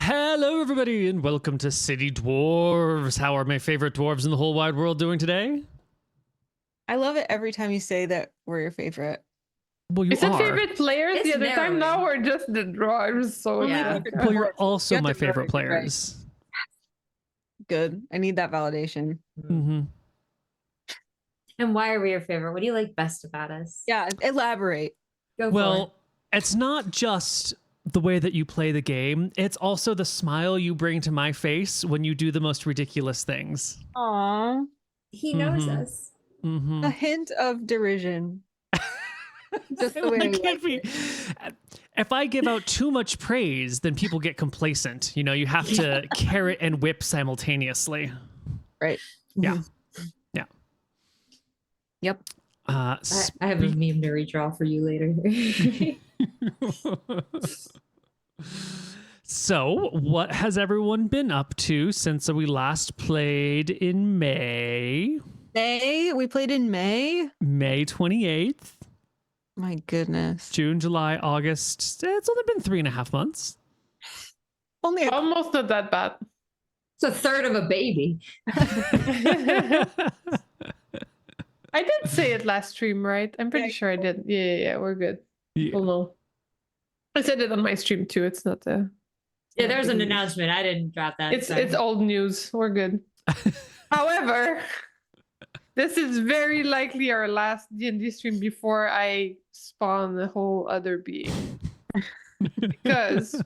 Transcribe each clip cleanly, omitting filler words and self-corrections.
Hello, everybody, and welcome to City Dwarves. How are my favorite dwarves in the whole wide world doing today? I love it every time you say that we're your favorite. Well, you Is it are. favorite players It's the other time narrowing. now, or just the dwarves? So Yeah. it's Well, you're also You have my to vote, favorite you're right. players. Good. I need that validation. Mm-hmm. And why are we your favorite? What do you like best about us? Yeah, elaborate. Go for Well, it's not just the way that you play the game. It's also the smile you bring to my face when you do the most ridiculous things. Aw, it. He knows Mhm. us. Mm-hmm. a hint of derision. Just the way I It can't like be. it. If I give out too much praise, then people get complacent. You know, you have to carrot and whip simultaneously. Right. Yeah. Mhm. Yeah. Yep. I have a meme to redraw for you later. So, what has everyone been up to since we last played in May? We played in May. May 28th, My goodness. June, July, August. It's only been 3.5 months. Only a almost not that bad. It's a third of a baby. I did say it last stream, right? I'm pretty sure I did. Yeah, we're good. Yeah. People know. I said it on my stream too. It's not the. Yeah, there was an announcement. I didn't drop that. It's old news. We're good. However, this is very likely our last D&D stream before I spawn a whole other being, because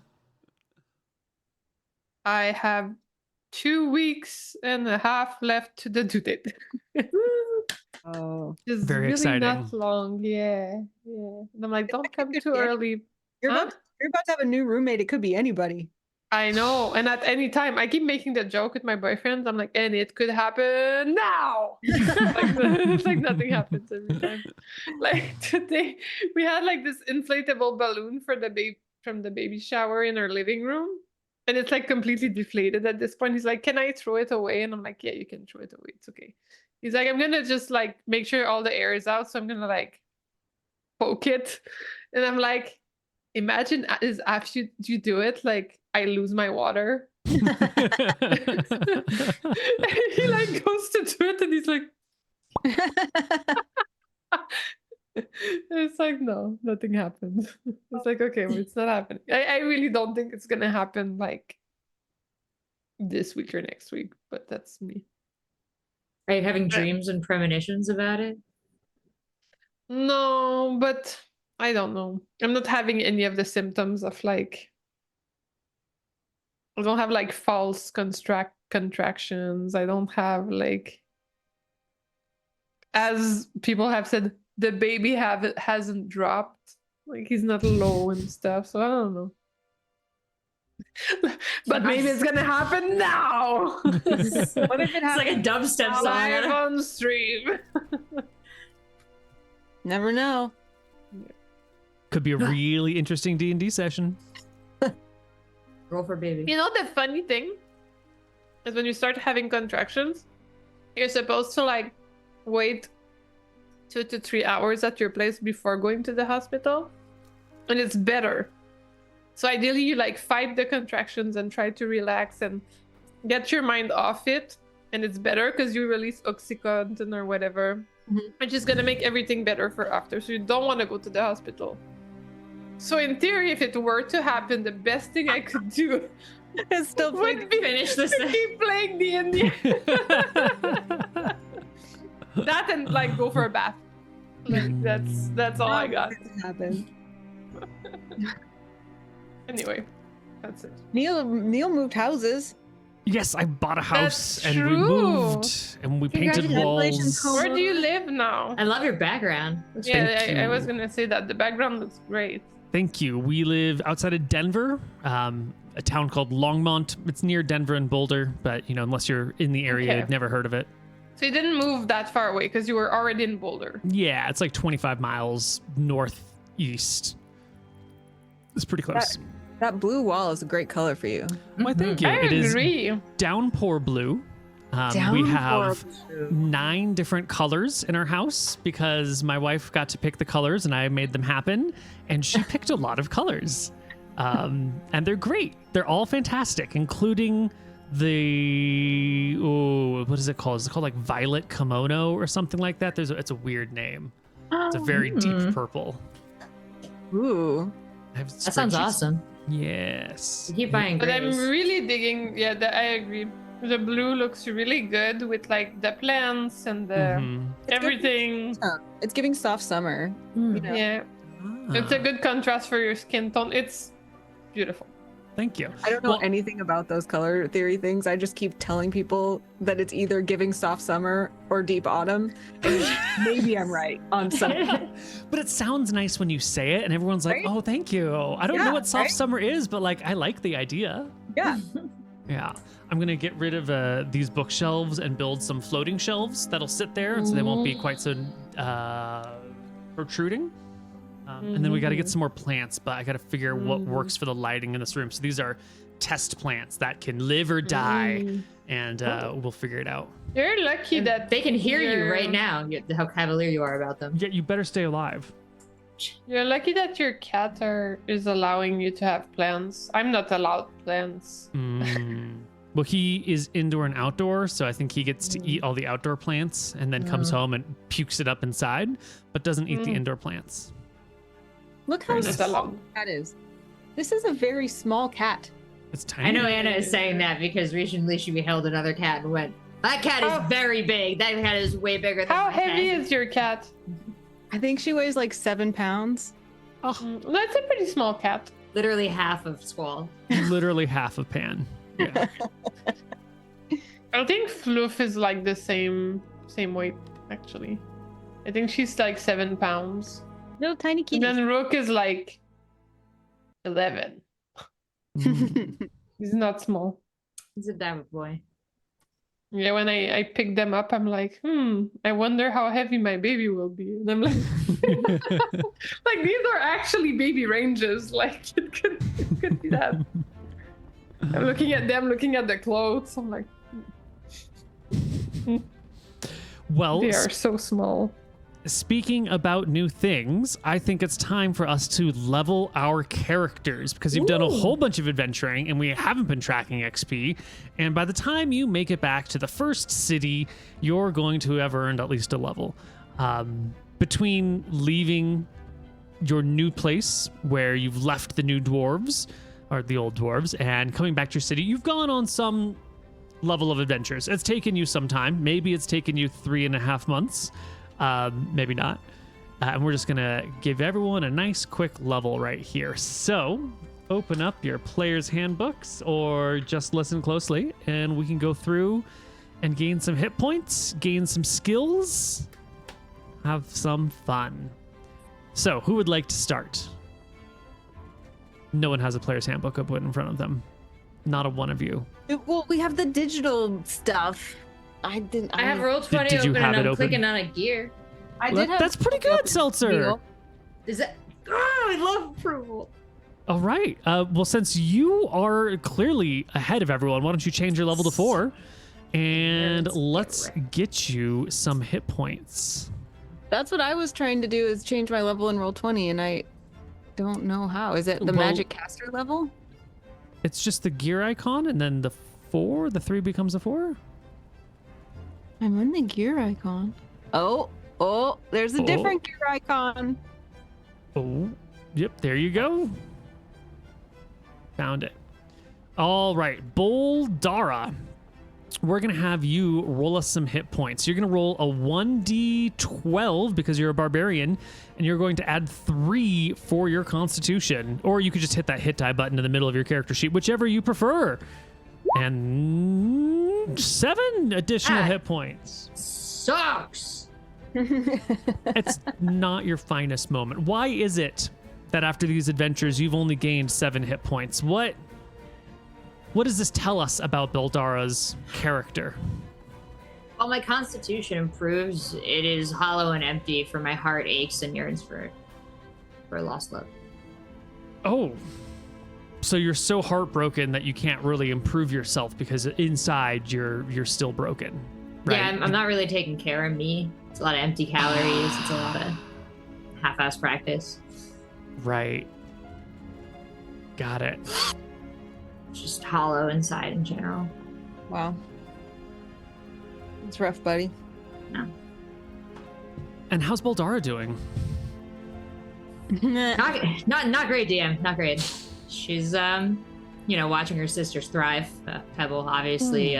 I have 2.5 weeks left to the due date. Oh, It's Very really exciting. not long. Yeah. And I'm like, don't come too early. you're Huh? about to have a new roommate. It could be anybody. I know. And at any time, I keep making the joke with my boyfriend. I'm like, and it could happen now. It's like nothing happens every time. Like today, we had like this inflatable balloon for the from the baby shower in our living room. And it's like completely deflated at this point. He's like, can I throw it away? And I'm like, yeah, you can throw it away. It's okay. He's like, I'm gonna just like make sure all the air is out. So I'm gonna like poke it. And I'm like, imagine as after you do it, like I lose my water. He like goes to do it and he's like, it's like, no, nothing happened. It's like, okay, well, it's not happening. I really don't think it's gonna happen like this week or next week, but that's me. Are you having dreams and premonitions about it? No, but I don't know. I'm not having any of the symptoms of like, I don't have like false contractions. I don't have like, as people have said, the baby hasn't dropped. Like he's not low and stuff. So I don't know. But maybe it's gonna happen now. What if it It's like a dubstep song. Live on stream. Never know. Could be a really interesting D&D session. Roll for baby. You know, the funny thing is when you start having contractions, you're supposed to like wait 2 to 3 hours at your place before going to the hospital, and it's better. So ideally you like fight the contractions and try to relax and get your mind off it, and it's better because you release oxycontin or whatever, which is gonna make everything better for after, so you don't want to go to the hospital. So in theory, if it were to happen, the best thing I could do It's still would be Finish this to keep playing D&D. That and like go for a bath. Like that's all I got. Happen. Anyway, that's it. Neal moved houses. Yes, I bought a house That's and we true. moved and we painted Congratulations, walls. Where do you live now? I love your background. That's Yeah, Thank I was you. gonna say that the background looks great. Thank you. We live outside of Denver, a town called Longmont. It's near Denver and Boulder, but you know, unless you're in the area, Okay. you've never heard of it. So you didn't move that far away because you were already in Boulder. Yeah, it's like 25 miles northeast. It's pretty close. That blue wall is a great color for you. Why, thank you. I It is agree. downpour blue. We have 9 different colors in our house because my wife got to pick the colors and I made them happen. And she picked a lot of colors. And they're great. They're all fantastic, including what is it called? Is it called like Violet Kimono or something like that? It's a weird name. It's a very deep purple. Ooh. That sounds awesome. Yes. Keep buying But I'm grays. really digging. Yeah, I agree. The blue looks really good with like the plants and the Mhm. everything. It's giving soft summer. You know? Yeah, it's a good contrast for your skin tone. It's beautiful. Thank you. I don't know anything about those color theory things. I just keep telling people that it's either giving soft summer or deep autumn. And maybe I'm right on something. But it sounds nice when you say it, and everyone's like, Right? "Oh, thank you." I don't know Yeah, what soft right? summer is, but like, I like the idea. Yeah. Yeah, I'm gonna get rid of these bookshelves and build some floating shelves that'll sit there, and so they won't be quite so protruding. And then we got to get some more plants, but I got to figure what works for the lighting in this room. So these are test plants that can live or die, and we'll figure it out. You're lucky that They can hear you right now. How cavalier you are about them. Yeah, you better stay alive. You're lucky that your cat is allowing you to have plants. I'm not allowed plants. Well, he is indoor and outdoor, so I think he gets to eat all the outdoor plants and then comes home and pukes it up inside, but doesn't eat the indoor plants. Look how Very nice. small the cat is. This is a very small cat. It's tiny. I know Anna is saying that because recently she beheld another cat and went, "That cat is very big. That cat is way bigger than How my cat." heavy is your cat? I think she weighs like 7 pounds. That's a pretty small cat. Literally half of Squall. Literally half of Pan. Yeah. I think Fluff is like the same weight, actually. I think she's like 7 pounds. Little tiny And kitty. then Rook is like 11. He's not small. He's a diamond boy. Yeah, when I pick them up, I'm like, I wonder how heavy my baby will be. And I'm like, like these are actually baby ranges. Like it could be that. I'm looking at them, looking at the clothes. I'm like, Well, they are so small. speaking about new things, I think it's time for us to level our characters because you've done a whole bunch of adventuring and we haven't been tracking XP. And by the time you make it back to the first city, you're going to have earned at least a level. Between leaving your new place where you've left the new dwarves, or the old dwarves, and coming back to your city, you've gone on some level of adventures. It's taken you some time. Maybe it's taken you 3.5 months. Maybe not. And we're just gonna give everyone a nice quick level right here. So open up your player's handbooks or just listen closely and we can go through and gain some hit points, gain some skills, have some fun. So who would like to start? No one has a player's handbook open in front of them. Not a one of you. Well, we have the digital stuff. I have Roll20 did you open have and it I'm open? clicking on a gear. I did have That's pretty good, Seltzer. Neal. Is that? Oh, I love approval. All right. Well, since you are clearly ahead of everyone, why don't you change your level to 4? And let's get you some hit points. That's what I was trying to do, is change my level in Roll20, and I don't know how. Is it the Well- magic caster level? It's just the gear icon, and then the 3 becomes a 4? I'm on the gear icon. Oh, there's a different gear icon. Oh, yep, there you go. Found it. All right, Boldara. We're going to have you roll us some hit points. You're going to roll a 1d12 because you're a barbarian, and you're going to add 3 for your constitution. Or you could just hit that hit die button in the middle of your character sheet, whichever you prefer. And 7 additional hit points. Sucks. It's not your finest moment. Why is it that after these adventures, you've only gained 7 hit points? What does this tell us about Boldara's character? While my constitution improves, it is hollow and empty, for my heart aches and yearns for a lost love. Oh, so you're so heartbroken that you can't really improve yourself because inside you're still broken, right? Yeah, I'm not really taking care of me. It's a lot of empty calories. It's a lot of half-ass practice. Right. Got it. Just hollow inside in general. Wow. It's rough, buddy. No. And how's Baldara doing? Not great, DM. Not great. She's watching her sisters thrive. Pebble obviously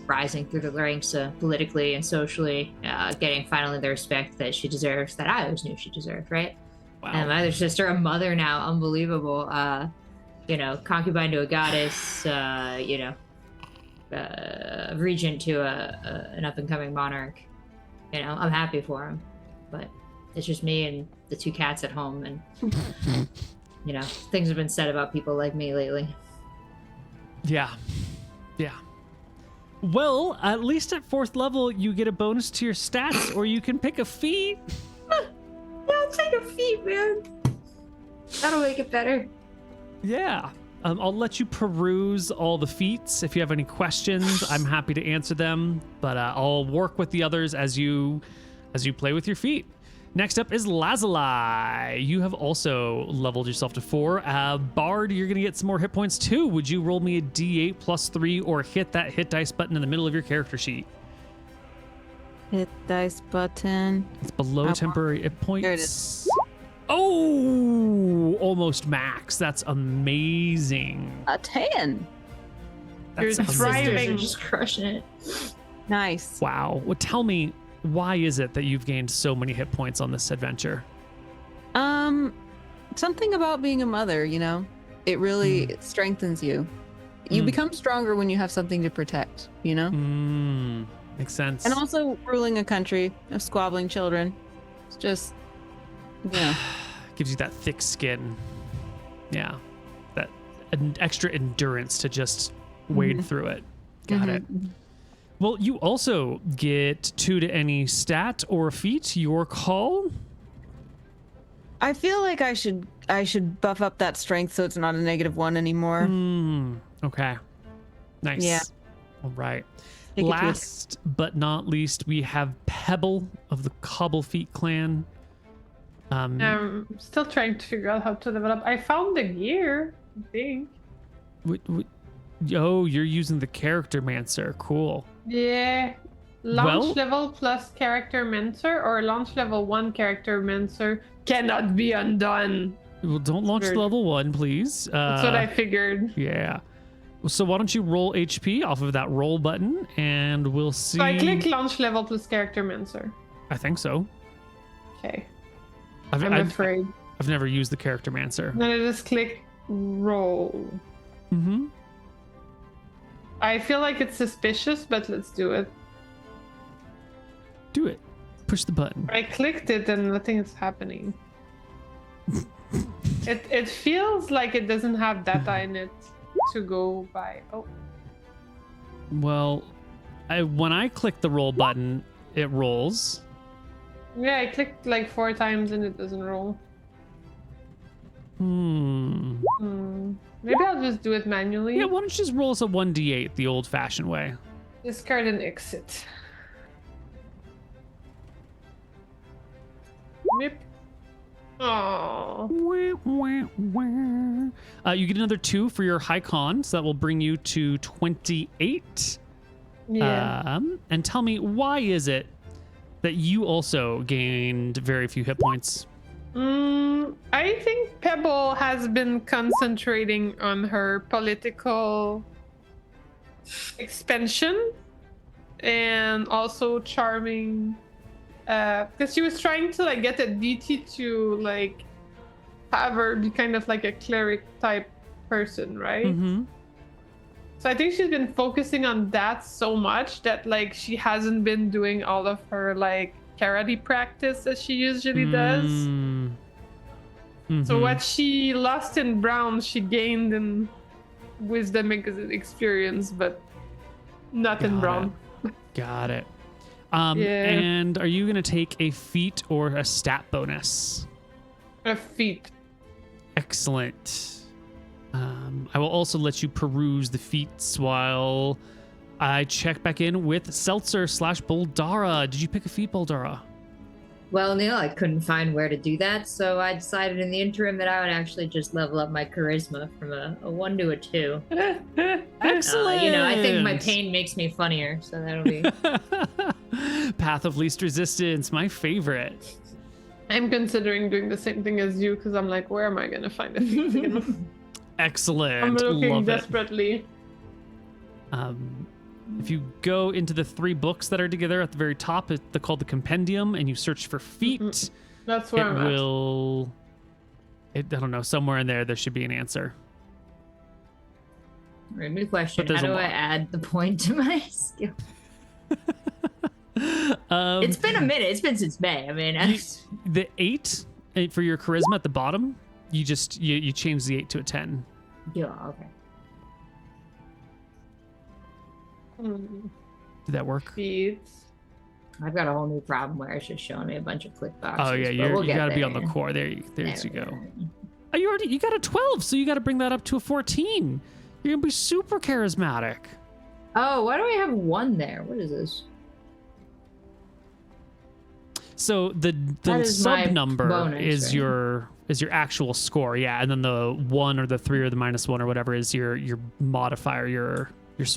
rising through the ranks politically and socially, getting finally the respect that she deserves, that I always knew she deserved, right? Wow. And my other sister, a mother now, unbelievable. Concubine to a goddess, regent to an up-and-coming monarch. I'm happy for him, but it's just me and the 2 cats at home, and things have been said about people like me lately. Yeah. Well, at least at 4th level, you get a bonus to your stats, or you can pick a feat. Yeah, I'll take a feat, man. That'll make it better. Yeah. I'll let you peruse all the feats. If you have any questions, I'm happy to answer them, but I'll work with the others as you play with your feat. Next up is Lazuli. You have also leveled yourself to 4. Bard, you're going to get some more hit points too. Would you roll me a D8 +3 or hit that hit dice button in the middle of your character sheet? Hit dice button. It's below temporary hit points. There it is. Oh, almost max. That's amazing. A 10. You're That's thriving. Sisters are just crushing it. Nice. Wow. Well, tell me, why is it that you've gained so many hit points on this adventure? Something about being a mother, it really strengthens you. You become stronger when you have something to protect, Makes sense. And also ruling a country of squabbling children. It's just, gives you that thick skin. Yeah. That an extra endurance to just wade through it. Got it. Well, you also get 2 to any stat or feat, your call. I feel like I should buff up that strength so it's not a -1 anymore. Okay. Nice. Yeah. All right. Take it to a- Last but not least, we have Pebble of the Cobblefeet clan. I'm still trying to figure out how to level up. I found the gear, I think. Oh, you're using the Character Mancer. Cool. Yeah. Launch level plus character mentor, or launch level 1 character mentor cannot be undone. Well, don't launch Weird. level 1, please. That's what I figured. Yeah. So why don't you roll HP off of that roll button, and we'll see. So I click launch level plus character mentor. I think so. Okay. I've afraid. I've never used the Character Mancer. Then I just click roll. I feel like it's suspicious, but let's do it. Do it. Push the button. I clicked it and nothing is happening. It feels like it doesn't have data in it to go by. Oh. Well, when I click the roll button, it rolls. Yeah, I clicked like 4 times and it doesn't roll. Maybe I'll just do it manually. Yeah, why don't you just roll us a 1d8 the old-fashioned way? Discard and exit. Yep. Oh. You get another 2 for your high con, so that will bring you to 28. Yeah. And tell me, why is it that you also gained very few hit points? I think Pebble has been concentrating on her political expansion and also charming, because she was trying to like get a DT to like have her be kind of like a cleric type person, right? So I think she's been focusing on that so much that like she hasn't been doing all of her like karate practice as she usually does. So what she lost in Brown, she gained in wisdom experience, but not in Brown. Got it. Yeah. And are you going to take a feat or a stat bonus? A feat. Excellent. I will also let you peruse the feats while I check back in with Seltzer / Boldara. Did you pick a feat, Boldara? Well, Neal, I couldn't find where to do that, so I decided in the interim that I would actually just level up my charisma from a 1 to a 2. Excellent. I think my pain makes me funnier, so that'll be... Path of least resistance, my favorite. I'm considering doing the same thing as you because I'm like, where am I going to find it? Excellent. I'm looking Love desperately. It. If you go into the 3 books that are together at the very top, they're called the Compendium, and you search for feet, That's where I'm I don't know, somewhere in there should be an answer. Good question. But How there's do a I lot. add the point to my skill? It's been a minute. It's been since May. I mean, The 8 for your charisma at the bottom, you change the 8 to a 10. yeah, okay. at. Did that work? Feeds. I've got a whole new problem where it's just showing me a bunch of click boxes. Oh yeah, but you gotta be on the core. There you go. Oh, you got a 12, so you got to bring that up to a 14. You're gonna be super charismatic. Oh, why do I have 1 there? What is this? So the That is my sub number bonus, is right? your actual score, yeah, and then the 1 or the 3 or the -1 or whatever is your modifier, your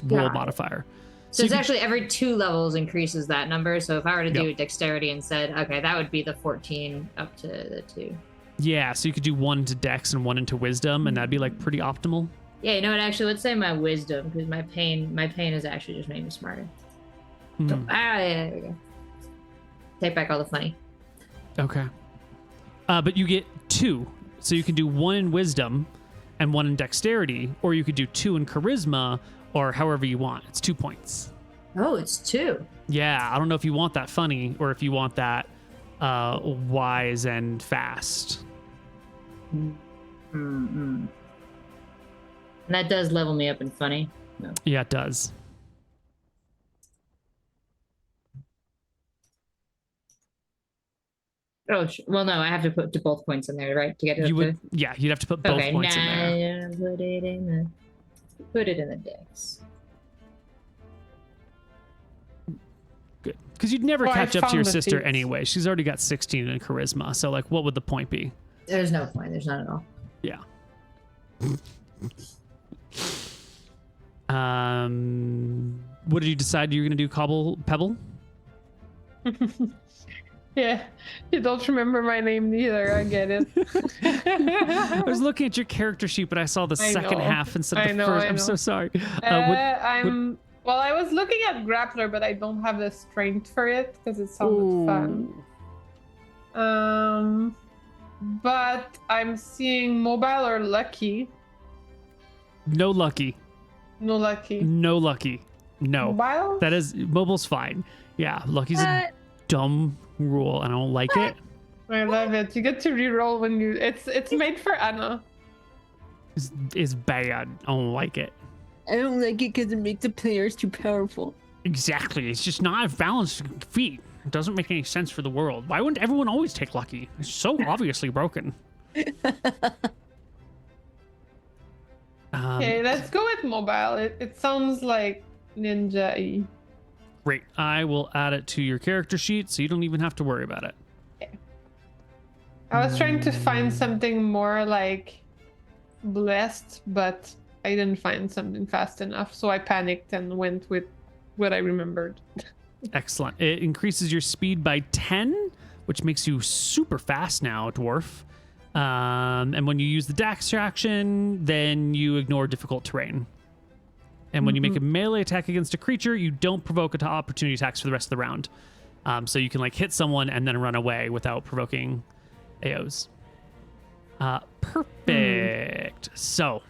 roll Got it. modifier. So it's you actually every 2 levels increases that number. So if I were to do Yep. dexterity instead, okay, that would be the 14 up to the 2. Yeah, so you could do 1 into dex and 1 into wisdom, and that'd be like pretty optimal. Yeah, you know what? Actually, let's say my wisdom, because my pain is actually just making me smarter. So, Hmm. there we go. Take back all the funny. Okay. But you get 2, so you can do 1 in wisdom and 1 in dexterity, or you could do 2 in charisma, or however you want. It's 2 points. Oh, it's 2. Yeah, I don't know if you want that funny or if you want that wise and fast. Mm-hmm. And that does level me up in funny. No. Yeah, it does. Oh, well, no, I have to put both points in there, right? To get it You up would, yeah, you'd have to put both okay, points in there. Put it in the dex. Good. Because you'd never Oh, I catch up to found your the sister feats. anyway. She's already got 16 in charisma. So, like, what would the point be? There's no point. There's none at all. Yeah. What did you decide you were going to do? Pebble? Yeah, you don't remember my name neither. I get it. I was looking at your character sheet, but I saw the I second know. half instead of I the know, first. I I'm know. so sorry. Well, I was looking at grappler, but I don't have the strength for it because it sounded fun. But I'm seeing mobile or lucky. No lucky. No lucky. No lucky. No. Mobile? That is, mobile's fine. Yeah, lucky's a dumb rule, and I don't like it. I love it. You get to reroll when you. It's made for Anna. It's bad. I don't like it. I don't like it because it makes the players too powerful. Exactly. It's just not a balanced feat. It doesn't make any sense for the world. Why wouldn't everyone always take lucky? It's so obviously broken. Okay, let's go with mobile. It sounds like ninja-y. Great. I will add it to your character sheet, so you don't even have to worry about it. I was trying to find something more like blessed, but I didn't find something fast enough, so I panicked and went with what I remembered. Excellent. It increases your speed by 10, which makes you super fast now, dwarf. And when you use the dax action, then you ignore difficult terrain. And when you make a melee attack against a creature, you don't provoke opportunity attacks for the rest of the round. So you can like hit someone and then run away without provoking AOs. Perfect. So,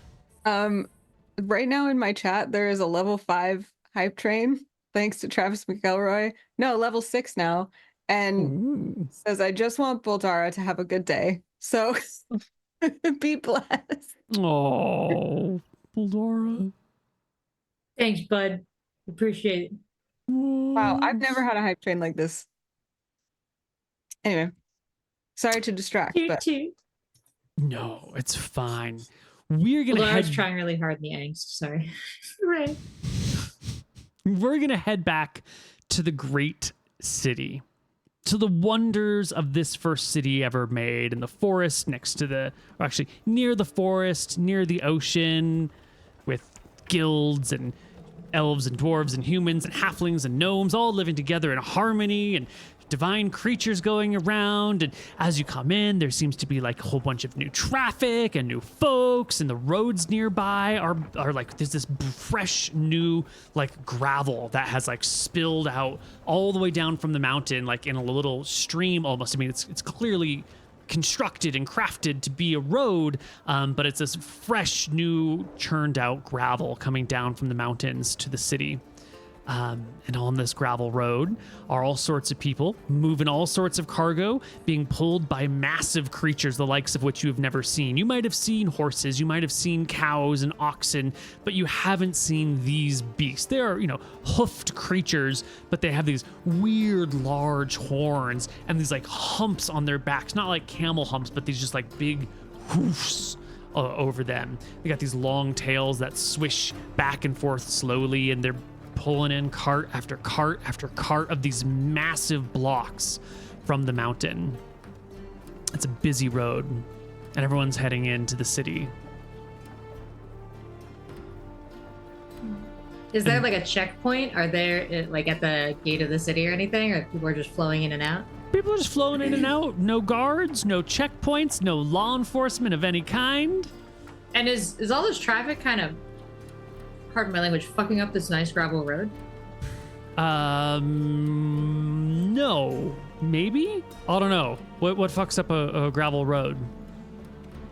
Right now in my chat, there is a level 5 hype train, thanks to Travis McElroy. No, level 6 now. And says, I just want Boldara to have a good day. So be blessed. oh, Boldara. Thanks, bud. Appreciate it. Wow, I've never had a hype train like this. Anyway, sorry to distract, but No, it's fine. We're gonna I was head. trying really hard in the angst. Sorry. Right. We're gonna head back to the Great City. to the wonders of this first city ever made in the forest next to or actually near the forest, near the ocean, with guilds and elves and dwarves and humans and halflings and gnomes all living together in harmony, and divine creatures going around. And as you come in, there seems to be like a whole bunch of new traffic and new folks, and the roads nearby are like, there's this fresh new like gravel that has like spilled out all the way down from the mountain, like in a little stream almost. I mean, it's clearly constructed and crafted to be a road, but it's this fresh new churned out gravel coming down from the mountains to the city. And on this gravel road are all sorts of people moving all sorts of cargo, being pulled by massive creatures, the likes of which you have never seen. You might have seen horses, you might have seen cows and oxen, but you haven't seen these beasts. They are, hoofed creatures, but they have these weird large horns and these like humps on their backs, not like camel humps, but these just like big hoofs over them. They got these long tails that swish back and forth slowly, and they're pulling in cart after cart after cart of these massive blocks from the mountain. It's a busy road, and everyone's heading into the city. Is there like a checkpoint? Are there like at the gate of the city or anything, or people are just flowing in and out? People are just flowing in and out. No guards, no checkpoints, no law enforcement of any kind. And is all this traffic kind of, pardon my language, fucking up this nice gravel road? No. Maybe? I don't know. What fucks up a gravel road?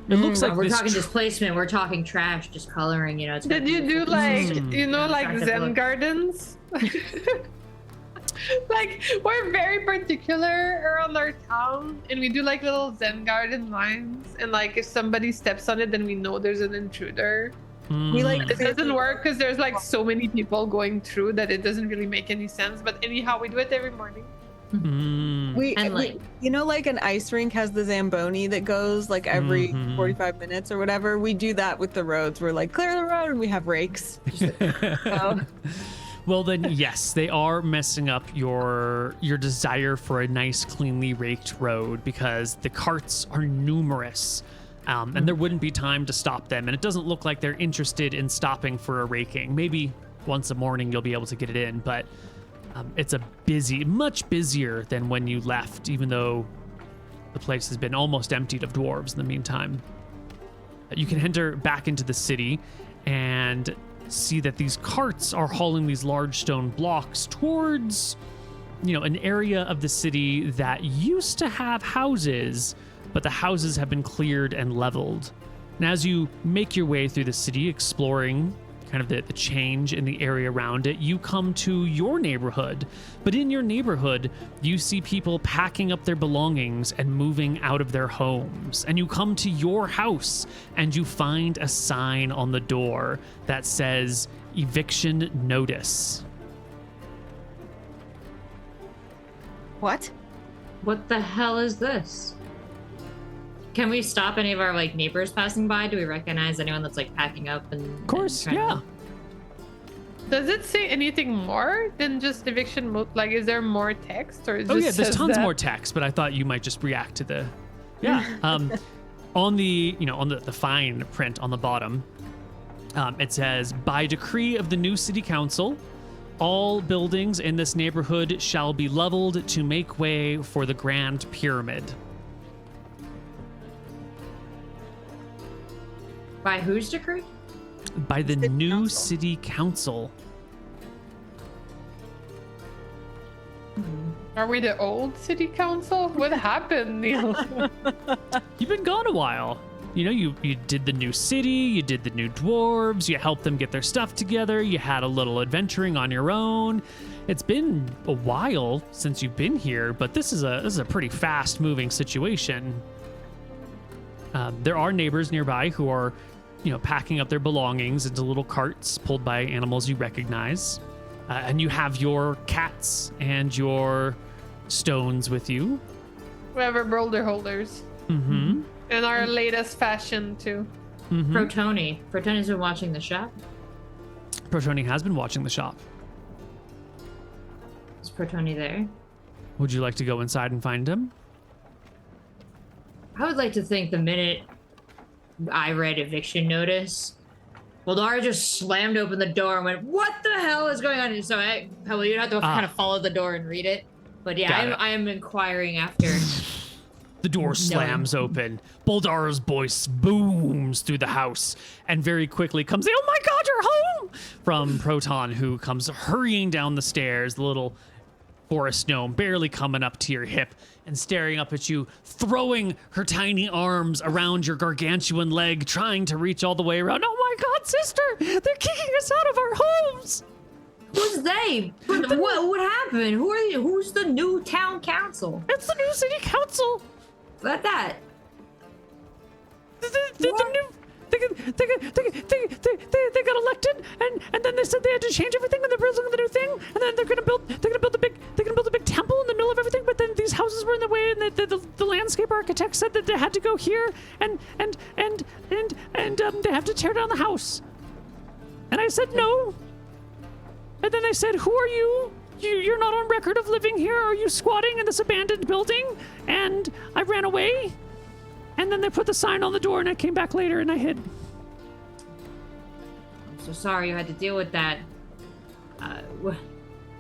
It looks like we're talking displacement. We're talking trash, discoloring. It's Did you do like like Zen gardens? Like, we're very particular around our town, and we do like little Zen garden lines. And like, if somebody steps on it, then we know there's an intruder. We like It doesn't work because there's like so many people going through that it doesn't really make any sense. But anyhow, we do it every morning. We like an ice rink has the Zamboni that goes like every 45 minutes or whatever. We do that with the roads. We're like, clear the road, and we have rakes. Well, then, yes, they are messing up your desire for a nice, cleanly raked road, because the carts are numerous. And there wouldn't be time to stop them. And it doesn't look like they're interested in stopping for a raking. Maybe once a morning you'll be able to get it in, but it's much busier than when you left, even though the place has been almost emptied of dwarves in the meantime. You can enter back into the city and see that these carts are hauling these large stone blocks towards, an area of the city that used to have houses, but the houses have been cleared and leveled. And as you make your way through the city, exploring kind of the change in the area around it, you come to your neighborhood. But in your neighborhood, you see people packing up their belongings and moving out of their homes. And you come to your house and you find a sign on the door that says Eviction Notice. What? What the hell is this? Can we stop any of our neighbors passing by? Do we recognize anyone that's packing up and? Of course, yeah. Does it say anything more than just eviction? Is there more text, or is there's tons more text, but I thought you might just react to the. Yeah. On the the fine print on the bottom, it says, by decree of the new city council, all buildings in this neighborhood shall be leveled to make way for the Grand Pyramid. By whose decree? By the new city council. Are we the old city council? What happened, Neal? You've been gone a while. You did the new city, you did the new dwarves, you helped them get their stuff together, you had a little adventuring on your own. It's been a while since you've been here, but this is a pretty fast moving situation. There are neighbors nearby who are, packing up their belongings into little carts pulled by animals you recognize. And you have your cats and your stones with you. We have our boulder holders. Mm-hmm. And our latest fashion, too. Mm-hmm. Protoni's been watching the shop. Protoni has been watching the shop. Is Protoni there? Would you like to go inside and find him? I would like to think the minute I read eviction notice, Boldara just slammed open the door and went, "What the hell is going on?" And so you'd have to kind of follow the door and read it. But yeah, I am inquiring after. The door slams open. Boldara's voice booms through the house and very quickly comes, "Oh my God, you're home!" from Proton, who comes hurrying down the stairs, the little forest gnome barely coming up to your hip and staring up at you, throwing her tiny arms around your gargantuan leg, trying to reach all the way around. "Oh my God, sister! They're kicking us out of our homes!" Who's they? What happened? Who are you? Who's the new town council? It's the new city council. What that? The new. They got elected, and then they said they had to change everything, and they're building the new thing, and then they're gonna build a big temple in the middle of everything. But then these houses were in the way, and the landscape architect said that they had to go here, and they have to tear down the house. And I said no. And then they said, "Who are you? You're not on record of living here. Are you squatting in this abandoned building?" And I ran away. And then they put the sign on the door, and I came back later, and I hid. I'm so sorry you had to deal with that.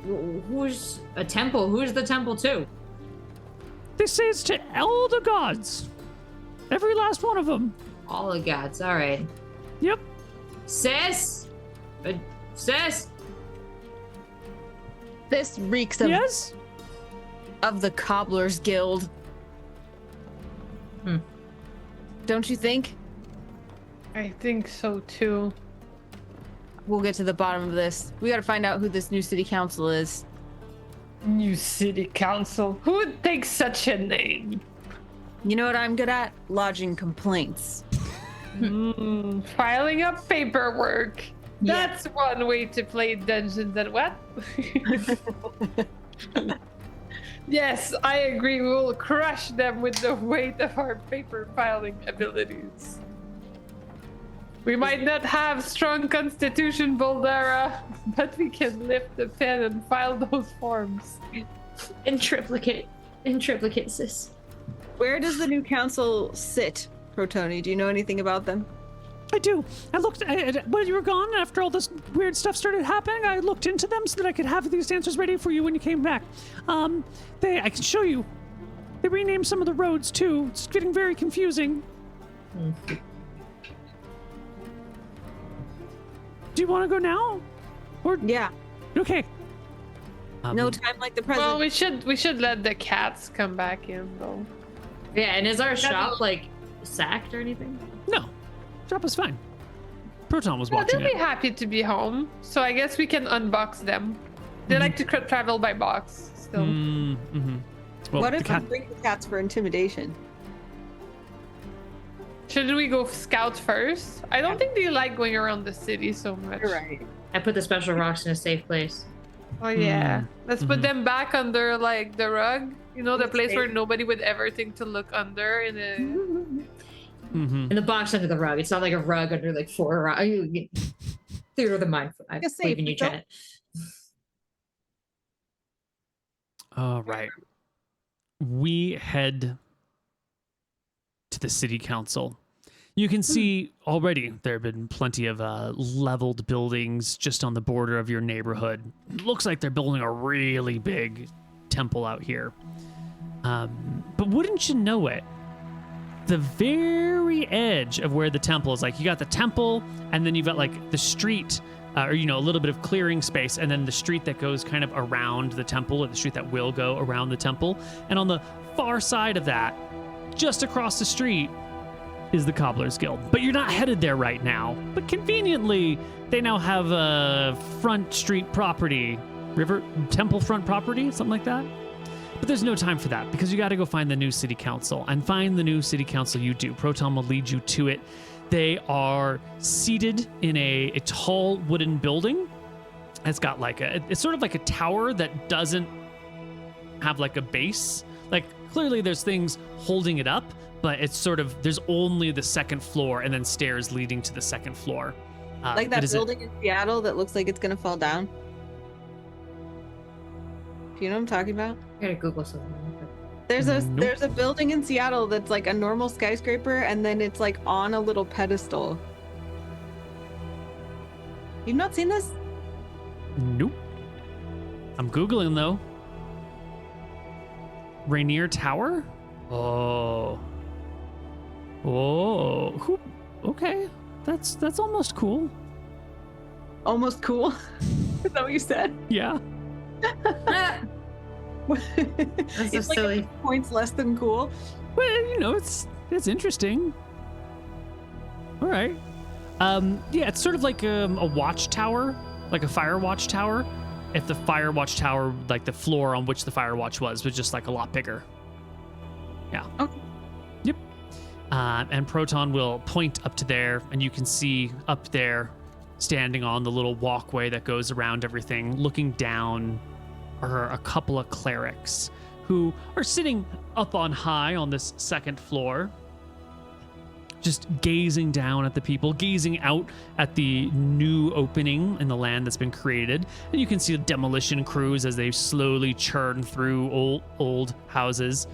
Who's a temple? Who's the temple to? They say it's to all the gods. Every last one of them. All the gods. All right. Yep. Sis? Sis? This reeks of, Yes? of the Cobblers Guild. Don't you think? I think so too. We'll get to the bottom of this. We gotta find out who this new city council is. New city council. Who would take such a name? You know what I'm good at? Lodging complaints. Filing up paperwork. Yeah. That's one way to play Dungeons and what? Yes, I agree. We will crush them with the weight of our paper filing abilities. We might not have strong constitution, Boldara, but we can lift the pen and file those forms. In triplicate, sis. Where does the new council sit, Protoni? Do you know anything about them? I do. I looked when you were gone, after all this weird stuff started happening, I looked into them so that I could have these answers ready for you when you came back. I can show you. They renamed some of the roads too. It's getting very confusing. Do you want to go now? Or Yeah. okay. No time like the present. Well, we should let the cats come back in though. Yeah, and is our shop like sacked or anything? No. Shop is fine. Proton was Well, watching they'll it. be happy to be home, so I guess we can unbox them. They like to travel by box still. Well, what the if cat- we bring the cats for intimidation? Shouldn't we go scout first? I don't think they like going around the city so much. You're right. I put the special rocks in a safe place. Oh yeah. Let's put them back under like the rug. You know, the place where nobody would ever think to look under in a In the box under the rug. It's not like a rug under like 4 rocks. Theater of the mind. I Just believe say, in you, don't- Janet. All right. We head to the city council. You can see already there have been plenty of leveled buildings just on the border of your neighborhood. Looks like they're building a really big temple out here. But wouldn't you know it? The very edge of where the temple is, like you got the temple, and then you've got like the street, or a little bit of clearing space, and then the street that goes kind of around the temple, or the street that will go around the temple. And on the far side of that, just across the street, is the Cobblers Guild. But you're not headed there right now. But conveniently, they now have a front street property, temple front property, something like that. But there's no time for that because you got to go find the new city council, and find the new city council you do. Proton will lead you to it. They are seated in a tall wooden building. It's got like it's sort of like a tower that doesn't have like a base. Like clearly there's things holding it up, but it's sort of, there's only the second floor and then stairs leading to the second floor. Like that building in Seattle that looks like it's gonna fall down. Do you know what I'm talking about? I gotta Google something. There's a Nope. there's a building in Seattle that's like a normal skyscraper, and then it's like on a little pedestal. You've not seen this? Nope. I'm Googling though. Rainier Tower? Oh. Oh. Okay. That's almost cool. Almost cool. Is that what you said? Yeah. That's so It's like silly. points less than cool. Well, it's interesting. All right. Yeah, it's sort of like a watchtower, like a fire watchtower. If the fire watchtower, like the floor on which the fire watch was just like a lot bigger. Yeah. Okay. Yep. And Proton will point up to there, and you can see up there, standing on the little walkway that goes around everything, looking down, are a couple of clerics who are sitting up on high on this second floor, just gazing down at the people, gazing out at the new opening in the land that's been created. And you can see the demolition crews as they slowly churn through old houses,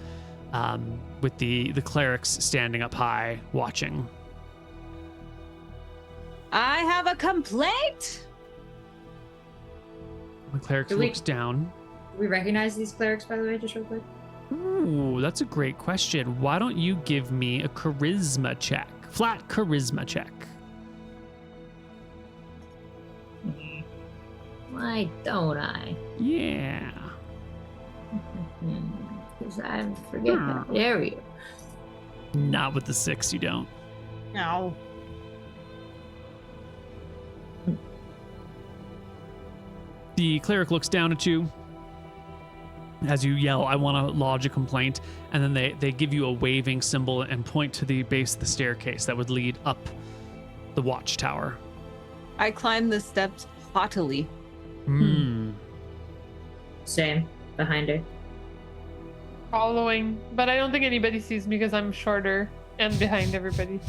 with the clerics standing up high watching. I have a complaint. The cleric Do we- looks down. Do we recognize these clerics, by the way, just real quick? Ooh, that's a great question. Why don't you give me a charisma check? Flat charisma check. Why don't I? Yeah. Because I forget that. There we go. Not with the 6, you don't. No. The cleric looks down at you as you yell, I want to lodge a complaint, and then they give you a waving symbol and point to the base of the staircase that would lead up the watchtower. I climb the steps haughtily. Hmm. Same. Behind her. Following, but I don't think anybody sees me because I'm shorter and behind everybody.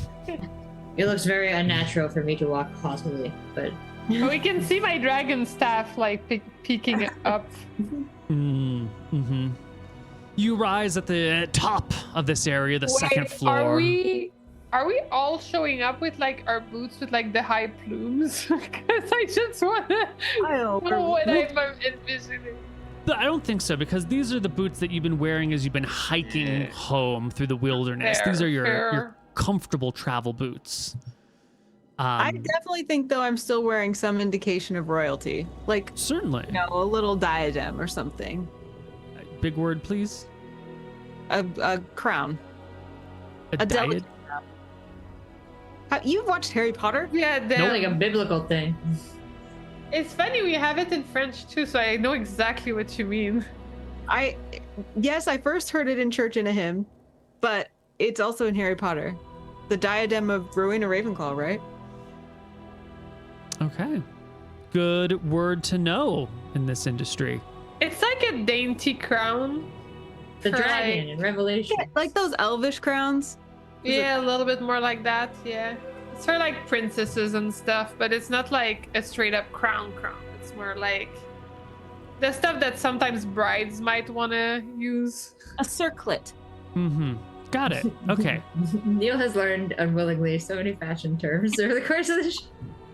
It looks very unnatural for me to walk haughtily, but But we can see my dragon staff like peeking up. Mm-hmm. You rise at the top of this area, the second floor. Are we all showing up with like our boots with like the high plumes? Because I just want to know what I'm envisioning. I don't think so, because these are the boots that you've been wearing as you've been hiking home through the wilderness. Fair, These are your fair. comfortable travel boots. I definitely think, though, I'm still wearing some indication of royalty, like Certainly. a little diadem or something, Big word, please. a crown. A delicate diet. You've watched Harry Potter? Yeah, no, like a biblical thing. it's funny we have it in French too, so I know exactly what you mean. Yes, I first heard it in church in a hymn, but it's also in Harry Potter. The diadem of Rowena Ravenclaw, right? Okay. Good word to know in this industry. It's like a dainty crown. The For, dragon like- in Revelation. Yeah, like those elvish crowns. Yeah, a little bit more like that. Yeah, it's for like princesses and stuff, but it's not like a straight up crown. It's more like the stuff that sometimes brides might want to use. A circlet. Mm-hmm. Got it. Okay. Neal has learned unwillingly so many fashion terms over the course of this.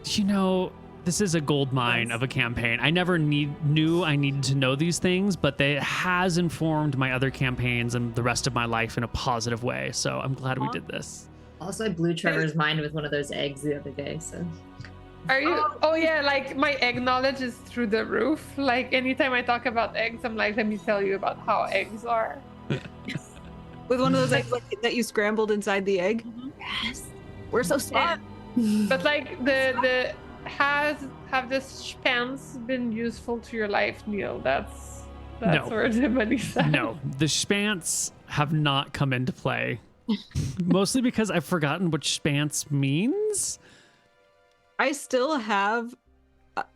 You know, this is a gold mine of a campaign. I never knew I needed to know these things, but it has informed my other campaigns and the rest of my life in a positive way. So I'm glad we did this. Also, I blew Trevor's mind with one of those eggs the other day, so. Are you? Oh yeah, like my egg knowledge is through the roof. Like anytime I talk about eggs, I'm like, let me tell you about how eggs are. With one of those eggs that you scrambled inside the egg? Yes. We're so smart. But like the have this pants been useful to your life, Neal? That's No. where the money's at. No, the spants have not come into play. Mostly because I've forgotten what spants means. I still have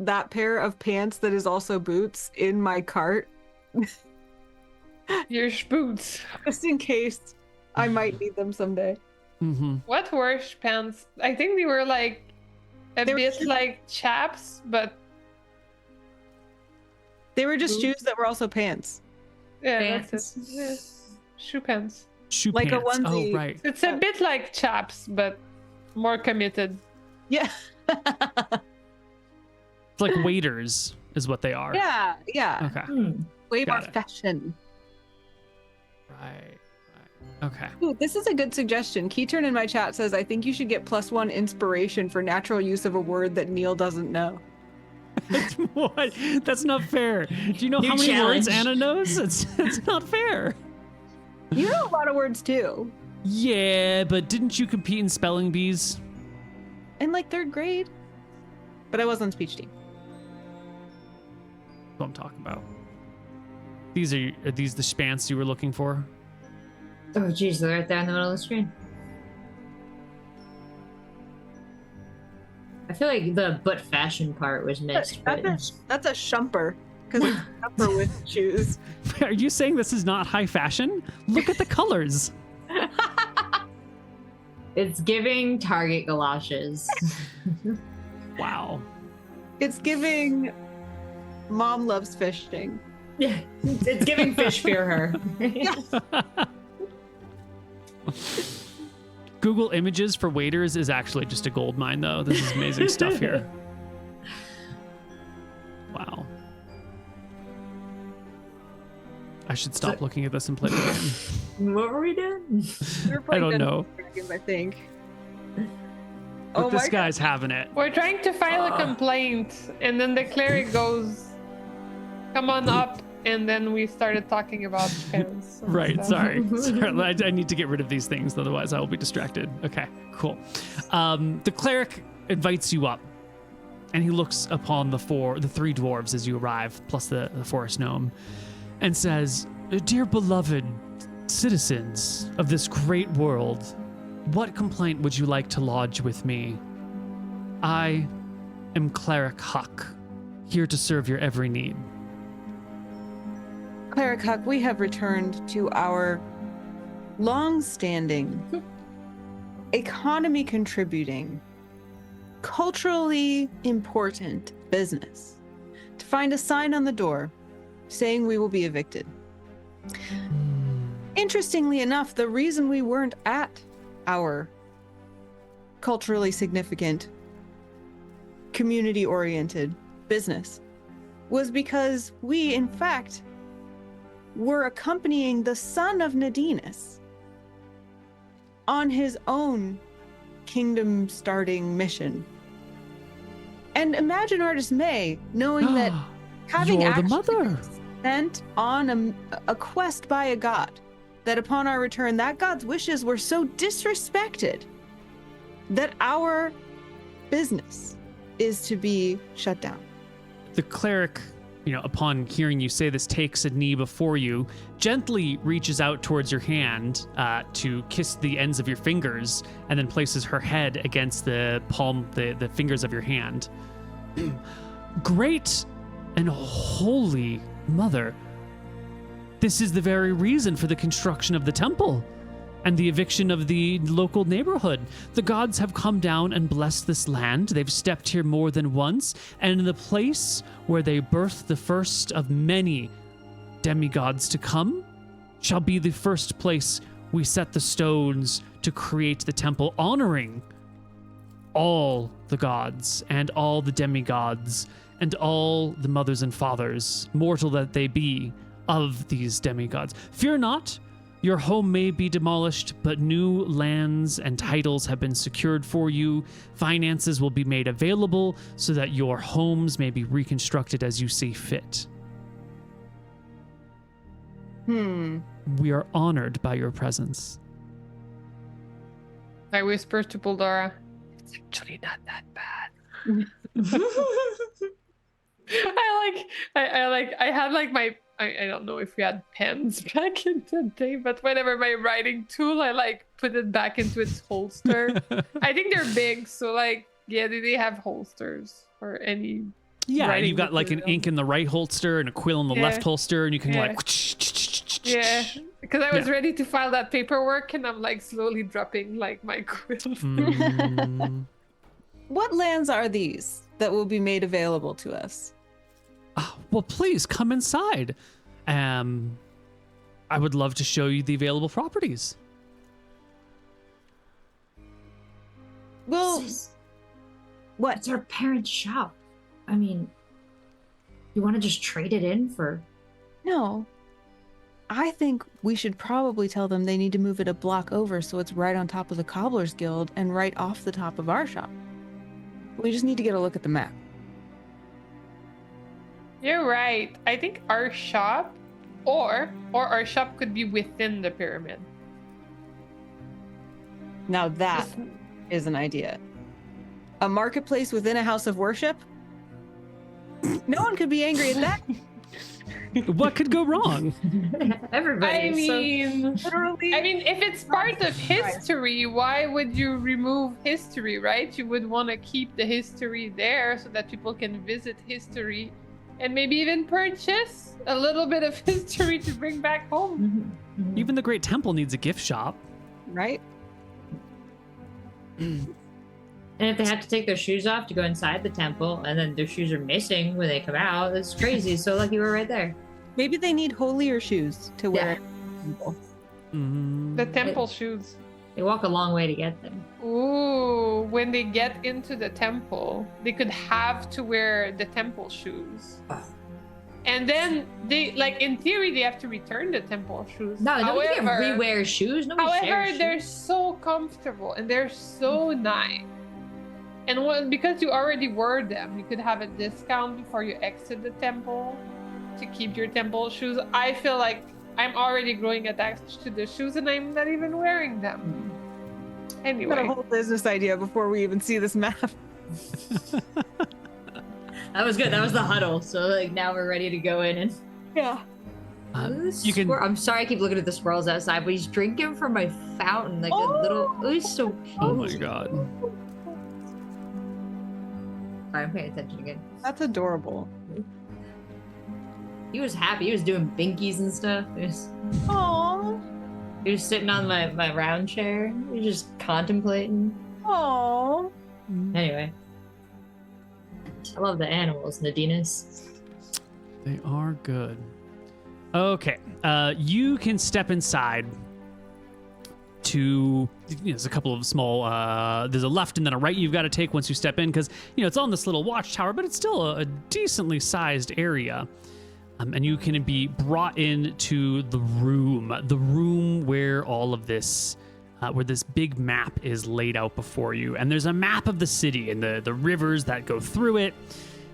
that pair of pants that is also boots in my cart, Your boots. just in case I might need them someday. Mm-hmm. What were pants? I think they were like a They were bit like chaps, but They were just shoes that were also pants. Yeah, that's it. Yeah. Shoe pants. Shoe Like a pants. Oh, onesie. right. It's a bit like chaps, but more committed. Yeah. It's like waiters is what they are. Yeah. Okay. Way Got more it. fashion. Right. Okay. Ooh, this is a good suggestion. Keyturn in my chat says, I think you should get +1 inspiration for natural use of a word that Neal doesn't know. What? That's not fair. Do you know New how many words challenge. Anna knows? It's not fair. You know a lot of words too. Yeah, but didn't you compete in spelling bees? In like 3rd grade. But I was on speech team. That's what I'm talking about. Are these the spants you were looking for? Oh, geez, they're right there in the middle of the screen. I feel like the but fashion part was missed. But... That's a shumper. Because it's a shumper with shoes. Are you saying this is not high fashion? Look at the colors. It's giving Target galoshes. Wow. It's giving mom loves fishing. Yeah, it's giving fish fear her. Google Images for waiters is actually just a gold mine, though. This is amazing stuff here. Wow. I should stop looking at this and play the game. What were we doing? We were playing I don't Dungeons know. and Dragons, I think. But this my guy's having it. We're trying to file a complaint, and then the cleric goes, "Come on up," and then we started talking about pens. and Right, stuff. sorry. I need to get rid of these things, otherwise I will be distracted. Okay, cool. The cleric invites you up, and he looks upon the 3 dwarves as you arrive, plus the forest gnome, and says, "Dear beloved citizens of this great world, what complaint would you like to lodge with me? I am Cleric Huck, here to serve your every need." Cleric Huck, we have returned to our long-standing, economy-contributing, culturally important business to find a sign on the door saying we will be evicted. Interestingly enough, the reason we weren't at our culturally significant, community-oriented business was because we, in fact, were accompanying the son of Nadinus on his own kingdom-starting mission. And imagine our dismay, knowing that having You're the actually mother. been sent on a quest by a god, that upon our return, that god's wishes were so disrespected that our business is to be shut down. The cleric, upon hearing you say this, takes a knee before you, gently reaches out towards your hand to kiss the ends of your fingers, and then places her head against the palm, the fingers of your hand. Great and holy mother, this is the very reason for the construction of the temple and the eviction of the local neighborhood. The gods have come down and blessed this land. They've stepped here more than once, and in the place where they birthed the first of many demigods to come shall be the first place we set the stones to create the temple, honoring all the gods and all the demigods and all the mothers and fathers, mortal that they be, of these demigods. Fear not, your home may be demolished, but new lands and titles have been secured for you. Finances will be made available so that your homes may be reconstructed as you see fit. We are honored by your presence. I whisper to Buldora, "It's actually not that bad." I had like my, I don't know if we had pens back in the day, but whenever my writing tool, I like put it back into its holster. I think they're big, so like, yeah, do they have holsters or any? Yeah, and writing you've got like an material? ink in the right holster and a quill in the Yeah. left holster, and you can Yeah. like. Yeah, because I was Yeah. ready to file that paperwork, and I'm like slowly dropping like my quill. Mm. What lands are these that will be made available to us? Well, please come inside. I would love to show you the available properties. Well, what? It's our parents' shop. I mean, you want to just trade it in for... No. I think we should probably tell them they need to move it a block over so it's right on top of the Cobbler's Guild and right off the top of our shop. We just need to get a look at the map. You're right. I think our shop or our shop could be within the pyramid. Now that is an idea. A marketplace within a house of worship? No one could be angry at that. What could go wrong? Everybody. I mean, Literally. I mean, if it's part of history, why would you remove history, right? You would want to keep the history there so that people can visit history and maybe even purchase a little bit of history to bring back home. Even the Great Temple needs a gift shop. Right? And if they have to take their shoes off to go inside the temple, and then their shoes are missing when they come out, that's crazy. So lucky we're right there. Maybe they need holier shoes to wear. Mm. The temple shoes. They walk a long way to get there. Ooh, when they get into the temple, they could have to wear the temple shoes. And then they, like, in theory, they have to return the temple shoes. No, nobody can However- re-wear shoes. Nobody However, shares they're shoes. so comfortable and they're so nice. And because you already wore them, you could have a discount before you exit the temple to keep your temple shoes. I feel like I'm already growing attached to the shoes and I'm not even wearing them. Got a Anyway, whole business idea before we even see this map. That was good. That was the huddle. So like now we're ready to go in and. Yeah. You can. I'm sorry, I keep looking at the squirrels outside, but he's drinking from my fountain, like a little. Oh, he's so cute. Oh my god. Sorry, I'm paying attention again. That's adorable. He was happy. He was doing binkies and stuff. Aww. He was sitting on my round chair. He was just contemplating. Aww. Anyway, I love the animals, Nadinas. They are good. Okay, you can step inside to, there's a couple of small, there's a left and then a right you've got to take once you step in because, it's on this little watchtower, but it's still a decently sized area. And you can be brought into the room where all of this, where this big map is laid out before you. And there's a map of the city and the rivers that go through it.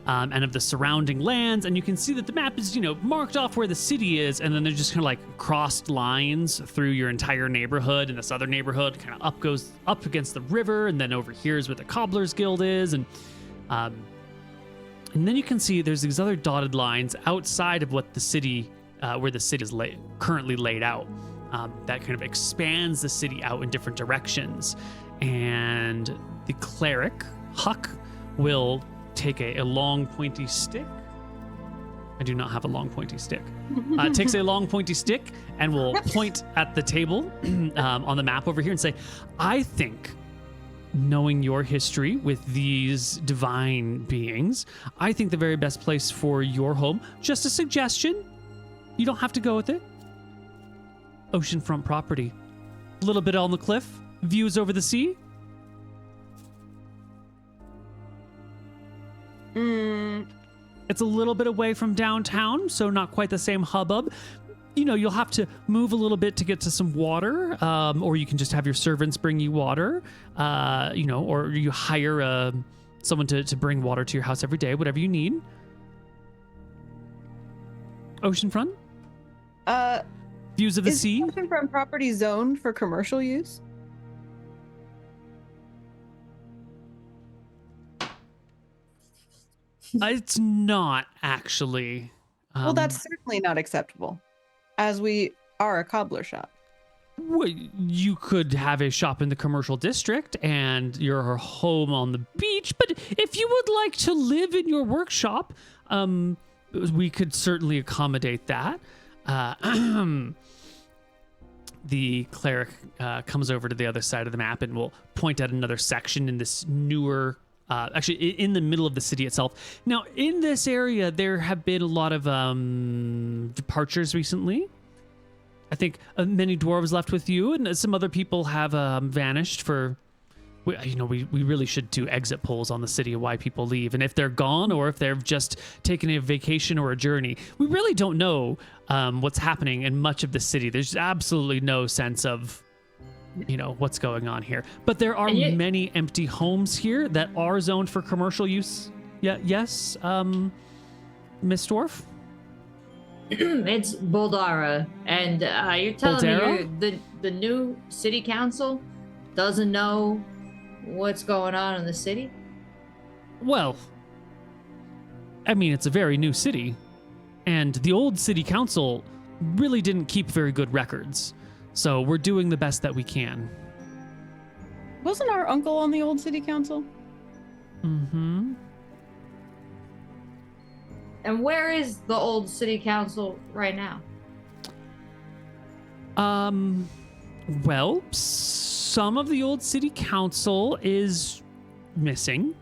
And of the surrounding lands, and you can see that the map is, marked off where the city is, and then there's just kind of like crossed lines through your entire neighborhood, and this other neighborhood kind of goes up against the river, and then over here is where the Cobbler's Guild is, and then you can see there's these other dotted lines outside of what the city, where the city is currently laid out, that kind of expands the city out in different directions, and the cleric, Huck, will take a long pointy stick. I do not have a long pointy stick. Takes a long pointy stick and will point at the table on the map over here and say, I think, knowing your history with these divine beings, I think the very best place for your home, just a suggestion, you don't have to go with it, oceanfront property. A little bit on the cliff, views over the sea. It's a little bit away from downtown, so not quite the same hubbub. You'll have to move a little bit to get to some water, or you can just have your servants bring you water, or you hire someone to bring water to your house every day, whatever you need. Oceanfront? Views of the sea? Is oceanfront property zoned for commercial use? It's not actually. Well, that's certainly not acceptable, as we are a cobbler shop. Well, you could have a shop in the commercial district and your home on the beach, but if you would like to live in your workshop, we could certainly accommodate that. The cleric comes over to the other side of the map and will point at another section in this newer actually in the middle of the city itself. Now, in this area, there have been a lot of departures recently. I think many dwarves left with you, and some other people have vanished for... We really should do exit polls on the city of why people leave, and if they're gone or if they're just taking a vacation or a journey. We really don't know what's happening in much of the city. There's absolutely no sense of what's going on here. But there are many empty homes here that are zoned for commercial use. Yeah, yes, Miss Dwarf? It's Boldara, and you're telling me the new city council doesn't know what's going on in the city? Well, I mean, it's a very new city, and the old city council really didn't keep very good records. So we're doing the best that we can. Wasn't our uncle on the old city council? Mm-hmm. And where is the old city council right now? Well, some of the old city council is missing.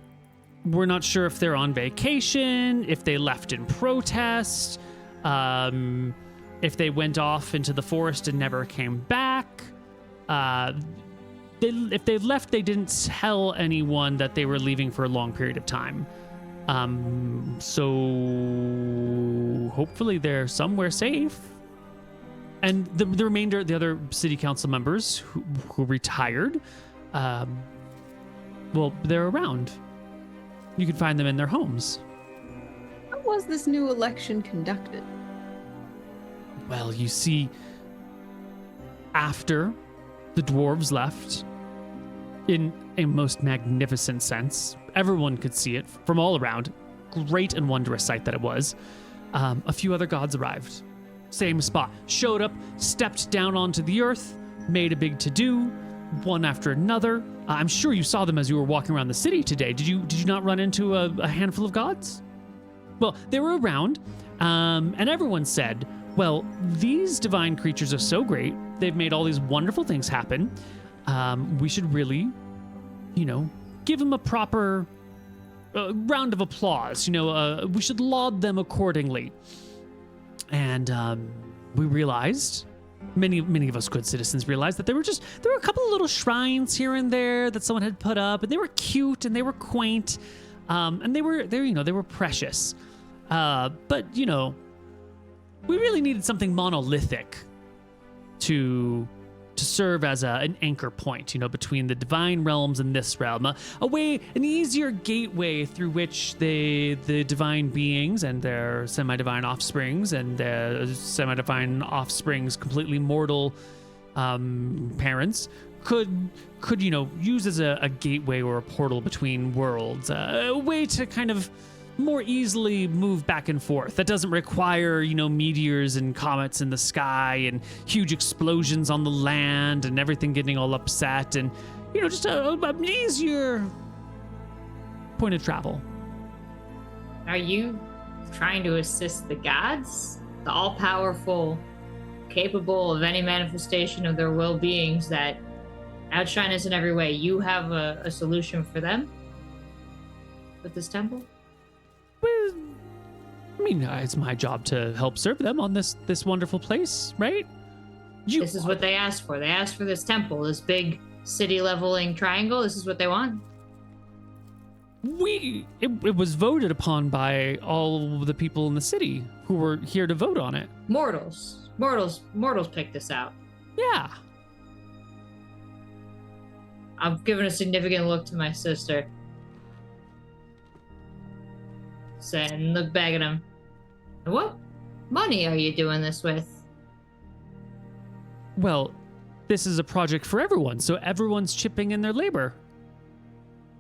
We're not sure if they're on vacation, if they left in protest, if they went off into the forest and never came back. If they left, they didn't tell anyone that they were leaving for a long period of time. So hopefully they're somewhere safe. And the remainder, the other city council members who retired, well, they're around. You can find them in their homes. How was this new election conducted? Well, you see, after the dwarves left, in a most magnificent sense, everyone could see it from all around. Great and wondrous sight that it was. A few other gods arrived. Same spot. Showed up, stepped down onto the earth, made a big to-do, one after another. I'm sure you saw them as you were walking around the city today. Did you not run into a handful of gods? Well, they were around, and everyone said, well, these divine creatures are so great. They've made all these wonderful things happen. We should really, give them a proper round of applause. We should laud them accordingly. And we realized, many of us good citizens realized that there were a couple of little shrines here and there that someone had put up, and they were cute and they were quaint, and they were precious. But we really needed something monolithic to serve as an anchor point, between the divine realms and this realm, an easier gateway through which the divine beings and their semi-divine offsprings and their semi-divine offsprings, completely mortal parents, could use as a gateway or a portal between worlds, a way to kind of more easily move back and forth. That doesn't require, meteors and comets in the sky and huge explosions on the land and everything getting all upset, and, just an easier point of travel. Are you trying to assist the gods? The all-powerful, capable of any manifestation of their will beings that outshine us in every way. You have a solution for them with this temple? Well, I mean, it's my job to help serve them on this wonderful place, right? This is what they asked for. They asked for this temple, this big city-leveling triangle. This is what they want. It was voted upon by all the people in the city who were here to vote on it. Mortals picked this out. Yeah. I've given a significant look to my sister. And look back at him. What money are you doing this with? Well, this is a project for everyone, so everyone's chipping in their labor.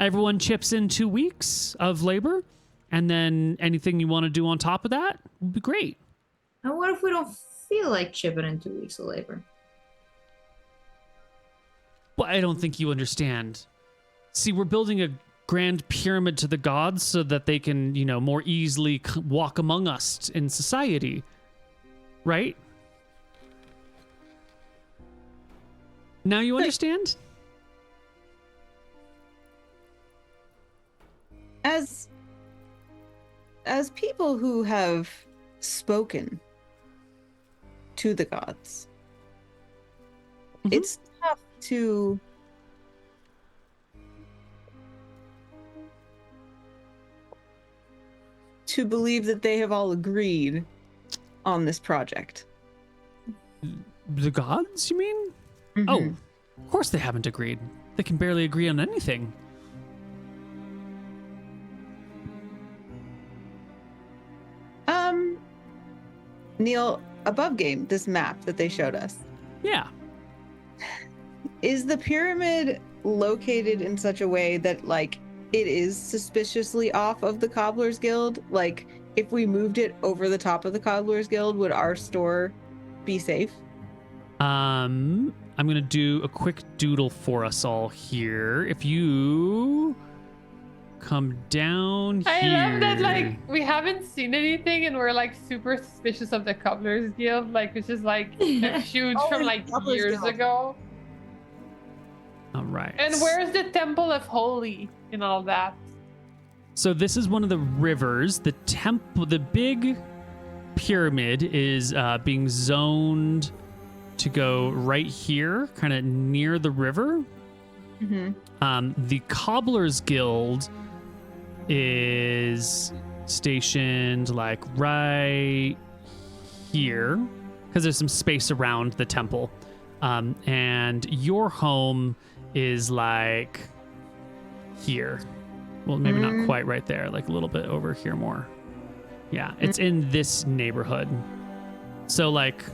Everyone chips in 2 weeks of labor, and then anything you want to do on top of that would be great. And what if we don't feel like chipping in 2 weeks of labor? Well, I don't think you understand. See, we're building a grand pyramid to the gods so that they can, more easily walk among us in society. Right? Now you understand? As people who have spoken to the gods, it's tough to believe that they have all agreed on this project. The gods, you mean? Oh, of course they haven't agreed. They can barely agree on anything. Neal, above game, this map that they showed us. Yeah. Is the pyramid located in such a way that, like, it is suspiciously off of the Cobbler's Guild? Like, if we moved it over the top of the Cobbler's Guild, would our store be safe? I'm gonna do a quick doodle for us all here. If you come down I here. love that, like, we haven't seen anything and we're like super suspicious of the Cobbler's Guild, like, which is like huge from like years ago. All right. And where's the Temple of Holy and all that? So this is one of the rivers. The temple, the big pyramid is being zoned to go right here, kind of near the river. The Cobbler's Guild is stationed like right here because there's some space around the temple. And your home is like here. Well, maybe not quite right there, like a little bit over here more. Yeah, it's in this neighborhood. So like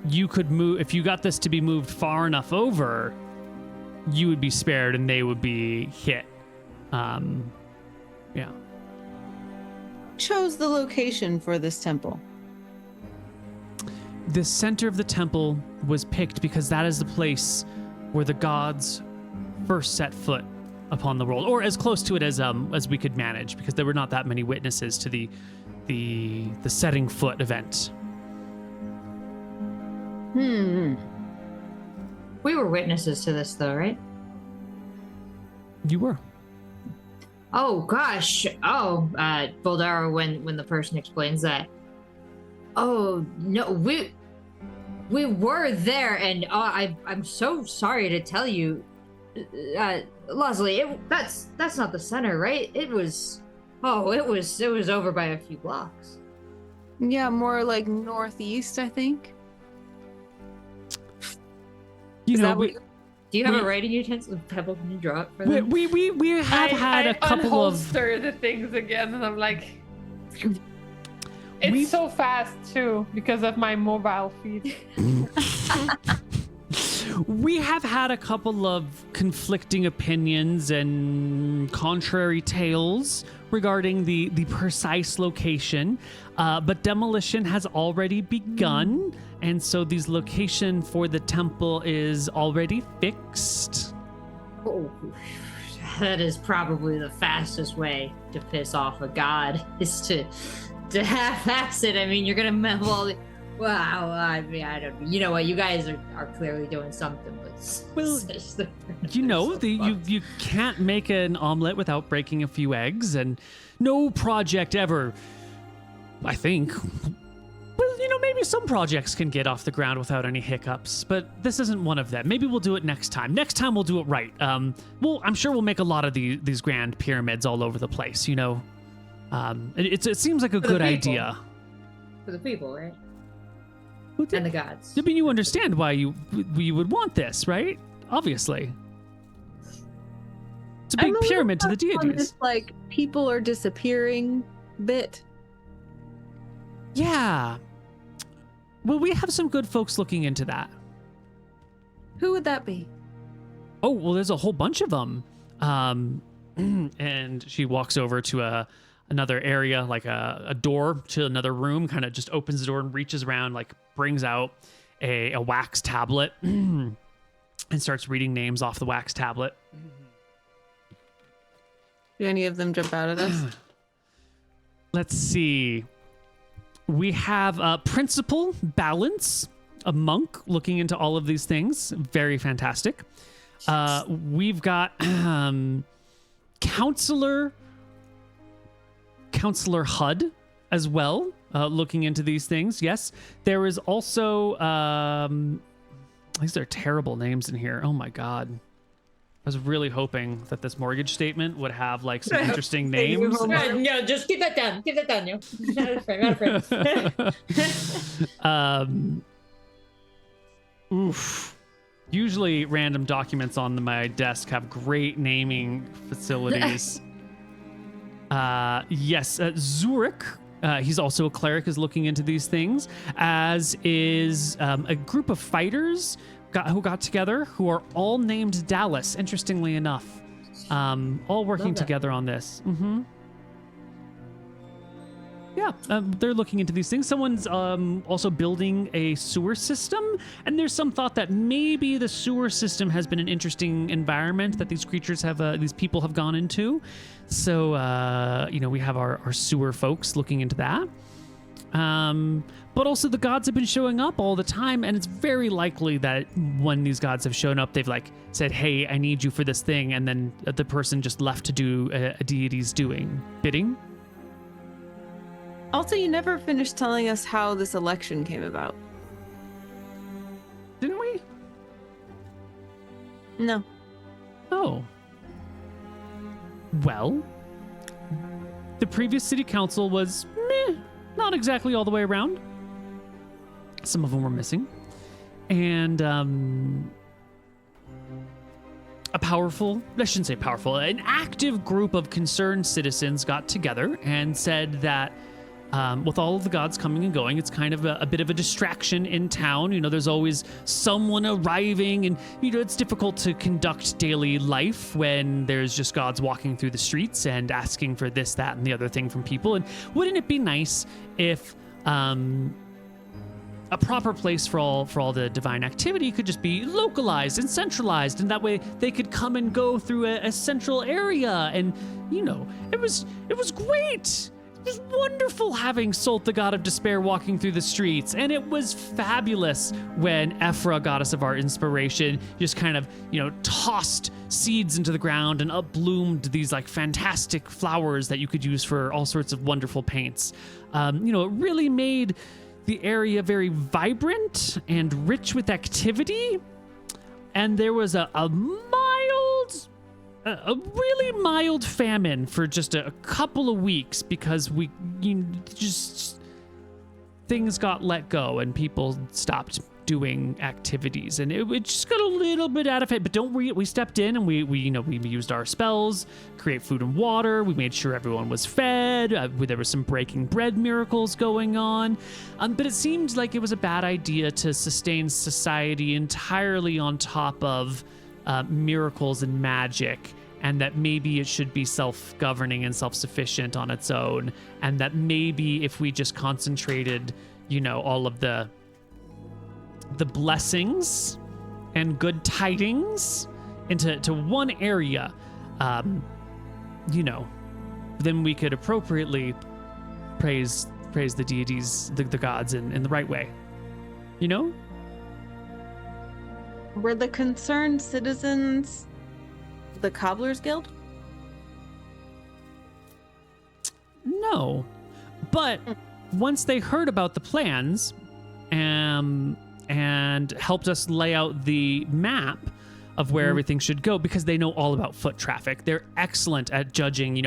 you could move, if you got this to be moved far enough over, you would be spared and they would be hit. Yeah. Chose the location for this temple. The center of the temple was picked because that is the place where the gods first set foot upon the world, or as close to it as we could manage, because there were not that many witnesses to the setting foot event. We were witnesses to this, though, right? You were. Oh gosh. Oh, Voldara, when the person explains that. Oh no, we were there, and I'm so sorry to tell you, Leslie, that's not the center, right? It was over by a few blocks. Yeah, more like northeast, I think. You Is know, that what Do you have a writing utensil? Pebble, can you draw it for them? we have had a couple of unholster the things again, and I'm like, it's so fast too because of my mobile feed. We have had a couple of conflicting opinions and contrary tales regarding the precise location, but demolition has already begun, and so the location for the temple is already fixed. Oh, that is probably the fastest way to piss off a god, is to half-ass it. I mean, you're gonna melt all the... Wow, I mean, I don't... You know what? You guys are clearly doing something, but... Well, you know, you can't make an omelet without breaking a few eggs, and no project ever, I think... Well, you know, maybe some projects can get off the ground without any hiccups, but this isn't one of them. Maybe we'll do it next time. Next time we'll do it right. I'm sure we'll make a lot of these grand pyramids all over the place, you know. It seems like a good idea. For the people, right? And the gods. I mean, you understand why you would want this, right? Obviously. It's a big pyramid to the deities. This, like, people are disappearing bit. Yeah. Well, we have some good folks looking into that. Who would that be? Oh, well, there's a whole bunch of them. And she walks over to another area, like a door to another room, kind of just opens the door and reaches around, like brings out a wax tablet and starts reading names off the wax tablet. Do any of them jump out at us? Let's see. We have Principal Balance, a monk looking into all of these things. Very fantastic. We've got Counselor Hud as well, looking into these things. Yes, there is also these are terrible names in here. Oh my god. I was really hoping that this mortgage statement would have like some interesting names. No, just keep that down. Keep that down, Neal. Not afraid. Oof. Usually random documents on my desk have great naming facilities. Yes, Zurich, he's also a cleric, is looking into these things, as is a group of fighters who got together, who are all named Dallas, interestingly enough. All working together on this. Mm-hmm. Yeah, they're looking into these things. Someone's also building a sewer system, and there's some thought that maybe the sewer system has been an interesting environment that these creatures have, these people have gone into. So, we have our sewer folks looking into that. But also the gods have been showing up all the time, and it's very likely that when these gods have shown up, they've like said, hey, I need you for this thing, and then the person just left to do a deity's bidding. Also, you never finished telling us how this election came about. Didn't we? No. Oh. Well, the previous city council was not exactly all the way around. Some of them were missing. And an active group of concerned citizens got together and said that with all of the gods coming and going, it's kind of a bit of a distraction in town. There's always someone arriving, and, it's difficult to conduct daily life when there's just gods walking through the streets and asking for this, that, and the other thing from people. And wouldn't it be nice if a proper place for all the divine activity could just be localized and centralized, and that way they could come and go through a central area? And, it was great. It was wonderful having Sult, the god of despair, walking through the streets. And it was fabulous when Ephra, goddess of our inspiration, just kind of, tossed seeds into the ground and upbloomed these like fantastic flowers that you could use for all sorts of wonderful paints. It really made the area very vibrant and rich with activity. And there was a really mild famine for just a couple of weeks because things got let go and people stopped doing activities, and it just got a little bit out of it. But don't worry, we stepped in and we used our spells, create food and water. We made sure everyone was fed. There was some breaking bread miracles going on, but it seemed like it was a bad idea to sustain society entirely on top of miracles and magic, and that maybe it should be self-governing and self-sufficient on its own, and that maybe if we just concentrated, all of the blessings and good tidings into one area, then we could appropriately praise the deities, the gods in the right way, Were the concerned citizens the Cobblers Guild? No, but once they heard about the plans and helped us lay out the map of where everything should go, because they know all about foot traffic, they're excellent at judging,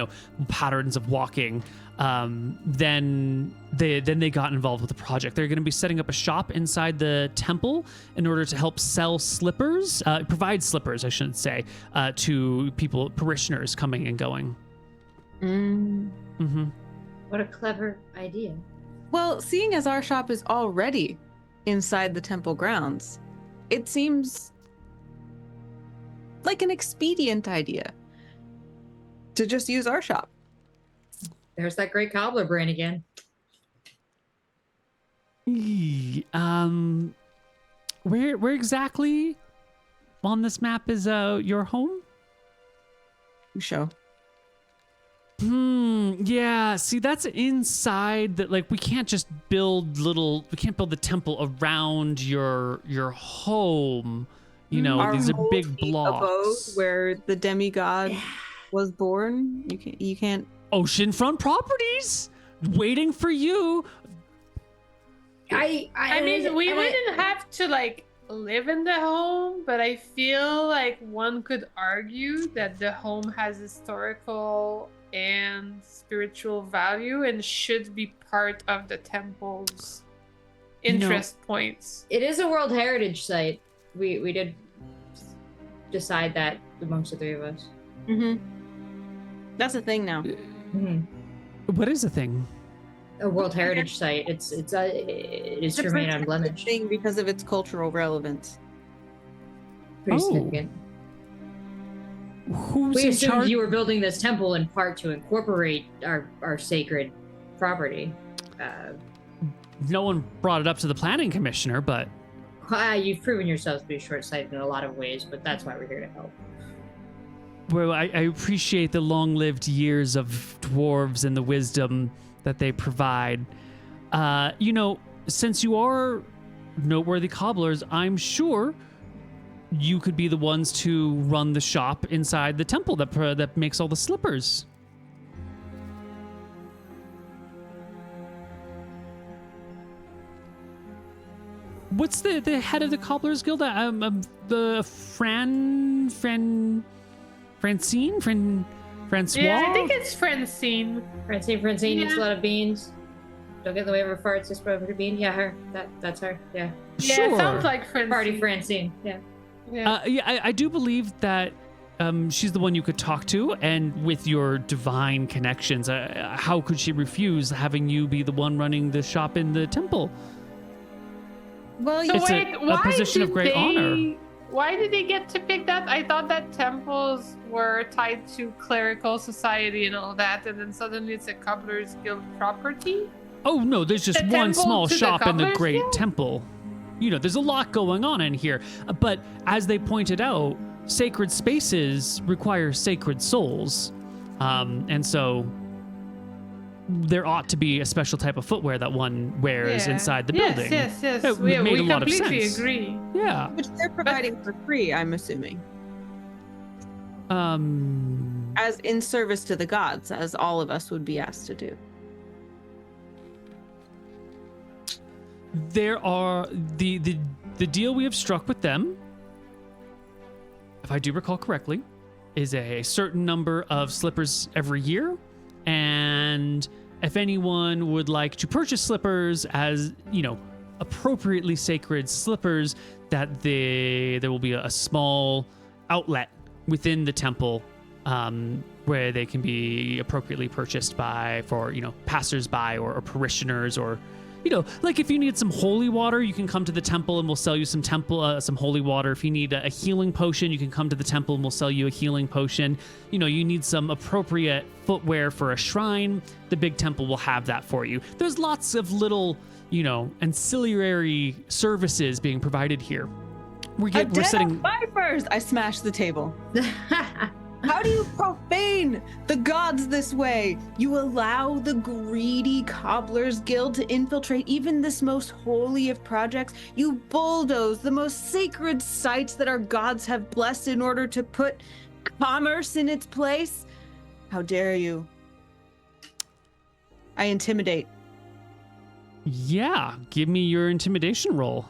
patterns of walking. Then they got involved with the project. They're going to be setting up a shop inside the temple in order to help sell slippers, provide slippers, I should say, to people, parishioners coming and going. Mm-hmm. What a clever idea. Well, seeing as our shop is already inside the temple grounds, it seems like an expedient idea to just use our shop. There's that great cobbler brain again. Where exactly on this map is your home? Show. Yeah, see, that's inside that. Like, we can't just build the temple around your home. These are big blocks where the demigod was born. You can't. Oceanfront properties waiting for you. I mean, we wouldn't have to like live in the home, but I feel like one could argue that the home has historical and spiritual value and should be part of the temple's interest points. It is a World Heritage Site. We did decide that amongst the three of us. Mm-hmm. That's a thing now. Mm-hmm. What is the thing? A World Heritage Site. It is to remain unblemished. Thing because of its cultural relevance. Pretty significant. Who's We in assumed charge? you were building this temple in part to incorporate our sacred property. No one brought it up to the planning commissioner, but You've proven yourselves to be short-sighted in a lot of ways, but that's why we're here to help. well, I appreciate the long-lived years of dwarves and the wisdom that they provide. Since you are noteworthy cobblers, I'm sure you could be the ones to run the shop inside the temple that makes all the slippers. What's the head of the Cobblers Guild? The Francine? Francois? Yeah, I think it's Francine. Francine eats Yeah. a lot of beans. Don't get in the way of her farts, just over her bean. Yeah, her. That's her. Yeah. Yeah, Sure. it sounds like Francine. Party Francine. Yeah. Yeah. I do believe that she's the one you could talk to, and with your divine connections, how could she refuse having you be the one running the shop in the temple? Well, So It's a- wait, a why position of did great honor. Why did they get to pick that? I thought that temples were tied to clerical society and all that, and then suddenly it's a cobbler's guild property. Oh no, there's just The one temple small to the shop in the Cobblers great Guild? temple. There's a lot going on in here. But as they pointed out, sacred spaces require sacred souls. And so there ought to be a special type of footwear that one wears Yeah. inside the Yes, building. yes, yes. It We made a lot of completely sense. agree. Yeah. which they're providing for free, I'm assuming, as in service to the gods, as all of us would be asked to do. There are the deal we have struck with them, if I do recall correctly, is a certain number of slippers every year, and if anyone would like to purchase slippers as appropriately sacred slippers, that there will be a small outlet within the temple where they can be appropriately purchased for passersby or parishioners, or like if you need some holy water, you can come to the temple and we'll sell you some holy water. If you need a healing potion, you can come to the temple and we'll sell you a healing potion. You need some appropriate footwear for a shrine, the big temple will have that for you. There's lots of little, ancillary services being provided here. We're setting Vipers! I smashed the table. How do you profane the gods this way? You allow the greedy Cobblers Guild to infiltrate even this most holy of projects. You bulldoze the most sacred sites that our gods have blessed in order to put commerce in its place. How dare you? I intimidate. Yeah, give me your intimidation roll.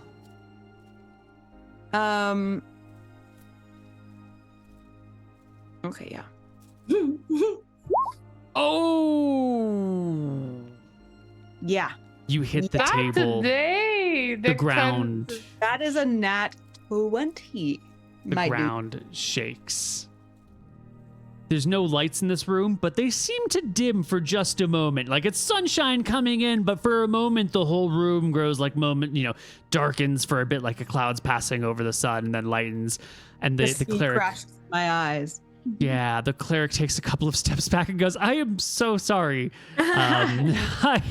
Okay, yeah. Oh, Yeah. you hit the Not table, today. the ground. That is a nat 20. The my dude. ground shakes. There's no lights in this room, but they seem to dim for just a moment. Like it's sunshine coming in, but for a moment, the whole room grows darkens for a bit, like a cloud's passing over the sun, and then lightens. And the sea cleric, crashes my eyes. yeah, the cleric takes a couple of steps back and goes, "I am so sorry. I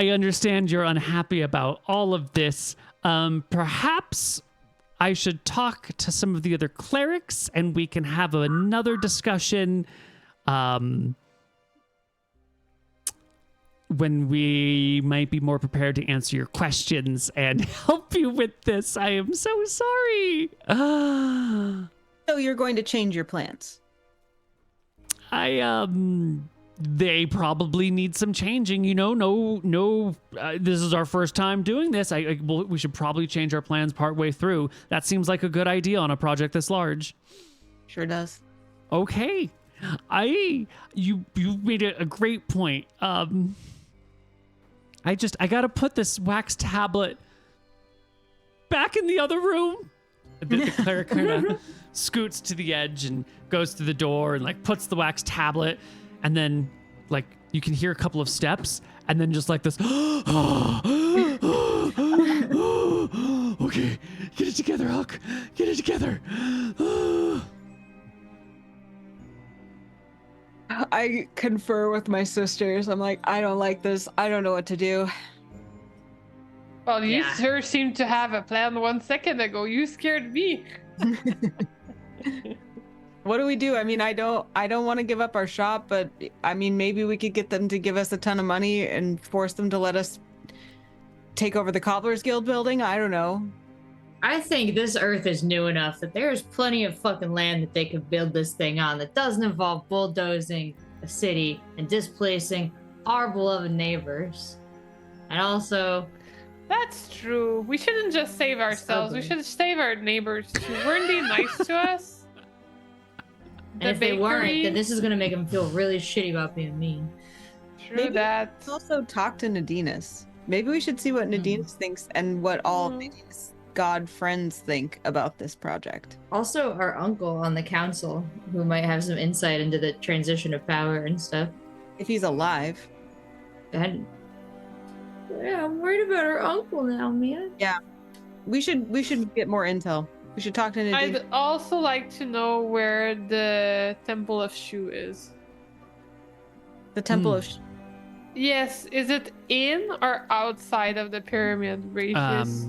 understand you're unhappy about all of this. Perhaps I should talk to some of the other clerics and we can have another discussion when we might be more prepared to answer your questions and help you with this. I am so sorry." So you're going to change your plans? They probably need some changing, you know. This is our first time doing this. We should probably change our plans partway through. That seems like a good idea on a project this large. Sure does. Okay, you made a great point. I gotta put this wax tablet back in the other room. The cleric kind of scoots to the edge and goes to the door and like puts the wax tablet, and then like you can hear a couple of steps, and then just like this. Okay, get it together, Huck. Get it together. I confer with my sisters. I'm like, I don't like this. I don't know what to do. Well, you Yeah. sure seemed to have a plan 1 second ago. You scared me. What do we do? I mean, I don't want to give up our shop, but I mean, maybe we could get them to give us a ton of money and force them to let us take over the Cobblers Guild building. I don't know. I think this Earth is new enough that there's plenty of fucking land that they could build this thing on that doesn't involve bulldozing a city and displacing our beloved neighbors. And also, That's true. We shouldn't just save ourselves. We should save our neighbors too. Weren't they nice to us? and if they weren't, then this is gonna make them feel really shitty about being mean. True Maybe that. Let's also talk to Nadinus. Maybe we should see what Nadinus thinks and what all Nadinus god friends think about this project. Also, our uncle on the council, who might have some insight into the transition of power and stuff. If he's alive. And yeah, I'm worried about our uncle now, man. We should get more intel. We should talk to Nadinus. I'd also like to know where the Temple of Shu is. The Temple of Yes, is it in or outside of the pyramid radius?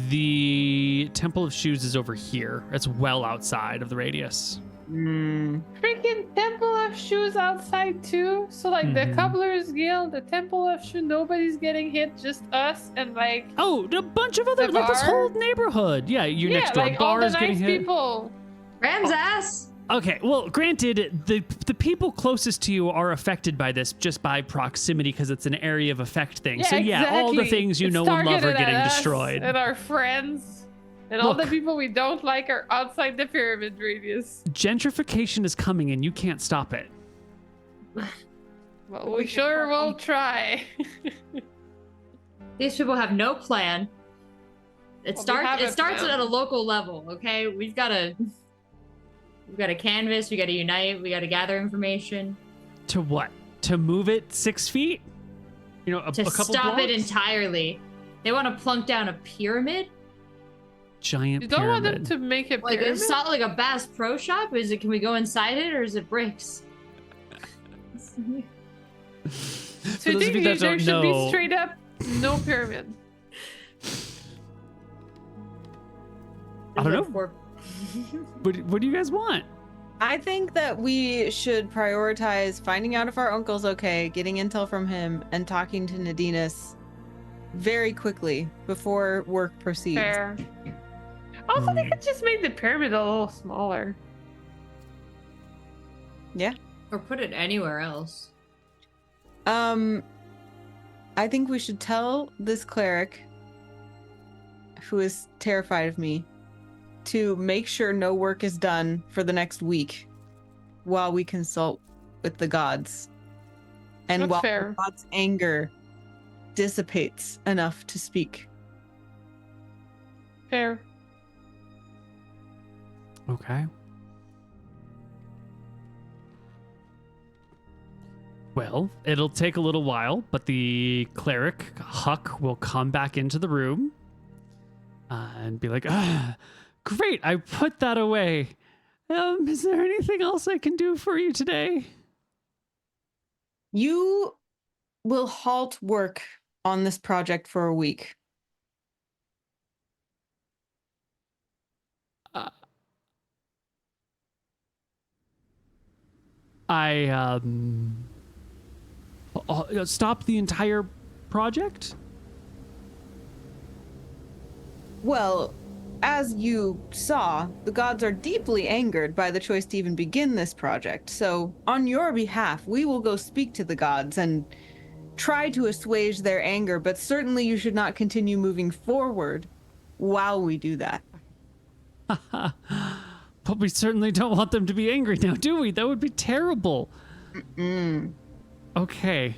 The Temple of Shoes is over here. It's well outside of the radius. Freaking Temple of Shoes outside too. So like the Cobblers Guild, the Temple of Shoe, nobody's getting hit, just us and like Oh, a bunch of other, The like this bar? whole neighborhood. Yeah, your next door like bar all the is getting nice hit. people. Ram's ass! Okay, well, granted, the people closest to you are affected by this just by proximity because it's an area of effect thing. So yeah, all the exactly. things you It's know and love are targeted at getting us destroyed. And our friends. And all the Look. people we don't like are outside the pyramid radius. Gentrification is coming and you can't stop it. Well, we sure will try. These people have no plan. It Well, we starts. have It a starts plan. at a local level. Okay, we've got to canvas. We got to unite. We got to gather information To what? To move it 6 feet? You know, to a couple stop it blocks? entirely. They want to plunk down a pyramid. Giant You don't want them pyramid. to make it Like pyramid? it's not like a Bass Pro Shop. Is it? Can we go inside it, or is it bricks? So For you those of you think that there don't should be know- straight up no pyramid? I don't know. know. What do you guys want? I think that we should prioritize finding out if our uncle's okay, getting intel from him, and talking to Nadinus very quickly before work proceeds. Fair. Also, they could just make the pyramid a little smaller. Or put it anywhere else. I think we should tell this cleric, who is terrified of me, to make sure no work is done for the next week while we consult with the gods. And That's while fair. the gods' anger dissipates enough to speak. Fair. Okay. Well, it'll take a little while, but the cleric, Huck, will come back into the room and be like, great, I put that away. Is there anything else I can do for you today? You will halt work on this project for a week. Stop the entire project? Well, as you saw, the gods are deeply angered by the choice to even begin this project. So, on your behalf, we will go speak to the gods and try to assuage their anger, but certainly you should not continue moving forward while we do that. But we certainly don't want them to be angry now, do we? That would be terrible. Okay.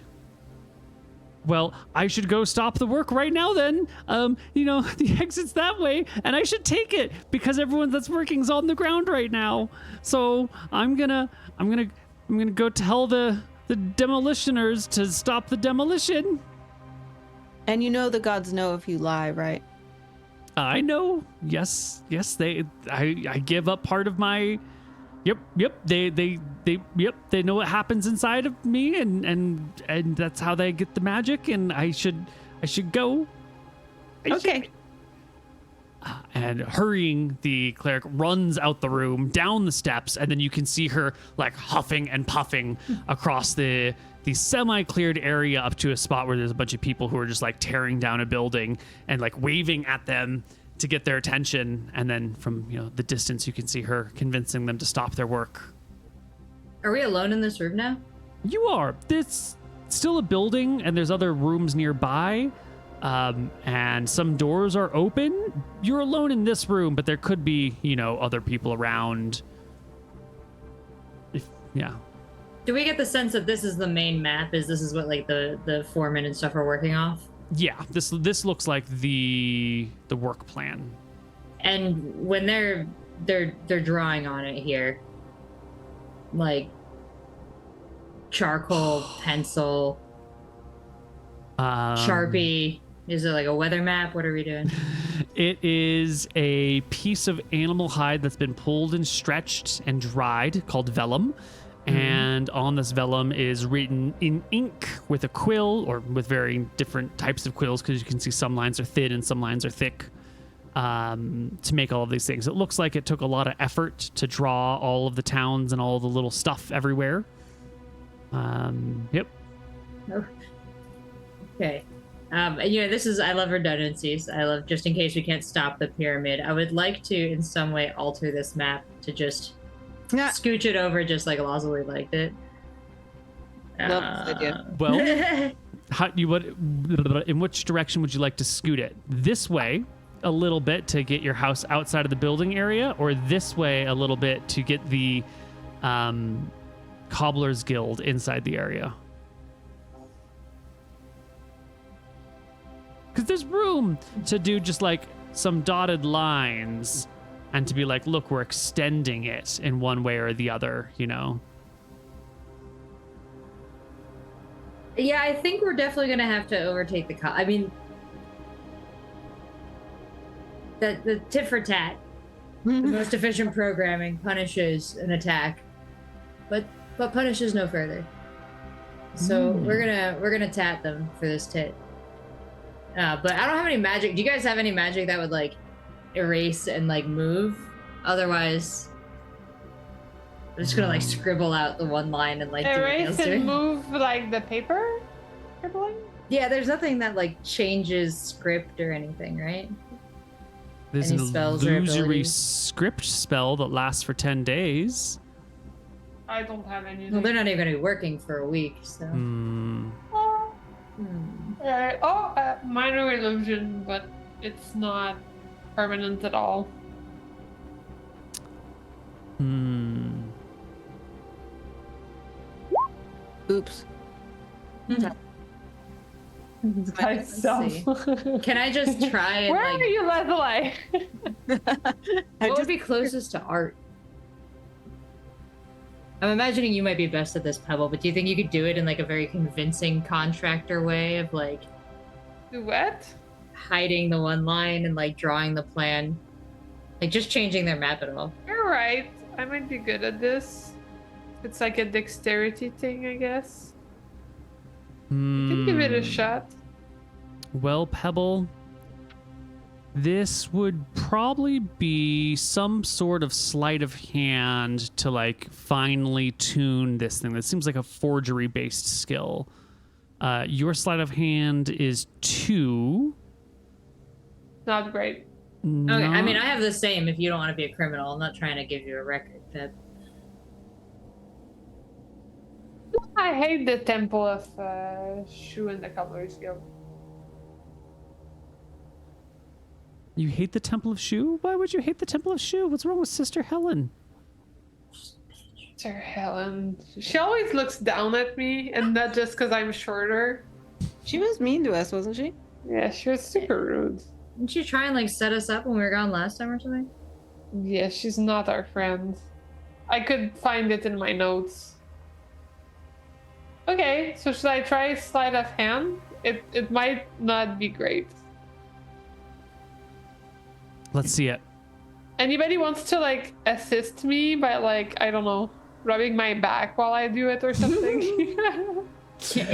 Well, I should go stop the work right now then. The exit's that way, and I should take it because everyone that's working is on the ground right now. So I'm gonna go tell the demolitioners to stop the demolition. And you know the gods know if you lie, right? I know. Yes, I give up part of my. Yep. They know what happens inside of me, and that's how they get the magic. And I should go. Okay. And hurrying, the cleric runs out the room, down the steps, and then you can see her like huffing and puffing across the semi-cleared area up to a spot where there's a bunch of people who are just like tearing down a building and like waving at them to get their attention. And then from the distance, you can see her convincing them to stop their work. Are we alone in this room now? You are. It's still a building, and there's other rooms nearby. And some doors are open. You're alone in this room, but there could be, other people around. Yeah. Do we get the sense that this is the main map? This is what like the foreman and stuff are working off? Yeah, this looks like the work plan. And when they're drawing on it here, like charcoal, pencil, Sharpie. Is it like a weather map? What are we doing? It is a piece of animal hide that's been pulled and stretched and dried called vellum. And on this vellum is written in ink with a quill, or with very different types of quills, because you can see some lines are thin and some lines are thick, to make all of these things. It looks like it took a lot of effort to draw all of the towns and all the little stuff everywhere. Yep. Okay. This is, I love redundancies. I love, just in case we can't stop the pyramid, I would like to in some way alter this map to just scooch it over just like Lazuli liked it. Love this idea. Well, in which direction would you like to scoot it? This way a little bit to get your house outside of the building area, or this way a little bit to get the Cobbler's Guild inside the area? Because there's room to do just like some dotted lines and to be like, look, we're extending it in one way or the other, Yeah, I think we're definitely going to have to overtake the I mean, the tit for tat, the most efficient programming punishes an attack, but punishes no further. So we're gonna tat them for this tit. But I don't have any magic. Do you guys have any magic that would like erase and like move? Otherwise, I'm just gonna like scribble out the one line and like erase and move like the paper scribbling? Yeah, there's nothing that like changes script or anything, right? There's an illusory script spell that lasts for 10 days. I don't have any. Well, they're not even going to be working for a week, so. Minor illusion, but it's not permanent at all. Oops. Let's see. Can I just try and Where are you, Leslie? What would be closest to art? I'm imagining you might be best at this, Pebble, but do you think you could do it in like a very convincing contractor way of like Do what? Hiding the one line and like drawing the plan? Like just changing their map at all. You're right. I might be good at this. It's like a dexterity thing, I guess. You can give it a shot. Well, Pebble, this would probably be some sort of sleight of hand to like finely tune this thing. That seems like a forgery based skill. Your sleight of hand is 2. Not great. Okay, I mean, Not- I have the same if you don't want to be a criminal. I'm not trying to give you a record, Pip. I hate the Temple of Shoe in the Cobbler's Guild. You hate the Temple of Shoe? Why would you hate the Temple of Shoe? What's wrong with Sister Helen? Sir Helen. She always looks down at me, and not just because I'm shorter. She was mean to us, wasn't she? Yeah, she was super rude. Didn't you try and like set us up when we were gone last time or something? Yeah, she's not our friend. I could find it in my notes. Okay, so should I try sleight of hand? It might not be great. Let's see it. Anybody wants to like assist me by like, I don't know, rubbing my back while I do it or something?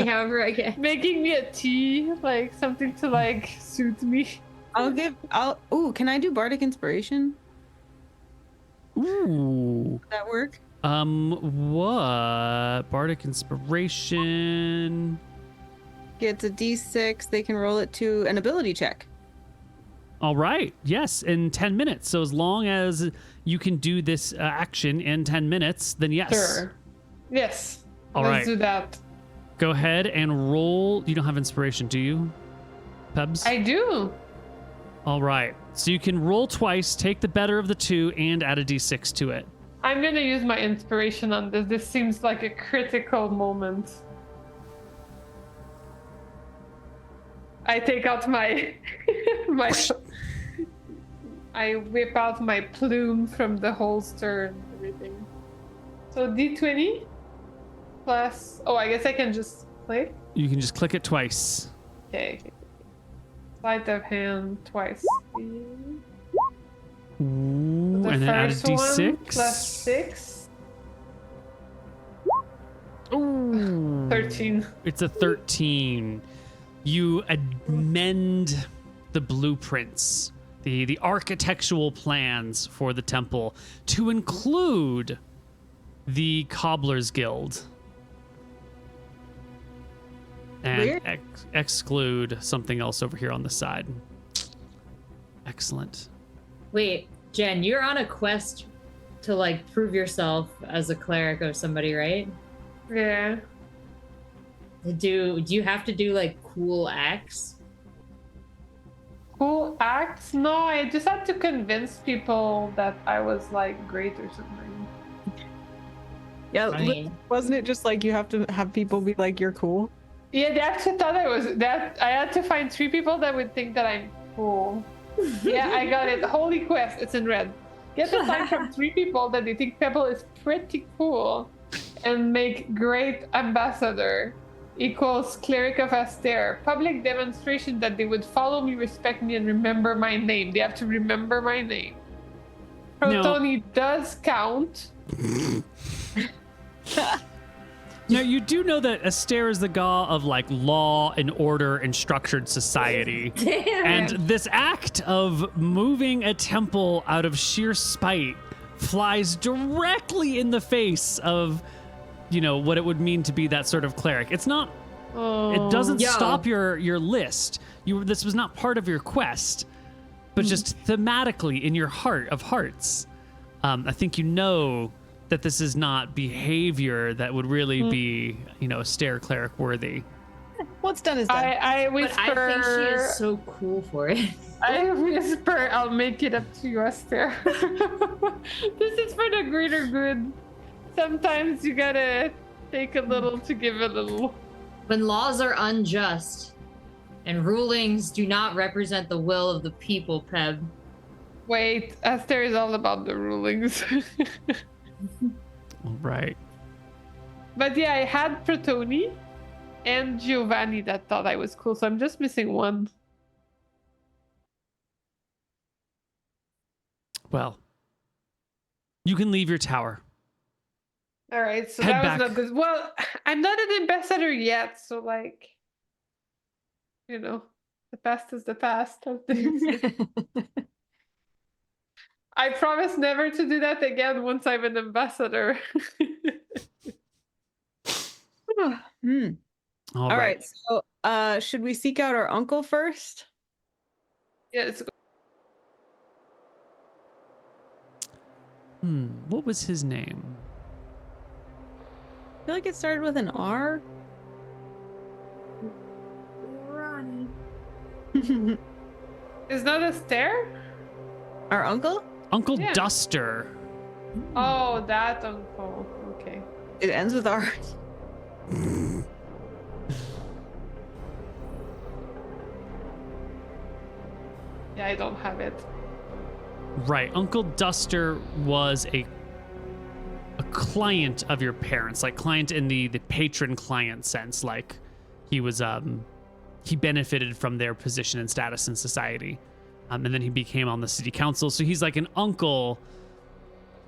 However I can. Making me a tea, like something to like suit me. Ooh, can I do Bardic Inspiration? Ooh. Would that work? What? Bardic Inspiration. It's a D6. They can roll it to an ability check. All right. Yes, in 10 minutes. So as long as you can do this action in 10 minutes, then yes. Sure. Yes. All Let's right. do that. Go ahead and roll. You don't have inspiration, do you, Pebs? I do. All right. So you can roll twice, take the better of the two, and add a d6 to it. I'm gonna use my inspiration on this. This seems like a critical moment. I take out my I whip out my plume from the holster and everything. So D20 plus. Oh, I guess I can just click. You can just click it twice. Okay. Sleight of hand twice. Ooh, The and then add a first one d6. plus 6. Ooh. 13. It's a 13. You amend the blueprints, the architectural plans for the temple to include the Cobbler's Guild. And Weird. exclude something else over here on the side. Excellent. Wait, Jen, you're on a quest to like prove yourself as a cleric or somebody, right? Yeah. Do you have to do like cool acts? Cool acts? No, I just had to convince people that I was like great or something. Yeah, I mean, wasn't it just like you have to have people be like, you're cool? Yeah, they actually thought I was that. I had to find 3 people that would think that I'm cool. Yeah, I got it. Holy quest, it's in red. Get to find from 3 people that they think Pebble is pretty cool and make great ambassador equals cleric of Astaire. Public demonstration that they would follow me, respect me, and remember my name. They have to remember my name. Protoni does count. Now, you do know that Astaire is the god of like law and order and structured society. damn. And this act of moving a temple out of sheer spite flies directly in the face of, you know, what it would mean to be that sort of cleric. It's not, it doesn't Yo. stop your list. This was not part of your quest, but just thematically in your heart of hearts. I think you know that this is not behavior that would really be, you know, Astaire cleric worthy. What's done is done. I But whisper. I think she is so cool for it. I whisper, I'll make it up to you, Astaire. This is for the greater good. Sometimes you gotta take a little to give a little. When laws are unjust and rulings do not represent the will of the people, Peb. Wait, Astaire is all about the rulings. All right. But yeah, I had Protoni and Giovanni that thought I was cool, so I'm just missing one. Well, you can leave your tower. All right, so Head that back. was not good. Well, I'm not an ambassador yet, so like, you know, the past is the past. I promise never to do that again once I'm an ambassador. All right. So should we seek out our uncle first? Yes. What was his name? I feel like it started with an R. Ronnie. Is that a stair? Our uncle? Uncle Yeah. Duster. Oh, that uncle. Okay. It ends with R. Yeah, I don't have it. Right. Uncle Duster was a client of your parents, like client in the patron client sense. Like he was he benefited from their position and status in society. And then he became on the city council. So he's like an uncle,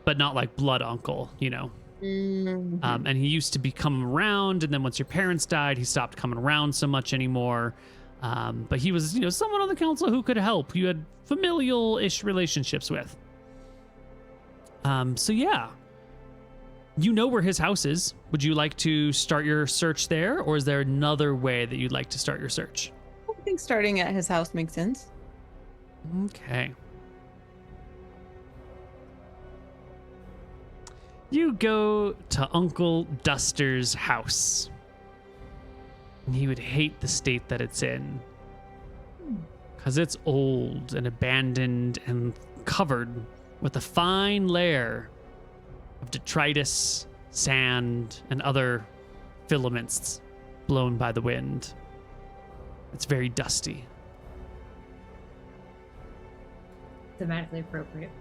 but not like blood uncle, you know. And he used to be coming around, and then once your parents died, he stopped coming around so much anymore. But he was, you know, someone on the council who could help. You had familial-ish relationships with. So yeah, you know where his house is. Would you like to start your search there, or is there another way that you'd like to start your search? I think starting at his house makes sense. Okay. You go to Uncle Duster's house. And he would hate the state that it's in. Because it's old and abandoned and covered with a fine layer of detritus, sand, and other filaments blown by the wind. It's very dusty. Thematically appropriate.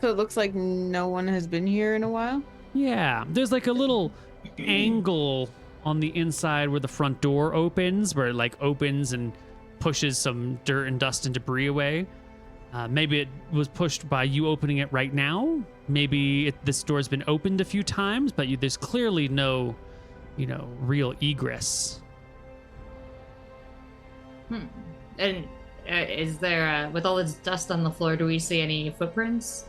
So it looks like no one has been here in a while. Yeah, there's like a little angle on the inside where the front door opens, where it like opens and pushes some dirt and dust and debris away. Maybe it was pushed by you opening it right now. Maybe this door's been opened a few times, but there's clearly no, you know, real egress. And is there, with all this dust on the floor, do we see any footprints?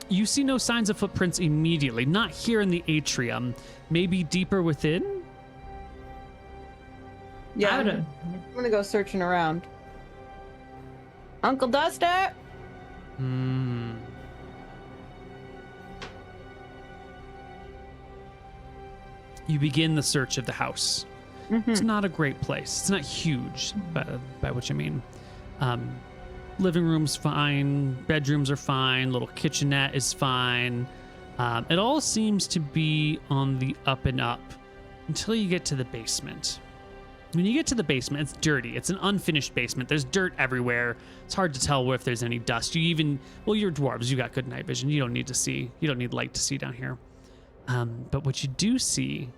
You see no signs of footprints immediately, not here in the atrium, maybe deeper within. Yeah, I I'm would- gonna go searching around. Uncle Duster! You begin the search of the house. It's not a great place. It's not huge, by which I mean. Living room's fine. Bedrooms are fine. Little kitchenette is fine. It all seems to be on the up and up until you get to the basement. When you get to the basement, it's dirty. It's an unfinished basement. There's dirt everywhere. It's hard to tell if there's any dust. Well, you're dwarves. You got good night vision. You don't need light to see down here. But what you do see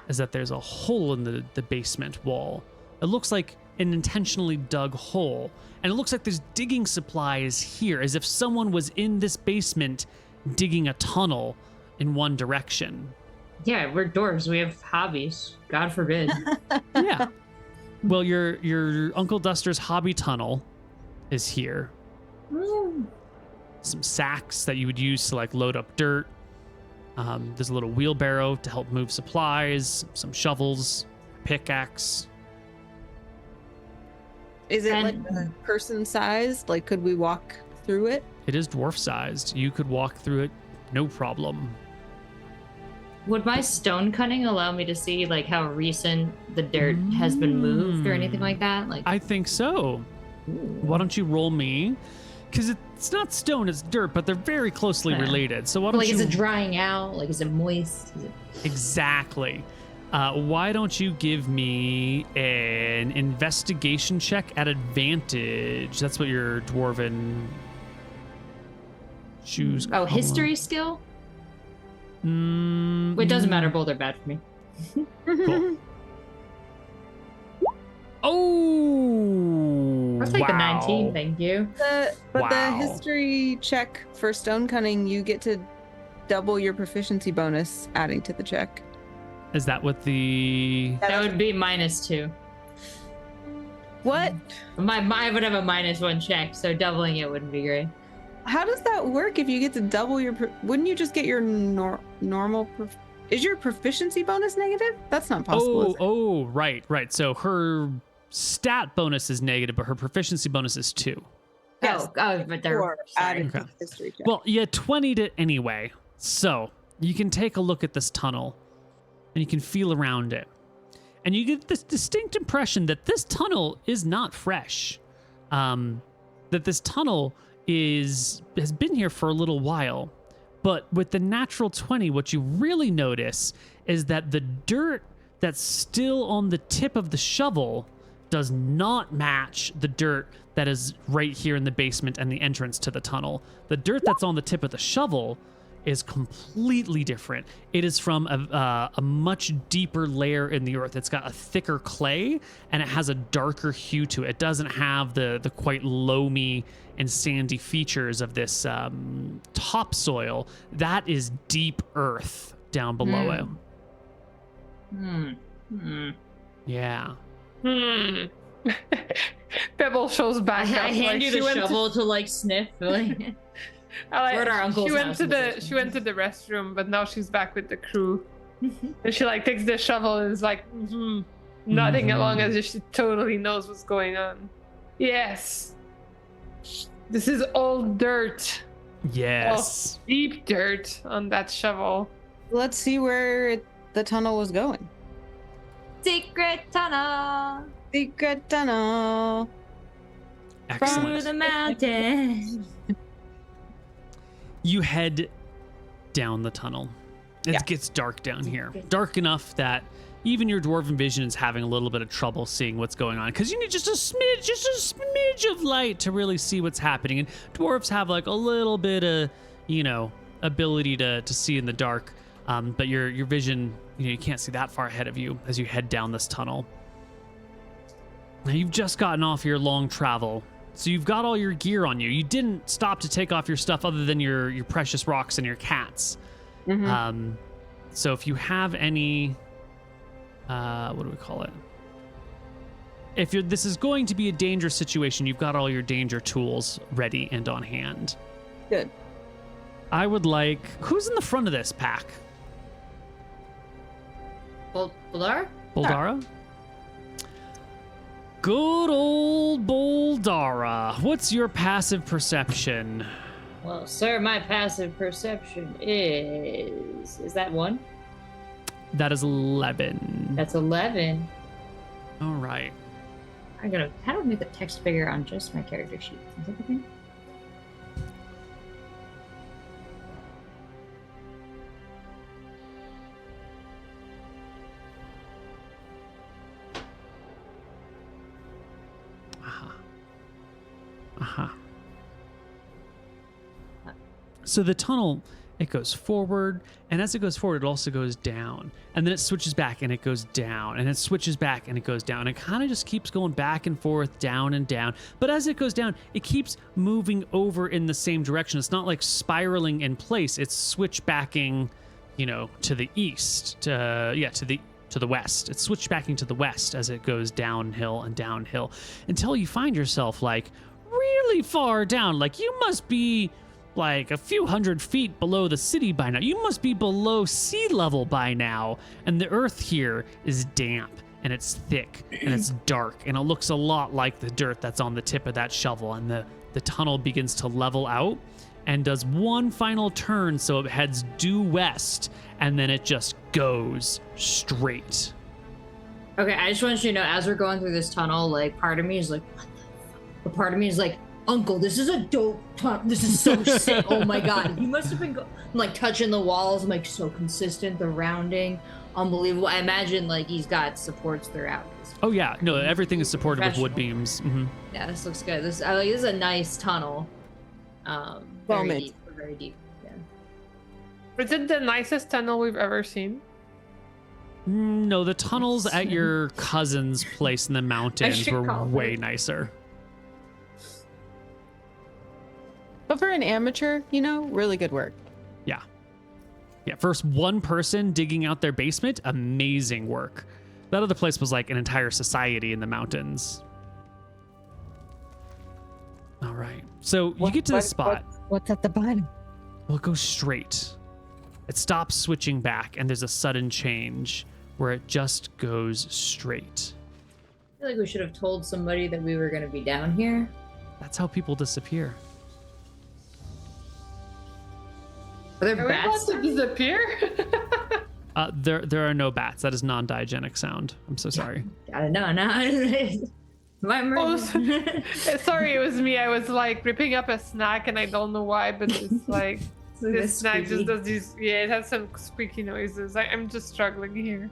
is that there's a hole in the basement wall. It looks like an intentionally dug hole. And it looks like there's digging supplies here, as if someone was in this basement digging a tunnel in one direction. Yeah, we're dwarves. We have hobbies. God forbid. Yeah. Well, your Uncle Duster's hobby tunnel is here. Some sacks that you would use to like load up dirt. There's a little wheelbarrow to help move supplies, some shovels, pickaxe. Is it And- like a person sized? Like, could we walk through it? It is dwarf sized. You could walk through it, no problem. Would my stone cutting allow me to see like how recent the dirt has been moved or anything like that? Like, I think so. Why don't you roll me? Because it's not stone, it's dirt, but they're very closely Yeah. related. So why don't like you... is it drying out? Like, is it moist? Is it... Exactly. Why don't you give me an investigation check at advantage? That's what your dwarven shoes. Oh, history skill? Mm, It doesn't matter. Both are bad for me. Cool. Oh, That's like wow. a 19. Thank you. The Wow. history check for stone cutting, you get to double your proficiency bonus adding to the check. Is that what the? That would be -2. What? I would have a -1 check, so doubling it wouldn't be great. How does that work if you get to double your... wouldn't you just get your normal... is your proficiency bonus negative? That's not possible. is it? Right. So her stat bonus is negative, but her proficiency bonus is 2. Yes. But they're Or sorry. added to Okay. the history check. Well, you 20'd it anyway. So you can take a look at this tunnel and you can feel around it. And you get this distinct impression that this tunnel is not fresh. That this tunnel has been here for a little while. But with the natural 20, what you really notice is that the dirt that's still on the tip of the shovel does not match the dirt that is right here in the basement and the entrance to the tunnel. The dirt that's on the tip of the shovel is completely different. It is from a much deeper layer in the earth. It's got a thicker clay and it has a darker hue to it. It doesn't have the quite loamy and sandy features of this topsoil. That is deep earth down below it. Yeah. Pebble shows back up. I hand you she the went shovel to like sniff. Like, I we're at our uncle's she went house to in the the she went to the restroom, but now she's back with the crew. And she like takes the shovel and is like nodding along as if she totally knows what's going on. Yes. This is old dirt. Yes. Oh, deep dirt on that shovel. Let's see where the tunnel was going. secret tunnel Secret tunnel. through Excellent. the mountain. You head down the tunnel. It Yeah. gets dark down here. Dark enough that even your dwarven vision is having a little bit of trouble seeing what's going on because you need just a smidge of light to really see what's happening. And dwarves have like a little bit of, ability to see in the dark. But your vision, you can't see that far ahead of you as you head down this tunnel. Now you've just gotten off your long travel. So you've got all your gear on you. You didn't stop to take off your stuff other than your precious rocks and your cats. So if you have any, what do we call it? If this is going to be a dangerous situation, you've got all your danger tools ready and on hand. Good. I would like, who's in the front of this pack? Bular? Boldara? Good old Boldara. What's your passive perception? Well, sir, my passive perception is that 1? That is 11. That's 11. All right. How do I make a text figure on just my character sheet? Is that the thing? So the tunnel, it goes forward, and as it goes forward, it also goes down. And then it switches back and it goes down, and it switches back and it goes down. It kind of just keeps going back and forth, down and down. But as it goes down, it keeps moving over in the same direction. It's not like spiraling in place. It's switchbacking, to the east, to the west. It's switchbacking to the west as it goes downhill and downhill until you find yourself like really far down. Like you must be like a few hundred feet below the city by now. You must be below sea level by now. And the earth here is damp and it's thick and it's dark and it looks a lot like the dirt that's on the tip of that shovel. And the tunnel begins to level out and does one final turn, so it heads due west, and then it just goes straight. Okay, I just want you to know, as we're going through this tunnel, like, part of me is like, what the fuck? But part of me is like, Uncle, this is a dope tunnel. This is so sick. Oh my God. He must have been like touching the walls. I'm like so consistent. The rounding, unbelievable. I imagine like he's got supports throughout. Oh yeah, no, everything is supported with wood beams. Mm-hmm. Yeah, this looks good. This is a nice tunnel. Very deep. Yeah. Is it the nicest tunnel we've ever seen? No, the tunnels at your cousin's place in the mountains were way nicer. But for an amateur, really good work. Yeah, first one person digging out their basement, amazing work. That other place was like an entire society in the mountains. All right, so you get to the spot. What's at the bottom? Well, it goes straight. It stops switching back, and there's a sudden change where it just goes straight. I feel like we should have told somebody that we were going to be down here. That's how people disappear. Are there Are we about bats? to disappear? There are no bats. That is non-diegenic sound. I'm so sorry. I don't know. Oh, sorry, it was me. I was like ripping up a snack and I don't know why, but it's like this snack just does these. Yeah, it has some squeaky noises. I'm just struggling here.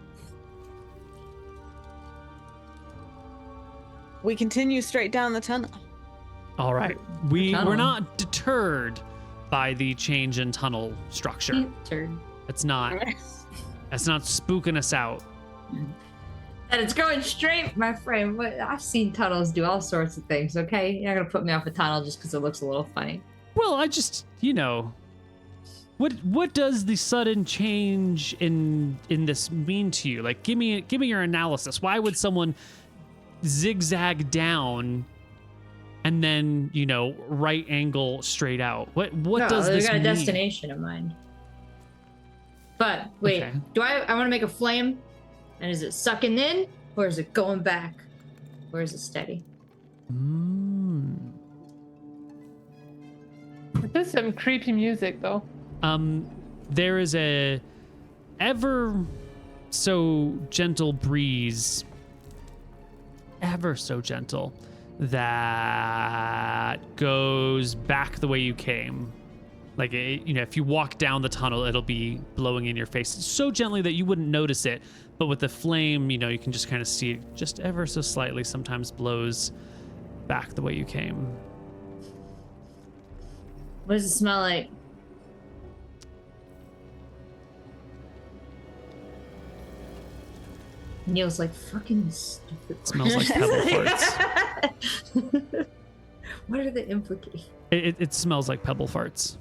We continue straight down the tunnel. All right. Tunnel. We're not deterred by the change in tunnel structure. It's not spooking us out. And it's going straight, my friend. I've seen tunnels do all sorts of things, okay? You're not gonna put me off a tunnel just because it looks a little funny. Well, I just, what does the sudden change in this mean to you? Like, give me your analysis. Why would someone zigzag down and then, right angle straight out? What does this got a mean? destination in mind. But wait, Okay. do I want to make a flame? And is it sucking in, or is it going back, or is it steady? There's some creepy music though. There is a ever so gentle breeze, ever so gentle, that goes back the way you came. Like, if you walk down the tunnel, it'll be blowing in your face so gently that you wouldn't notice it. But with the flame, you can just kind of see it just ever so slightly sometimes blows back the way you came. What does it smell like? Neal's like, fucking stupid. It smells like pebble farts. What are the implications? It smells like pebble farts.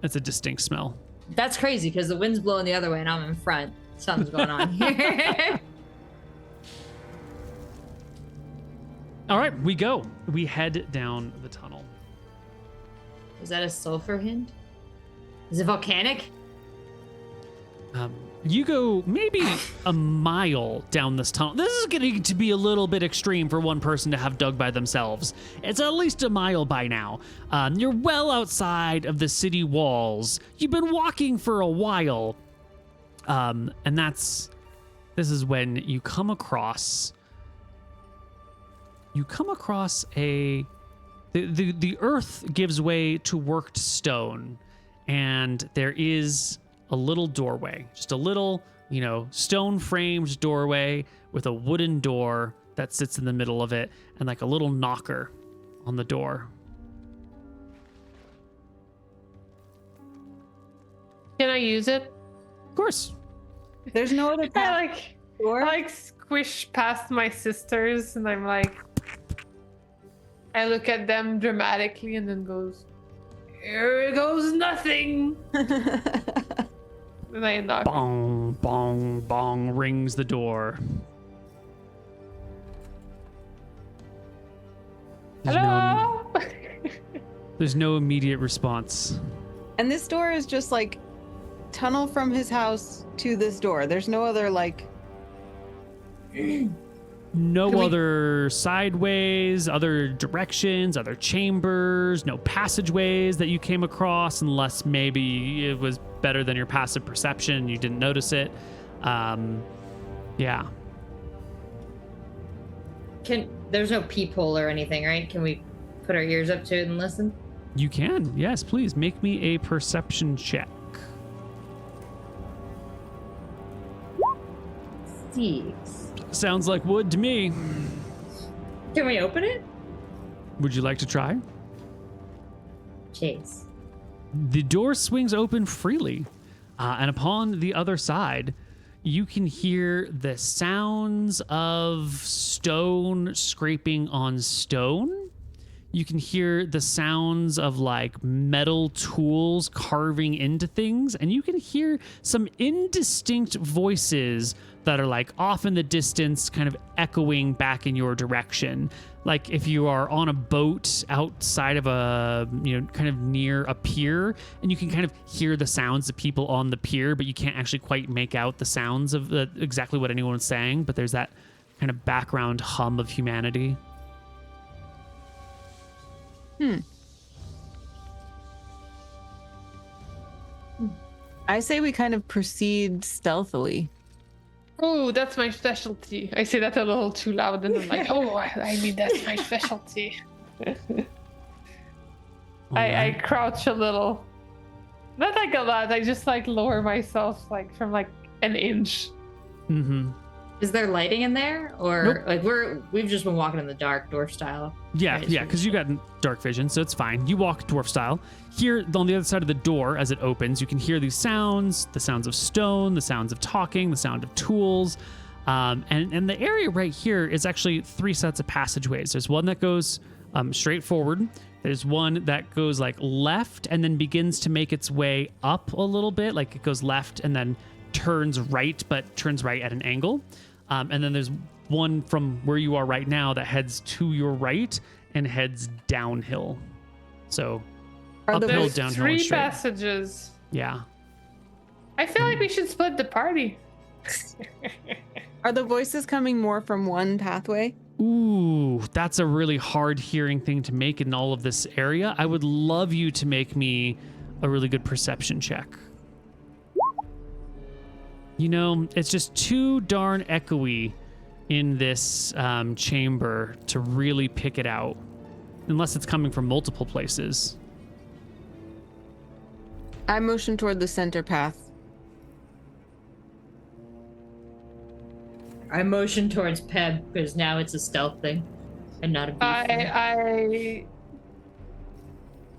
It's a distinct smell. That's crazy because the wind's blowing the other way and I'm in front. Something's going on here. All right, we go. We head down the tunnel. Is that a sulfur hint? Is it volcanic? You go maybe a mile down this tunnel. This is getting to be a little bit extreme for one person to have dug by themselves. It's at least a mile by now. You're well outside of the city walls. You've been walking for a while. And this is when you come across the earth gives way to worked stone, and there is a little doorway, just a little, stone framed doorway with a wooden door that sits in the middle of it and like a little knocker on the door. Can I use it? Of course. There's no other I path. like squish past my sisters and I'm like, I look at them dramatically and then goes, here goes nothing. And I knock. Bong, bong, bong rings the door. Hello? There's no immediate response. And this door is just like tunnel from his house to this door. There's no other like. No Can we- other sideways, other directions, other chambers, no passageways that you came across, unless maybe it was better than your passive perception and you didn't notice it. Yeah. There's no peephole or anything, right? Can we put our ears up to it and listen? You can. Yes, please make me a perception check. 6. Sounds like wood to me. Can we open it? Would you like to try? Chase. The door swings open freely, and upon the other side, you can hear the sounds of stone scraping on stone. You can hear the sounds of like metal tools carving into things, and you can hear some indistinct voices that are like off in the distance, kind of echoing back in your direction. Like if you are on a boat outside of a, kind of near a pier, and you can kind of hear the sounds of people on the pier, but you can't actually quite make out the sounds of exactly what anyone's saying, but there's that kind of background hum of humanity. I say we kind of proceed stealthily. Oh, that's my specialty. I say that a little too loud, and I'm like, oh, I mean, that's my specialty. I crouch a little. Not like a lot. I just like lower myself like from like an inch. Mm-hmm. Is there lighting in there, or like we've just been walking in the dark, dwarf style? Yeah, right? yeah, because you got dark vision, so it's fine. You walk dwarf style. Here, on the other side of the door, as it opens, you can hear these sounds: the sounds of stone, the sounds of talking, the sound of tools. And the area right here is actually 3 sets of passageways. There's one that goes straight forward. There's one that goes like left and then begins to make its way up a little bit, like it goes left and then turns right, but turns right at an angle. And then there's one from where you are right now that heads to your right and heads downhill. So uphill, There's downhill, 3 and straight. passages. Yeah. I feel like we should split the party. Are the voices coming more from one pathway? Ooh, that's a really hard hearing thing to make in all of this area. I would love you to make me a really good perception check. You know, it's just too darn echoey in this chamber to really pick it out, unless it's coming from multiple places. I motion toward the center path. I motion towards Peb because now it's a stealth thing and not a beef thing. I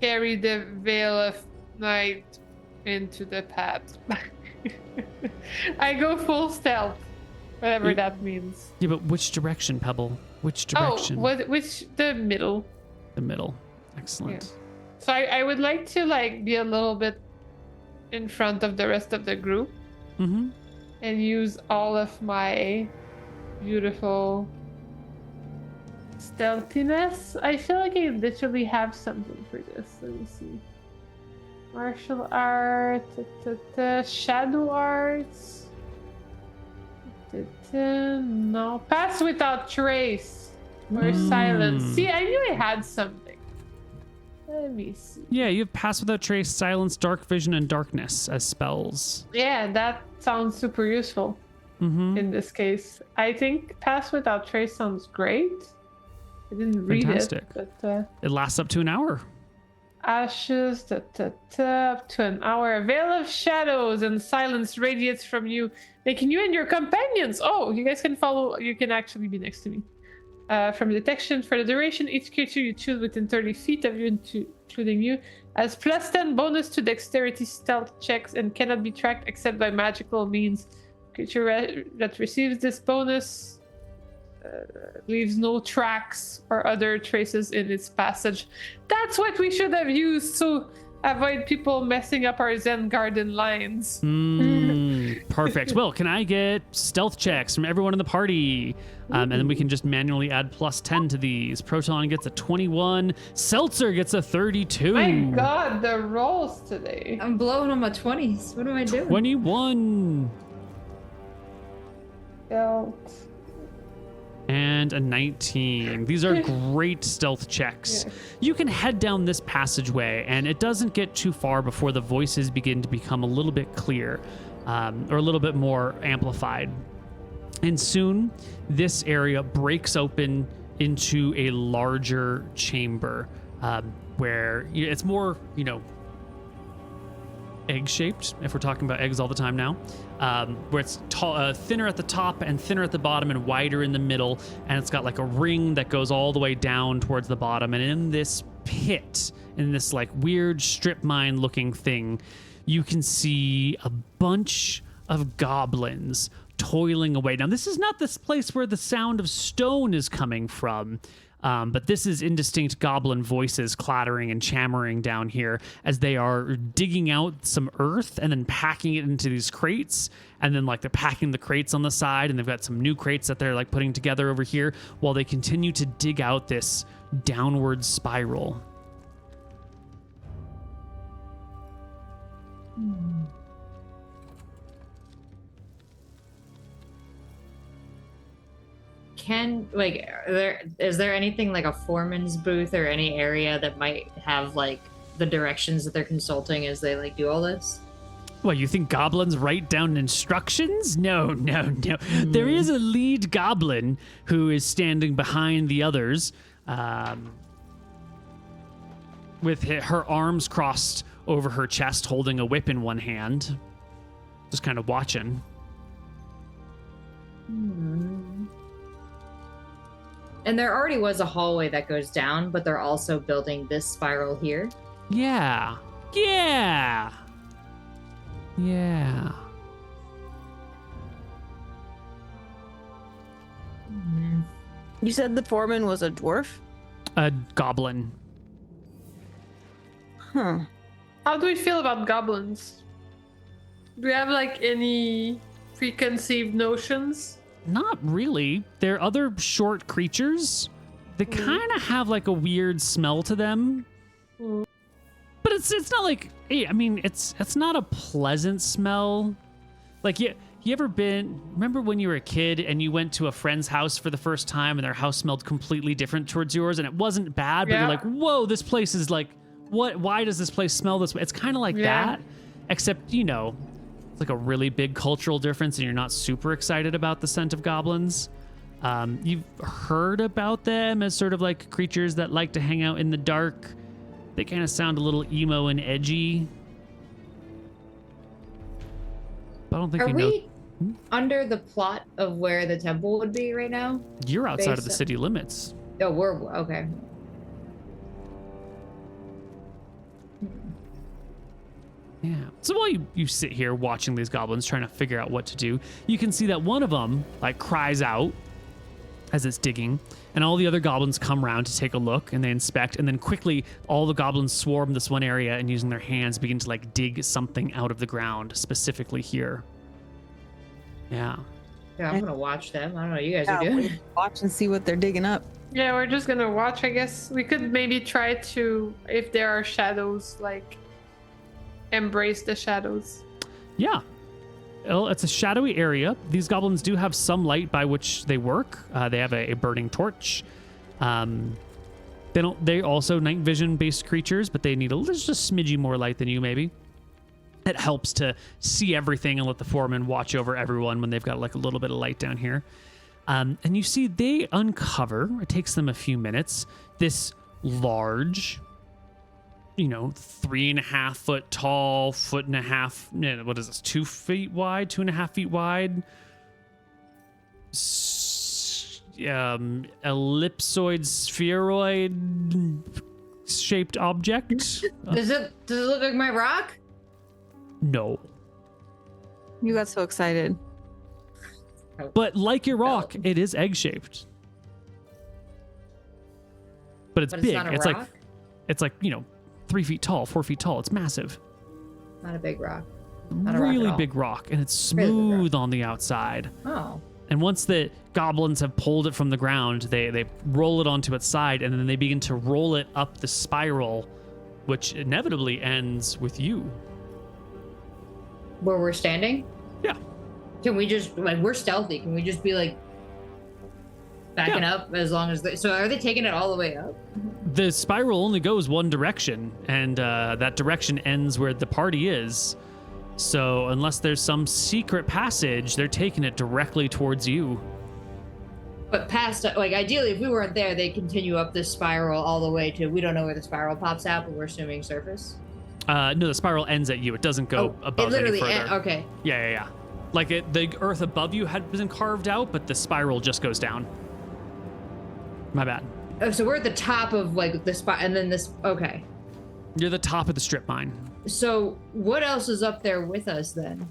carry the veil of night into the path. I go full stealth, whatever that means. Yeah, but which direction, Pebble? Which direction? Oh, which the middle? The middle. Excellent. Yeah. So I would like to like be a little bit in front of the rest of the group Mm-hmm. and use all of my beautiful stealthiness. I feel like I literally have something for this. Let me see. Martial art, shadow arts. No, pass without trace or silence. See, I knew I had something. Let me see. Yeah, you have Pass Without Trace, Silence, Dark Vision, and Darkness as spells. Yeah, that sounds super useful in this case. I think Pass Without Trace sounds great. I didn't read Fantastic. it, but It lasts up to an hour. ashes, up to an hour. A veil of shadows and silence radiates from you, making you and your companions. Oh, you guys can follow. You can actually be next to me. From detection for the duration, each creature you choose within 30 feet of you, including you, has plus 10 bonus to dexterity stealth checks and cannot be tracked except by magical means. Creature that receives this bonus leaves no tracks or other traces in its passage. That's what we should have used to avoid people messing up our Zen Garden lines. Perfect. Well, can I get stealth checks from everyone in the party? And then we can just manually add plus 10 to these. Proton gets a 21. Seltzer gets a 32. My god, the rolls today. I'm blowing on my 20s. What am I doing? 21. Stealth. And a 19. These are great stealth checks. Yeah. You can head down this passageway, and it doesn't get too far before the voices begin to become a little bit clear, or a little bit more amplified. And soon, this area breaks open into a larger chamber, where it's more, egg-shaped, if we're talking about eggs all the time now, where it's thinner at the top and thinner at the bottom and wider in the middle, and it's got like a ring that goes all the way down towards the bottom. And in this pit, in this like weird strip mine looking thing, you can see a bunch of goblins toiling away. Now, this is not this place where the sound of stone is coming from, but this is indistinct goblin voices clattering and chammering down here as they are digging out some earth and then packing it into these crates. And then like they're packing the crates on the side, and they've got some new crates that they're like putting together over here while they continue to dig out this downward spiral. Is there anything like a foreman's booth or any area that might have like the directions that they're consulting as they like do all this? Well, you think goblins write down instructions? No. There is a lead goblin who is standing behind the others, with her arms crossed over her chest, holding a whip in one hand, just kind of watching. And there already was a hallway that goes down, but they're also building this spiral here. Yeah. You said the foreman was a dwarf? A goblin. Huh. How do we feel about goblins? Do we have like any preconceived notions? Not really. They're other short creatures. They kind of have like a weird smell to them. But it's not like, I mean, it's not a pleasant smell. Like you ever remember when you were a kid and you went to a friend's house for the first time and their house smelled completely different towards yours and it wasn't bad, but you're like, whoa, this place is like, why does this place smell this way? It's kind of like that, except, it's like a really big cultural difference and you're not super excited about the scent of goblins. You've heard about them as sort of like creatures that like to hang out in the dark. They kind of sound a little emo and edgy. But I don't think Are you know. we under the plot of where the temple would be right now? You're outside of the city limits. Oh, we're okay. Yeah. So while you sit here watching these goblins trying to figure out what to do, you can see that one of them like cries out as it's digging, and all the other goblins come around to take a look and they inspect, and then quickly all the goblins swarm this one area and using their hands begin to like dig something out of the ground, specifically here. Yeah. Yeah, I'm gonna watch them. I don't know. You guys are good. Watch and see what they're digging up. Yeah, we're just gonna watch, I guess. We could maybe try to, if there are shadows, like embrace the shadows. Yeah. Well, it's a shadowy area. These goblins do have some light by which they work. They have a burning torch. They also night vision based creatures, but they need just a smidgy more light than you maybe. It helps to see everything and let the foreman watch over everyone when they've got like a little bit of light down here. And you see they uncover, it takes them a few minutes, this large, 3.5 foot tall, 1.5 foot, what is this, 2 feet wide, 2.5 feet wide, ellipsoid, spheroid shaped object. Does it look like my rock? No. You got so excited. But like your rock, it is egg shaped. But it's big. Not a it's rock? like 3 feet tall, 4 feet tall. It's massive. Not a big rock. Really big rock, and it's smooth on the outside. Oh. And once the goblins have pulled it from the ground, they roll it onto its side, and then they begin to roll it up the spiral, which inevitably ends with you. Where we're standing? Yeah. Can we just, we're stealthy. Can we just be backing up as long as so are they taking it all the way up? The spiral only goes one direction, and that direction ends where the party is. So unless there's some secret passage, they're taking it directly towards you. But past, ideally, if we weren't there, they continue up this spiral all the way to, we don't know where the spiral pops out, but we're assuming surface. No, the spiral ends at you. It doesn't go above any further. Okay. Yeah. Like the earth above you had been carved out, but the spiral just goes down. My bad. Oh, so we're at the top of the spot, and then this. Okay. You're the top of the strip mine. So what else is up there with us then?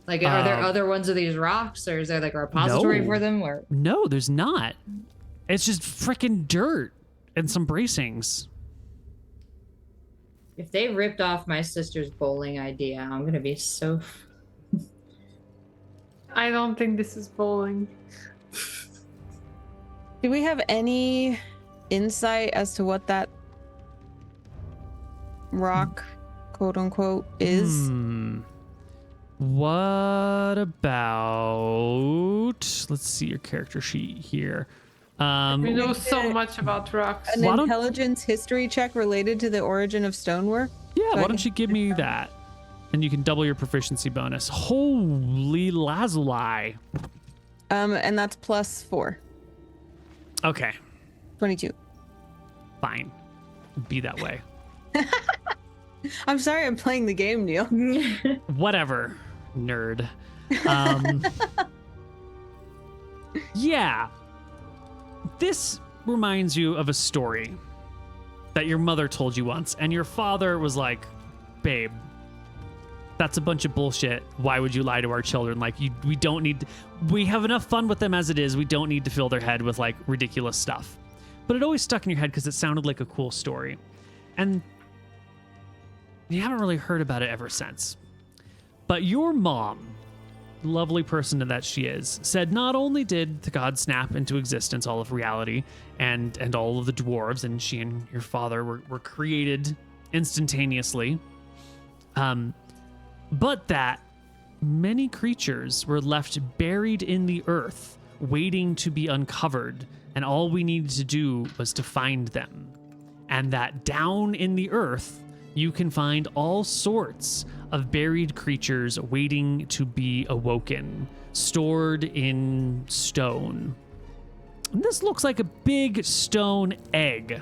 Are there other ones of these rocks, or is there a repository for them? Or no, there's not. It's just freaking dirt and some bracings. If they ripped off my sister's bowling idea, I'm gonna be so. I don't think this is bowling. Do we have any insight as to what that rock, quote unquote, is? What about, let's see your character sheet here. We know We so did much about rocks. An Why don't- intelligence history check related to the origin of stonework. Yeah, So I why don't can you give me that? And you can double your proficiency bonus. Holy Lazuli. And that's +4. Okay, 22. fine. Be that way. I'm sorry I'm playing the game, Neal. Whatever, nerd. Yeah. This reminds you of a story that your mother told you once, and your father was like, babe, that's a bunch of bullshit. Why would you lie to our children? Like, we don't need, we have enough fun with them as it is. We don't need to fill their head with like ridiculous stuff. But it always stuck in your head because it sounded like a cool story. And you haven't really heard about it ever since. But your mom, lovely person that she is, said not only did the god snap into existence all of reality and all of the dwarves, and she and your father were created instantaneously, but that many creatures were left buried in the earth, waiting to be uncovered, and all we needed to do was to find them. And that down in the earth, you can find all sorts of buried creatures waiting to be awoken, stored in stone. And this looks like a big stone egg.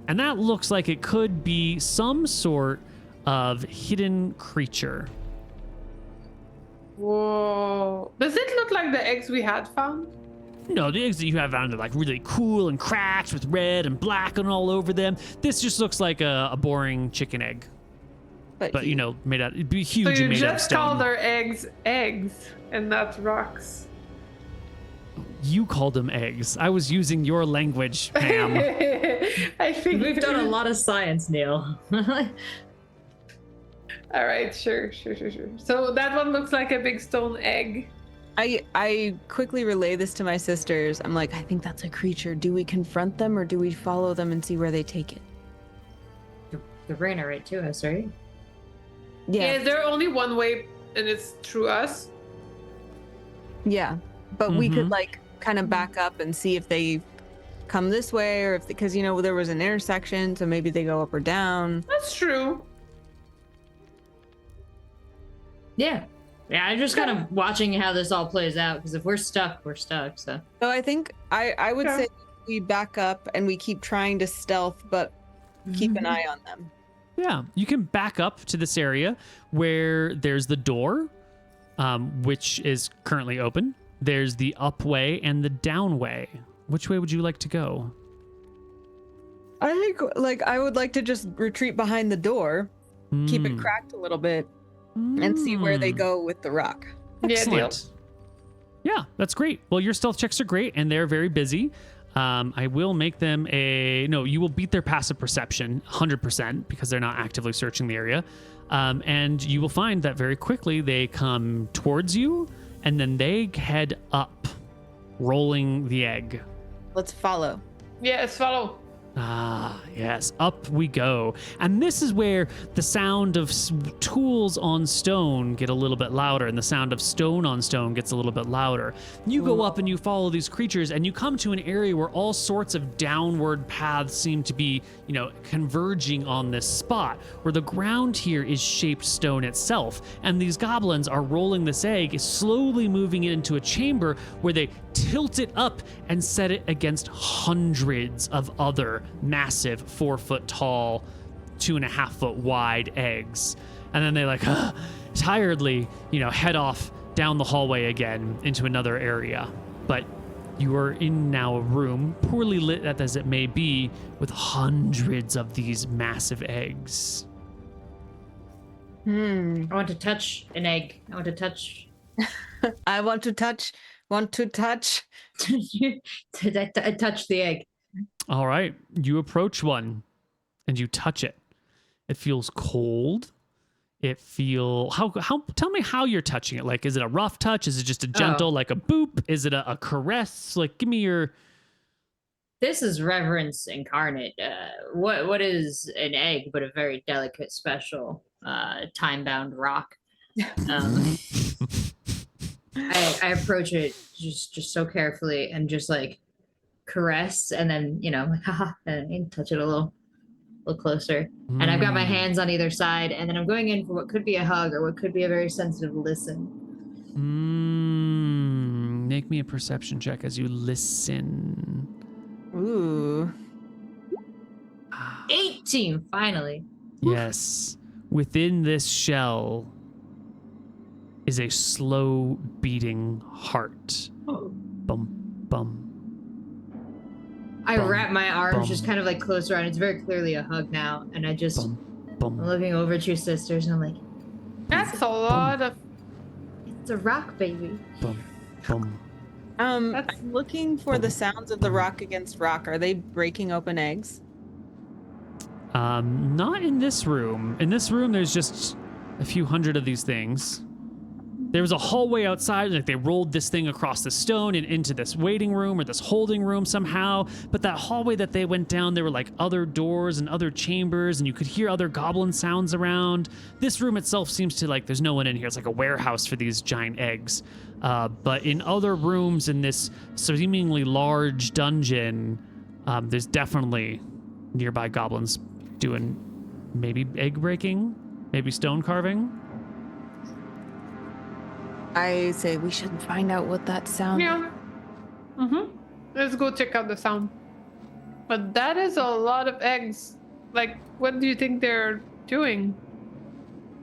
And that looks like it could be some sort of hidden creature. Whoa. Does it look like the eggs we had found? No, the eggs that you have found are like really cool and cracked with red and black and all over them. This just looks like a boring chicken egg. But you know, made out, it'd be huge So you and made out of just called stone. our eggs eggs and not rocks. You called them eggs. I was using your language, ma'am. I think We've done a lot of science, Neal. All right, sure. So that one looks like a big stone egg. I quickly relay this to my sisters. I'm like, I think that's a creature. Do we confront them or do we follow them and see where they take it? They're bringing it right to us, right? Yeah, is there only one way, and it's through us? Yeah. But we could Mhm. like kind of back up and see if they come this way or if, because, you know, there was an intersection, so maybe they go up or down. That's true. Yeah. Yeah, I'm just kind of watching how this all plays out, because if we're stuck, we're stuck, so. So I think I would Yeah. say we back up and we keep trying to stealth, but keep an eye on them. Yeah, you can back up to this area where there's the door, which is currently open. There's the up way and the down way. Which way would you like to go? I think like I would like to just retreat behind the door, keep it Hmm. cracked a little bit, and see where they Hmm. go with the rock. Yeah, deal. Excellent. Yeah, that's great. Well, your stealth checks are great, and they're very busy. I will make them you will beat their passive perception 100% because they're not actively searching the area. And you will find that very quickly they come towards you, and then they head up, rolling the egg. Let's follow. Yeah, let's follow. Ah, yes, up we go. And this is where the sound of tools on stone get a little bit louder, and the sound of stone on stone gets a little bit louder. You go up and you follow these creatures, and you come to an area where all sorts of downward paths seem to be, converging on this spot, where the ground here is shaped stone itself. And these goblins are rolling this egg, slowly moving it into a chamber where they tilt it up and set it against hundreds of other massive 4 foot tall, 2.5 foot wide eggs. And then they tiredly, head off down the hallway again into another area. But you are in now a room, poorly lit as it may be, with hundreds of these massive eggs. Hmm. I want to touch an egg. I want to touch. I want to touch. touch the egg. All right, you approach one and you touch it. It feels cold. Tell me how you're touching it. Like, is it a rough touch? Is it just a gentle, like a boop? Is it a caress? Like, give me your... This is reverence incarnate. What is an egg but a very delicate, special, time-bound rock? I approach it just so carefully and just like caress, and then I'm like haha, and touch it a little closer. And I've got my hands on either side, and then I'm going in for what could be a hug or what could be a very sensitive listen. Make me a perception check as you listen. Ooh. 18, finally. Yes. Within this shell is a slow beating heart. Bum, bum. I wrap my arms bum. just kind of like close around. It's very clearly a hug now. And I just, Bum, bum. I'm looking over at your sisters and I'm like, That's a lot of. it's a rock, baby. Bum, bum. I'm looking for the sounds of the rock against rock. Are they breaking open eggs? Not in this room. In this room, there's just a few hundred of these things. There was a hallway outside, like they rolled this thing across the stone and into this waiting room or this holding room somehow. But that hallway that they went down, there were like other doors and other chambers, and you could hear other goblin sounds around. This room itself seems to like there's no one in here. It's like a warehouse for these giant eggs. But in other rooms in this seemingly large dungeon, there's definitely nearby goblins doing maybe egg breaking, maybe stone carving. I say we should find out what that sound is. Yeah. Let's go check out the sound. But that is a lot of eggs. Like, what do you think they're doing?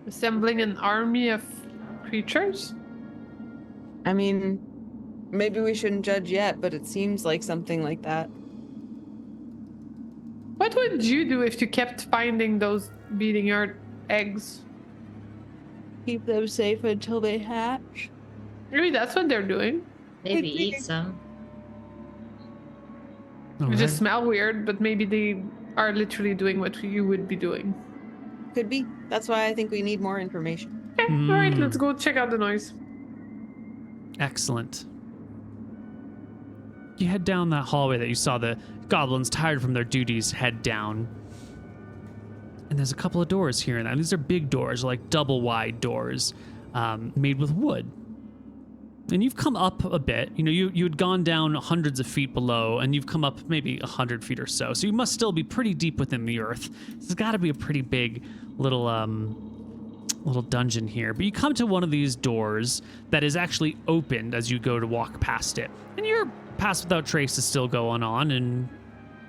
Assembling an army of creatures? I mean, maybe we shouldn't judge yet, but it seems like something like that. What would you do if you kept finding those beating heart eggs? Keep them safe until they hatch. Maybe that's what they're doing. Maybe eat some. They just smell weird, but maybe they are literally doing what you would be doing. Could be. That's why I think we need more information. Okay, all right, let's go check out the noise. Excellent. You head down that hallway that you saw the goblins, tired from their duties, head down. And there's a couple of doors here and there. These are big doors, like double wide doors, made with wood. And you've come up a bit. You had gone down hundreds of feet below, and you've come up maybe 100 feet or so. So you must still be pretty deep within the earth. This has got to be a pretty big little dungeon here. But you come to one of these doors that is actually opened as you go to walk past it. And your pass without trace is still going on, and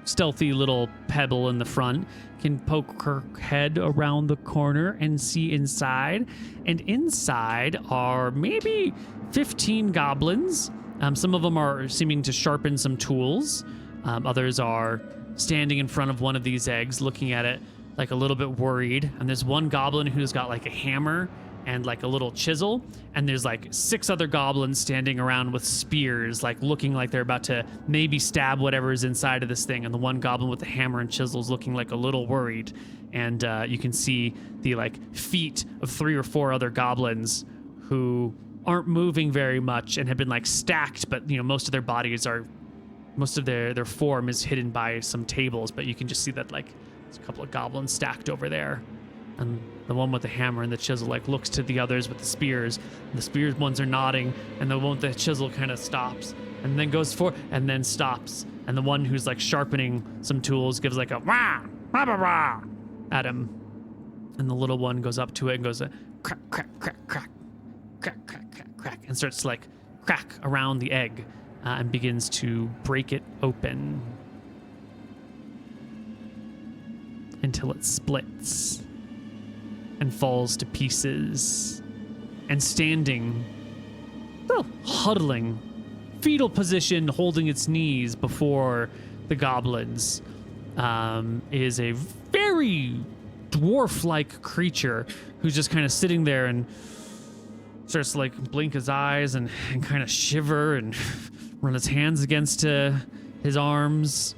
stealthy little Pebble in the front can poke her head around the corner and see inside. And inside are maybe 15 goblins. Some of them are seeming to sharpen some tools. Others are standing in front of one of these eggs, looking at it like a little bit worried. And there's one goblin who's got like a hammer and like a little chisel, and there's like 6 other goblins standing around with spears, like looking like they're about to maybe stab whatever is inside of this thing. And the one goblin with the hammer and chisels looking like a little worried. And you can see the like feet of 3 or 4 other goblins who aren't moving very much and have been like stacked, but most of their bodies are, most of their form is hidden by some tables, but you can just see that like there's a couple of goblins stacked over there. And the one with the hammer and the chisel like looks to the others with the spears. And the spears ones are nodding, and the one with the chisel kind of stops and then goes for and then stops. And the one who's like sharpening some tools gives like a rah, rah, rah, rah at him. And the little one goes up to it and goes crack, crack, crack, crack, crack, crack, crack, crack, and starts to like crack around the egg and begins to break it open until it splits and falls to pieces. And standing, well, huddling, fetal position, holding its knees before the goblins, is a very dwarf-like creature who's just kind of sitting there and starts to like blink his eyes and kind of shiver and run his hands against his arms,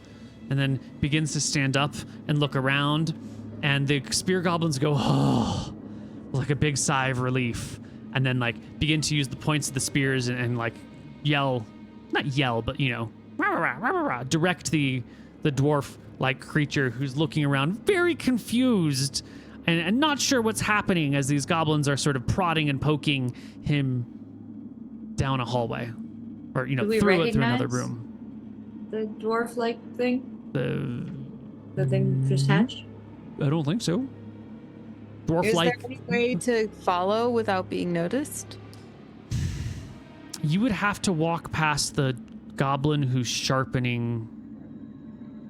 and then begins to stand up and look around. And the spear goblins go, oh, like a big sigh of relief, and then like begin to use the points of the spears and like yell, not yell, but rah, rah, rah, rah, rah, direct the dwarf-like creature who's looking around very confused and not sure what's happening as these goblins are sort of prodding and poking him down a hallway, or Do we through another recognize room. the dwarf-like thing? The thing just hatched? I don't think so. Is Dwarf-like. there any way to follow without being noticed? You would have to walk past the goblin who's sharpening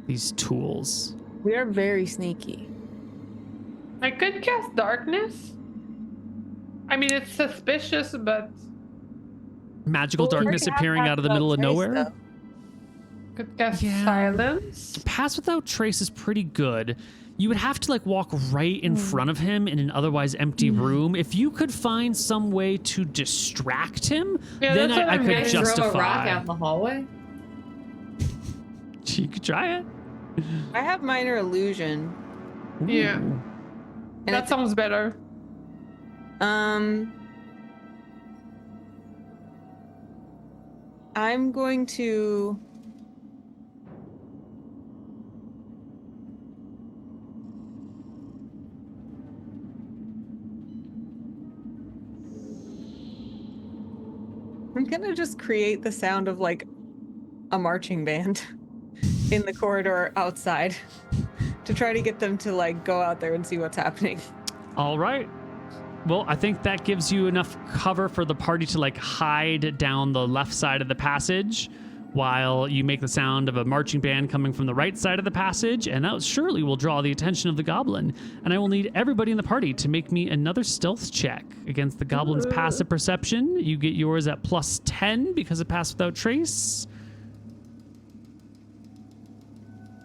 these tools. We are very sneaky. I could cast darkness. I mean, it's suspicious, but Magical Well, we darkness already have appearing out of the Pass middle of Without Trace, nowhere. though. could cast Yeah. silence. Pass without trace is pretty good. You would have to like walk right in front of him in an otherwise empty room. If you could find some way to distract him, Yeah, then that's what I I'm could getting. Throw a rock justify. out in the hallway? You could try it. I have minor illusion. Yeah. Ooh. And That sounds better. I'm going to just create the sound of like a marching band in the corridor outside to try to get them to like go out there and see what's happening. All right. Well, I think that gives you enough cover for the party to like hide down the left side of the passage while you make the sound of a marching band coming from the right side of the passage, and that surely will draw the attention of the goblin. And I will need everybody in the party to make me another stealth check against the goblin's passive perception. You get yours at +10 because of Pass Without Trace.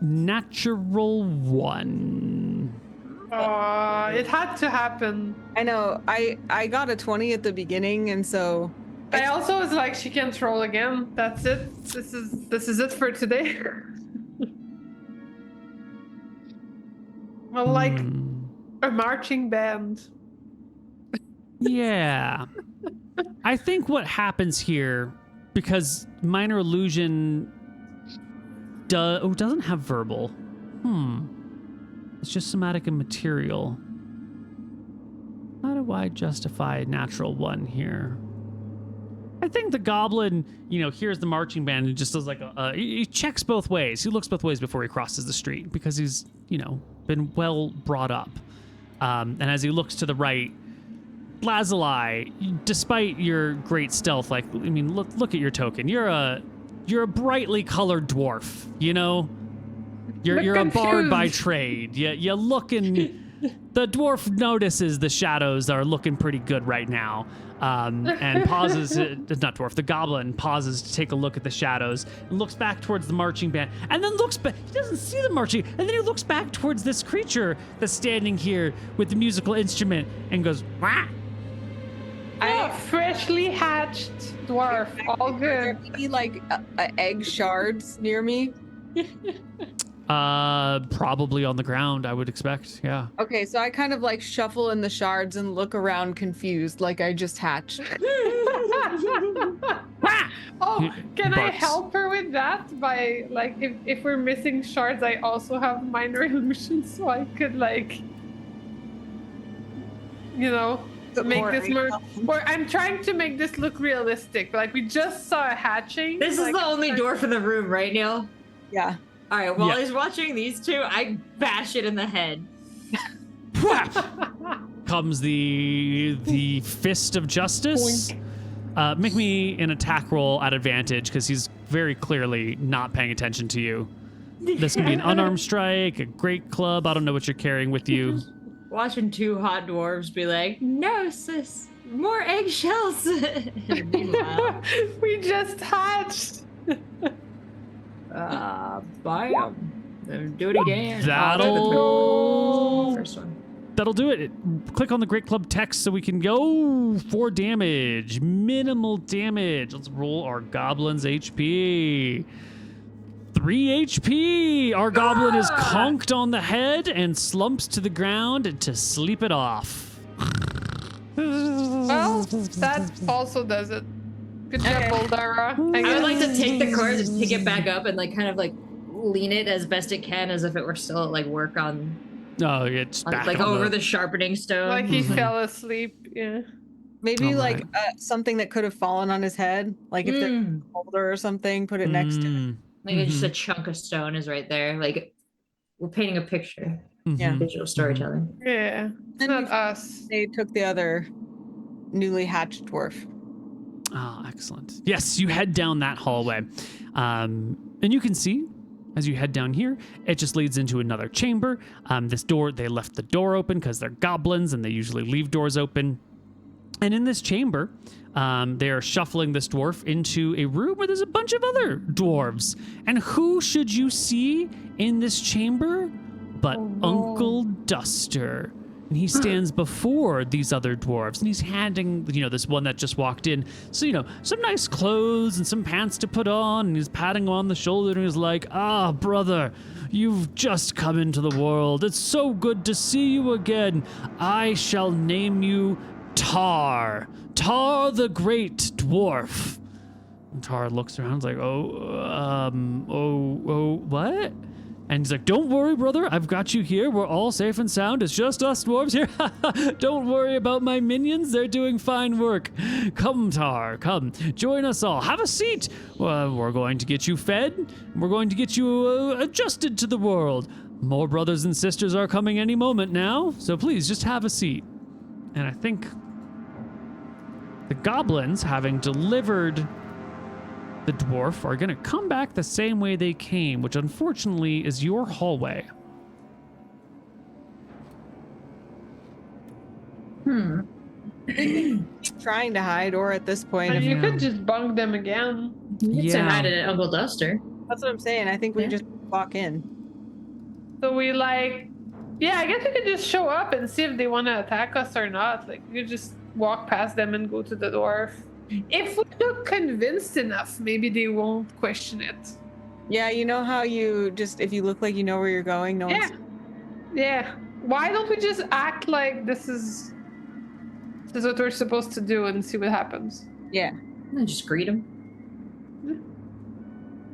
Natural 1. It had to happen. I know. I got a 20 at the beginning, and so I also was like, she can't roll again. That's it. This is it for today. Well, like a marching band. Yeah. I think what happens here, because Minor Illusion doesn't have verbal. It's just somatic and material. How do I justify natural 1 here? I think the goblin, hears the marching band and just does like he checks both ways. He looks both ways before he crosses the street because he's, been well brought up. And as he looks to the right, Lazuli, despite your great stealth, look at your token. You're a brightly colored dwarf, You're a bard by trade. You looking. The dwarf notices the shadows are looking pretty good right now, and pauses. Not dwarf. The goblin pauses to take a look at the shadows and looks back towards the marching band, and then looks back. He doesn't see the marching, and then he looks back towards this creature that's standing here with the musical instrument and goes, "Wah!" Freshly hatched dwarf. All Are there good. any like egg shards near me? Probably on the ground, I would expect. Yeah. Okay, so I kind of like shuffle in the shards and look around confused, like I just hatched. Oh, can I Barks. help her with that? By like, if we're missing shards, I also have minor illusions, so I could like, make this more. Or I'm trying to make this look realistic. But like, we just saw a hatching. This is like, the only dwarf in the room, right, Neal? Yeah. All right, while Yeah. he's watching these two, I bash it in the head. Whap! Comes the fist of justice. Make me an attack roll at advantage because he's very clearly not paying attention to you. This can be an unarmed strike, a great club. I don't know what you're carrying with you. Watching two hot dwarves be like, "No, sis, more eggshells." And meanwhile, we just hatched. bam. Do it again. That'll First one. that'll do it. Click on the Great Club text so we can go for damage. Minimal damage. Let's roll our goblin's HP. 3 HP. Our goblin is conked on the head and slumps to the ground to sleep it off. Well, that also does it. Good job, Boldara. I would like to take the card and pick it back up and kind of lean it as best it can as if it were still at work on Oh, it's back like on over the sharpening stone. Like he fell asleep. Yeah. Maybe All like something that could have fallen on his head. Like if there's a boulder or something, put it next to it. Like just a chunk of stone is right there. Like we're painting a picture. Yeah. Visual storytelling. Yeah. It's And not us. They took the other newly hatched dwarf. Ah, excellent. Yes, you head down that hallway. And you can see, as you head down here, it just leads into another chamber. This door, they left the door open because they're goblins and they usually leave doors open. And in this chamber, they are shuffling this dwarf into a room where there's a bunch of other dwarves. And who should you see in this chamber but Uncle Duster? And he stands before these other dwarves, and he's handing, this one that just walked in, so, some nice clothes and some pants to put on, and he's patting him on the shoulder, and he's like, "Ah, brother, you've just come into the world. It's so good to see you again. I shall name you Tar the Great Dwarf." And Tar looks around, like, what? And he's like, "Don't worry, brother. I've got you here. We're all safe and sound. It's just us dwarves here. Don't worry about my minions. They're doing fine work. Come, Tar. Come. Join us all. Have a seat. We're going to get you fed. We're going to get you adjusted to the world. More brothers and sisters are coming any moment now. So please, just have a seat." And I think the goblins, having delivered the dwarf, are going to come back the same way they came, which unfortunately is your hallway. Trying to hide, or at this point, And if you could just bunk them again. You could say hi to Uncle Duster. that's what I'm saying. I think we just walk in. So we I guess we could just show up and see if they want to attack us or not. Like, you could just walk past them and go to the dwarf. If we look convinced enough, maybe they won't question it. Yeah, you know how you just, if you look like you know where you're going, no one's... Yeah. Why don't we just act like this is what we're supposed to do and see what happens? Yeah. And just greet him.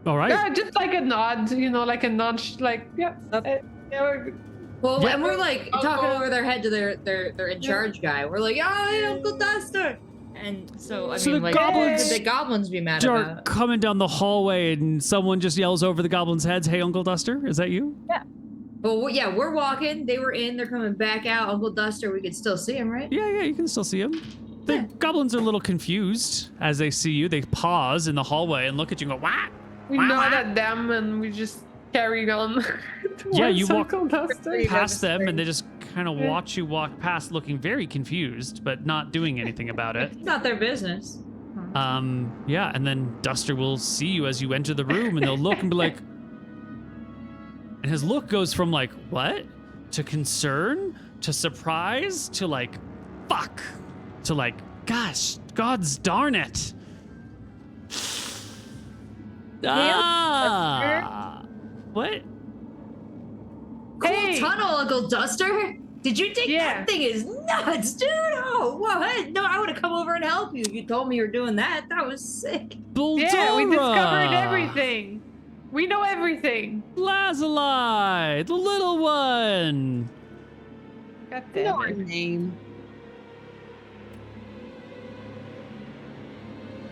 All right. Yeah, just like a nod, like a nudge, we're good. Well, and we're talking Uncle. over their head to their in charge guy. We're like, "Oh, hey, Uncle Duster." And so the goblins what could the goblins be mad Start about? coming down the hallway, and someone just yells over the goblins' heads, "Hey, Uncle Duster, is that you?" Yeah. But we're walking. They were in. They're coming back out. Uncle Duster, we could still see him, right? Yeah, you can still see him. The goblins are a little confused as they see you. They pause in the hallway and look at you and go, "What?" We nod at them and we just carry on. Yeah, you walk Uncle Duster. past them, and they just kind of watch you walk past, looking very confused, but not doing anything about it. It's not their business. Yeah, and then Duster will see you as you enter the room, and they'll look and be like, and his look goes from like, "What?" to concern, to surprise, to like, "Fuck," to like, "Gosh, God's darn it." What? Cool tunnel, Uncle Duster. Did you think that thing is nuts, dude? Oh, what? No, I would have come over and helped you if you told me you were doing that. That was sick. Yeah, we discovered everything. We know everything. Lazuli, the little one. God damn it. name.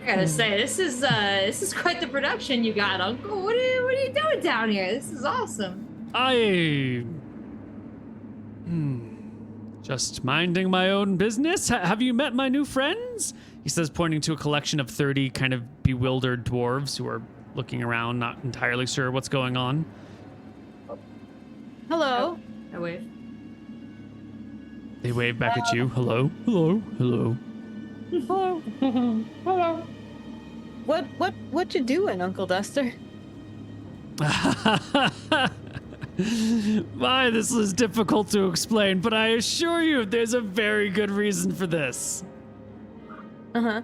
I gotta say, this is quite the production you got, Uncle. What are you doing down here? This is awesome. Just minding my own business. Have you met my new friends? He says, pointing to a collection of 30 kind of bewildered dwarves who are looking around, not entirely sure what's going on. Hello. I wave. They wave back at you. Hello, hello, hello. Hello. Hello. What you doing, Uncle Duster? Why, this is difficult to explain, but I assure you there's a very good reason for this. Uh-huh.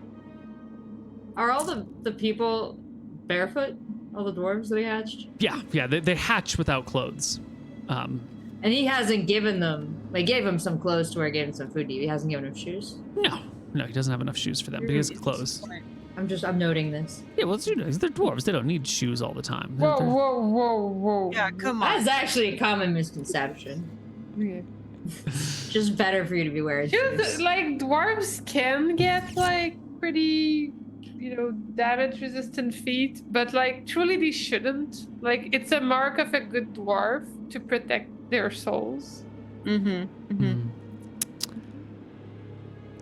Are all the people barefoot? All the dwarves that he hatched? Yeah, they hatch without clothes. And he hasn't given them, they gave him some clothes to wear, gave him some food to eat. He hasn't given them shoes? No, he doesn't have enough shoes for them, but he has clothes. I'm noting this. Yeah, well, they're dwarves. They don't need shoes all the time. Whoa. Yeah, come on. That's actually a common misconception. Okay. Just better for you to be wearing shoes. Just like dwarves can get like pretty, damage resistant feet, but like truly they shouldn't. Like it's a mark of a good dwarf to protect their souls. Mm-hmm. Mm-hmm.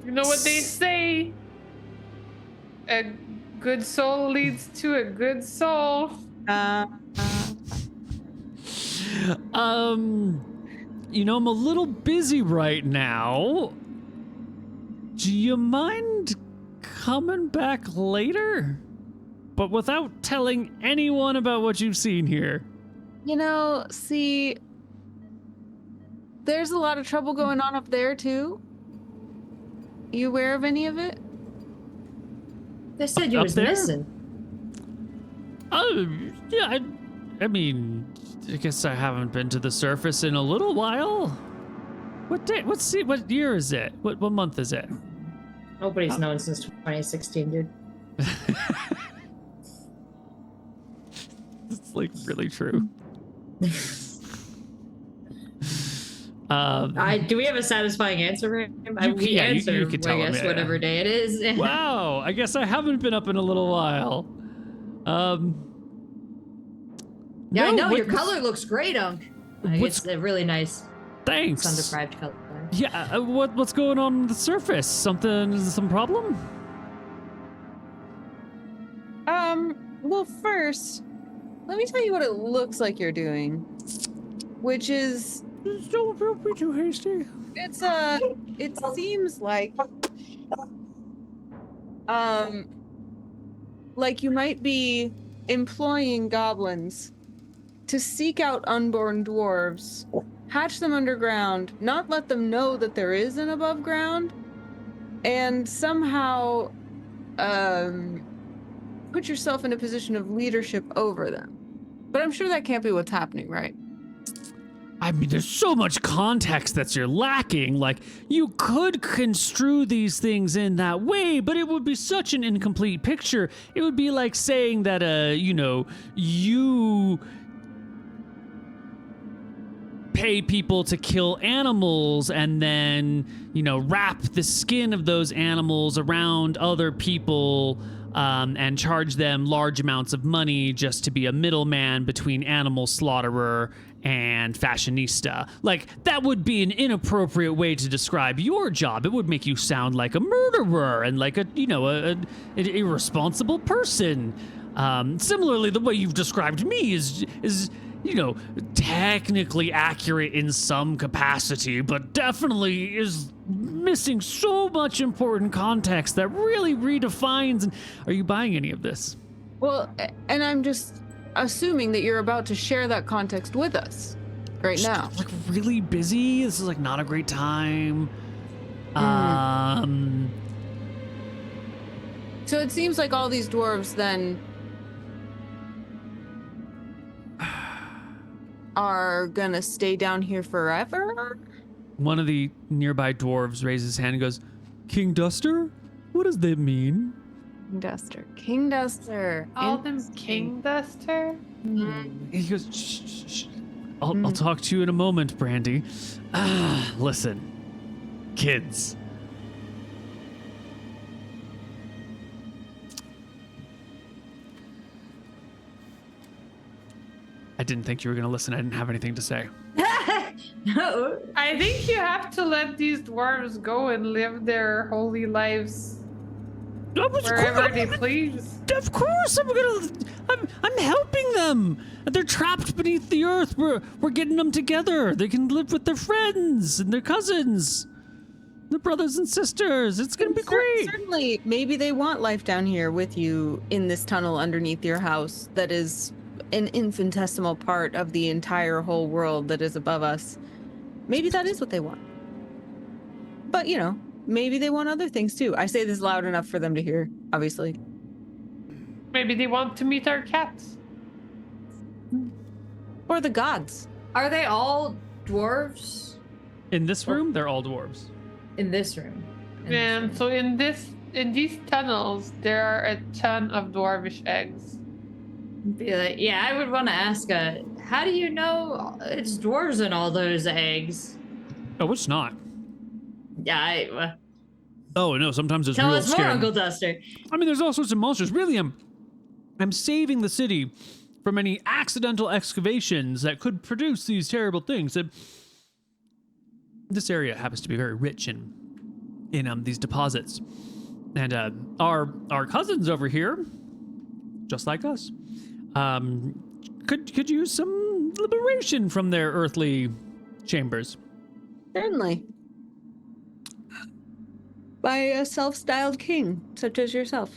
You know what they say? A good soul leads to a good soul. I'm a little busy right now. Do you mind coming back later? But without telling anyone about what you've seen here. See, there's a lot of trouble going on up there, too. You aware of any of it? They said you Up was there? missing. Oh, yeah, I mean, I guess I haven't been to the surface in a little while. What year is it? What month is it? Nobody's known since 2016, dude. It's like really true. Do we have a satisfying answer for him? You answer, could tell I him, guess, yeah. whatever day it is. Wow, I guess I haven't been up in a little while. Yeah, I no, know, your color looks great, Unk. It's a really nice Thanks. sun-deprived color. Yeah, what's going on the surface? Some problem? Well, first, let me tell you what it looks like you're doing, which is... Don't be too hasty. It seems like you might be employing goblins to seek out unborn dwarves, hatch them underground, not let them know that there is an above ground, and somehow put yourself in a position of leadership over them. But I'm sure that can't be what's happening, right? I mean, there's so much context that you're lacking. Like, you could construe these things in that way, but it would be such an incomplete picture. It would be like saying that, you pay people to kill animals and then, wrap the skin of those animals around other people and charge them large amounts of money just to be a middleman between animal slaughterer and fashionista. Like, that would be an inappropriate way to describe your job. It would make you sound like a murderer and like an irresponsible person. Similarly, the way you've described me is technically accurate in some capacity, but definitely is missing so much important context that really redefines. And are you buying any of this? Well, and I'm just assuming that you're about to share that context with us right now. Like, really busy. This is like not a great time. So it seems like all these dwarves then are gonna stay down here forever? One of the nearby dwarves raises his hand and goes, King Duster? What does that mean? King Duster. All them King Duster? He goes, shh. I'll talk to you in a moment, Brandy. Listen, kids. I didn't think you were going to listen. I didn't have anything to say. I think you have to let these dwarves go and live their holy lives wherever they please. Of course, I'm helping them. They're trapped beneath the earth. We're getting them together. They can live with their friends and their cousins, their brothers and sisters. It's gonna be great. Certainly, maybe they want life down here with you in this tunnel underneath your house that is an infinitesimal part of the entire whole world that is above us. Maybe that is what they want. But, maybe they want other things too. I say this loud enough for them to hear, obviously. Maybe they want to meet our cats. Or the gods. Are they all dwarves? In this room, they're all dwarves. In this room. And so in these tunnels, there are a ton of dwarvish eggs. Be like, yeah, I would want to ask, how do you know it's dwarves in all those eggs? Oh, it's not. Yeah, Oh no, sometimes it's tell real us more, scary. Uncle Duster. I mean, there's all sorts of monsters. Really, I'm saving the city from any accidental excavations that could produce these terrible things. This area happens to be very rich in these deposits, and our cousins over here, just like us, could use some liberation from their earthly chambers. Certainly. By a self-styled king, such as yourself.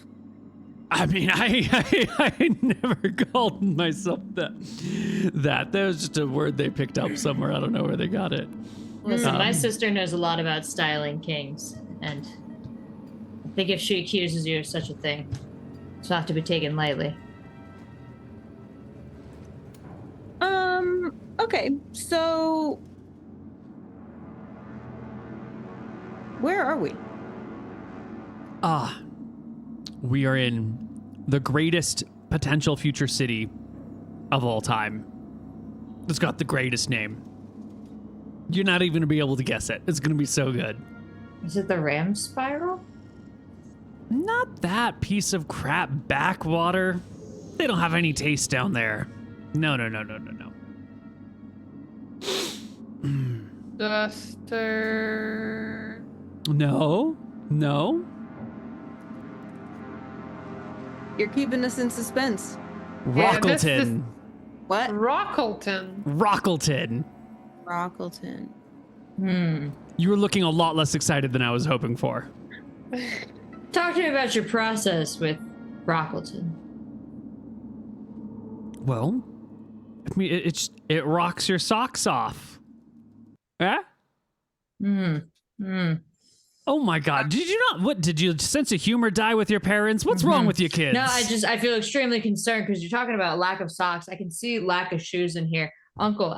I mean, I never called myself that. That was just a word they picked up somewhere. I don't know where they got it. Listen, my sister knows a lot about styling kings, and I think if she accuses you of such a thing, it's not to be taken lightly. Okay, so where are we? We are in the greatest potential future city of all time. It's got the greatest name. You're not even gonna be able to guess it. It's gonna be so good. Is it the Ram Spiral? Not that piece of crap backwater. They don't have any taste down there. No. Duster. No. You're keeping us in suspense. Yeah, this- Rockleton. What? Rockleton. Rockleton. Rockleton. You were looking a lot less excited than I was hoping for. Talk to me about your process with Rockleton. Well, I mean, it rocks your socks off. Eh? Oh my God! Did you not? What did your sense of humor die with your parents? What's wrong with you kids? No, I feel extremely concerned because you're talking about lack of socks. I can see lack of shoes in here, Uncle.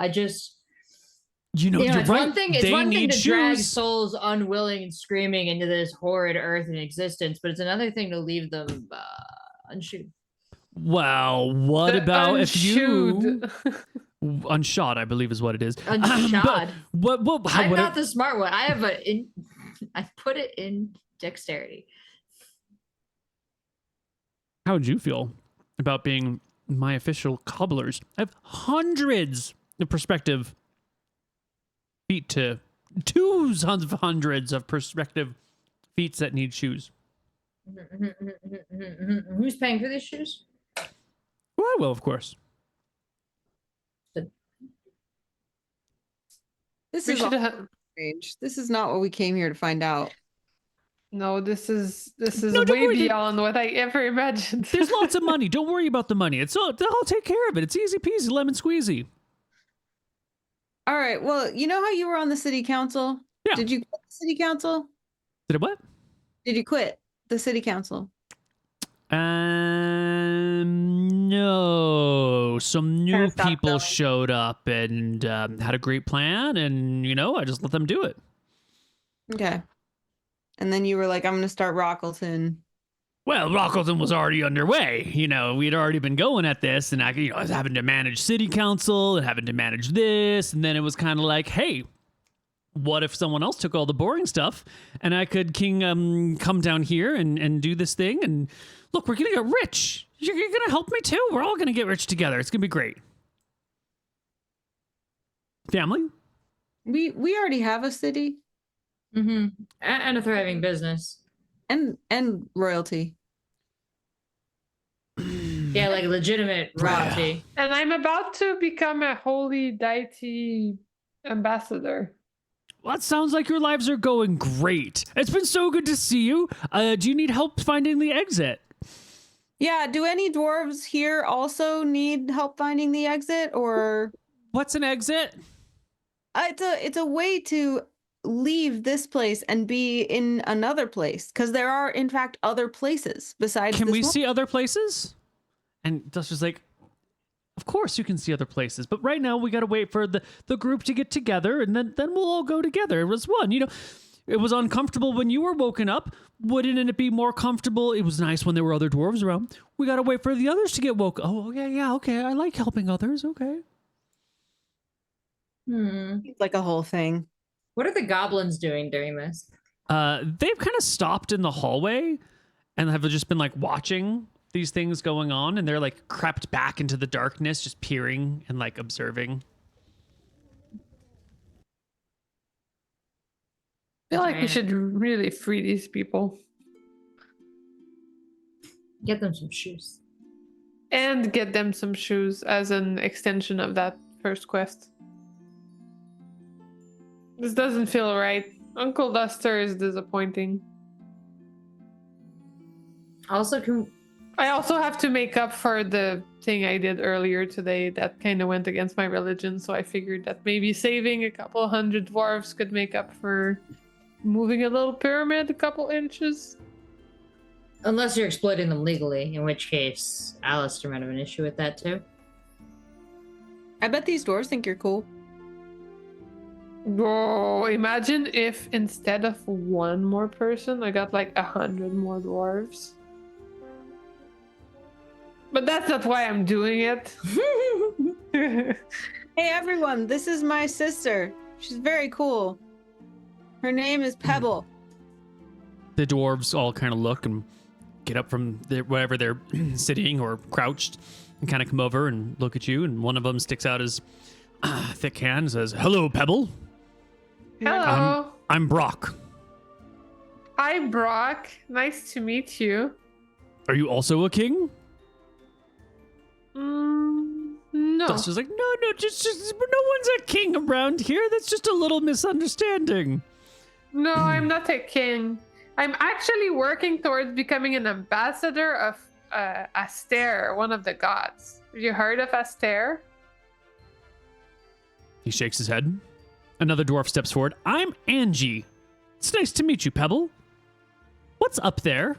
You know, you're it's right. one thing. It's They one thing need to drag shoes. souls unwilling and screaming into this horrid earth and existence, but it's another thing to leave them unshoed. Well, what about if you Unshoed. unshod? I believe is what it is. Unshod. What? I'm not the smart one. I have I put it in dexterity. How would you feel about being my official cobblers? I have hundreds of prospective feet to hundreds of prospective feet that need shoes. Who's paying for these shoes? Well, I will, of course. This We is should all have. strange. This is not what we came here to find out. No, this is No, don't way worry, beyond what I ever imagined. There's lots of money. Don't worry about the money. I'll take care of it. It's easy peasy, lemon squeezy. All right. Well, you know how you were on the city council? Yeah. Did you quit the city council? Did it what? Did you quit the city council? No. Some new Kinda stopped people going. showed up and had a great plan, and I just let them do it. Okay. And then you were like, I'm going to start Rockleton. Well, Rockleton was already underway. We'd already been going at this, and I was having to manage city council and having to manage this, and then it was kind of like, hey, what if someone else took all the boring stuff, and I could come down here and do this thing, and look, we're gonna get rich. You're gonna help me too. We're all gonna get rich together. It's gonna be great. Family. We already have a city And a thriving business. and royalty. Yeah, like legitimate royalty. And I'm about to become a holy deity ambassador. Well, it sounds like your lives are going great. It's been so good to see you. Do you need help finding the exit? Yeah, do any dwarves here also need help finding the exit, or What's an exit? it's a way to leave this place and be in another place, because there are in fact other places besides Can this we one. see other places? And Duster's like, of course you can see other places, but right now we gotta wait for the group to get together, and then we'll all go together. It was one, it was uncomfortable when you were woken up. Wouldn't it be more comfortable? It was nice when there were other dwarves around. We gotta wait for the others to get woke. Oh, yeah, okay. I like helping others. Okay. It's like a whole thing. What are the goblins doing during this? They've kind of stopped in the hallway and have just been like watching these things going on, and they're like crept back into the darkness, just peering and like observing. I feel like we should really free these people. Get them some shoes. And get them some shoes as an extension of that first quest. This doesn't feel right. Uncle Duster is disappointing. Also, I also have to make up for the thing I did earlier today that kind of went against my religion, so I figured that maybe saving a couple 100 dwarves could make up for moving a little pyramid a couple inches. Unless you're exploiting them legally, in which case Alistair might have an issue with that too. I bet these dwarves think you're cool. Whoa, imagine if instead of one more person, I got like 100 more dwarves. But that's not why I'm doing it. Hey everyone, this is my sister. She's very cool. Her name is Pebble. The dwarves all kind of look and get up from wherever they're sitting or crouched and kind of come over and look at you. And one of them sticks out his thick hand and says, "Hello, Pebble. Hello. I'm Brock. Hi, Brock. Nice to meet you. Are you also a king?" No. Duster's like, no, just no one's a king around here. That's just a little misunderstanding. No, I'm not a king. I'm actually working towards becoming an ambassador of Astaire, one of the gods. Have you heard of Astaire? He shakes his head. Another dwarf steps forward. I'm Angie. It's nice to meet you, Pebble. What's up there?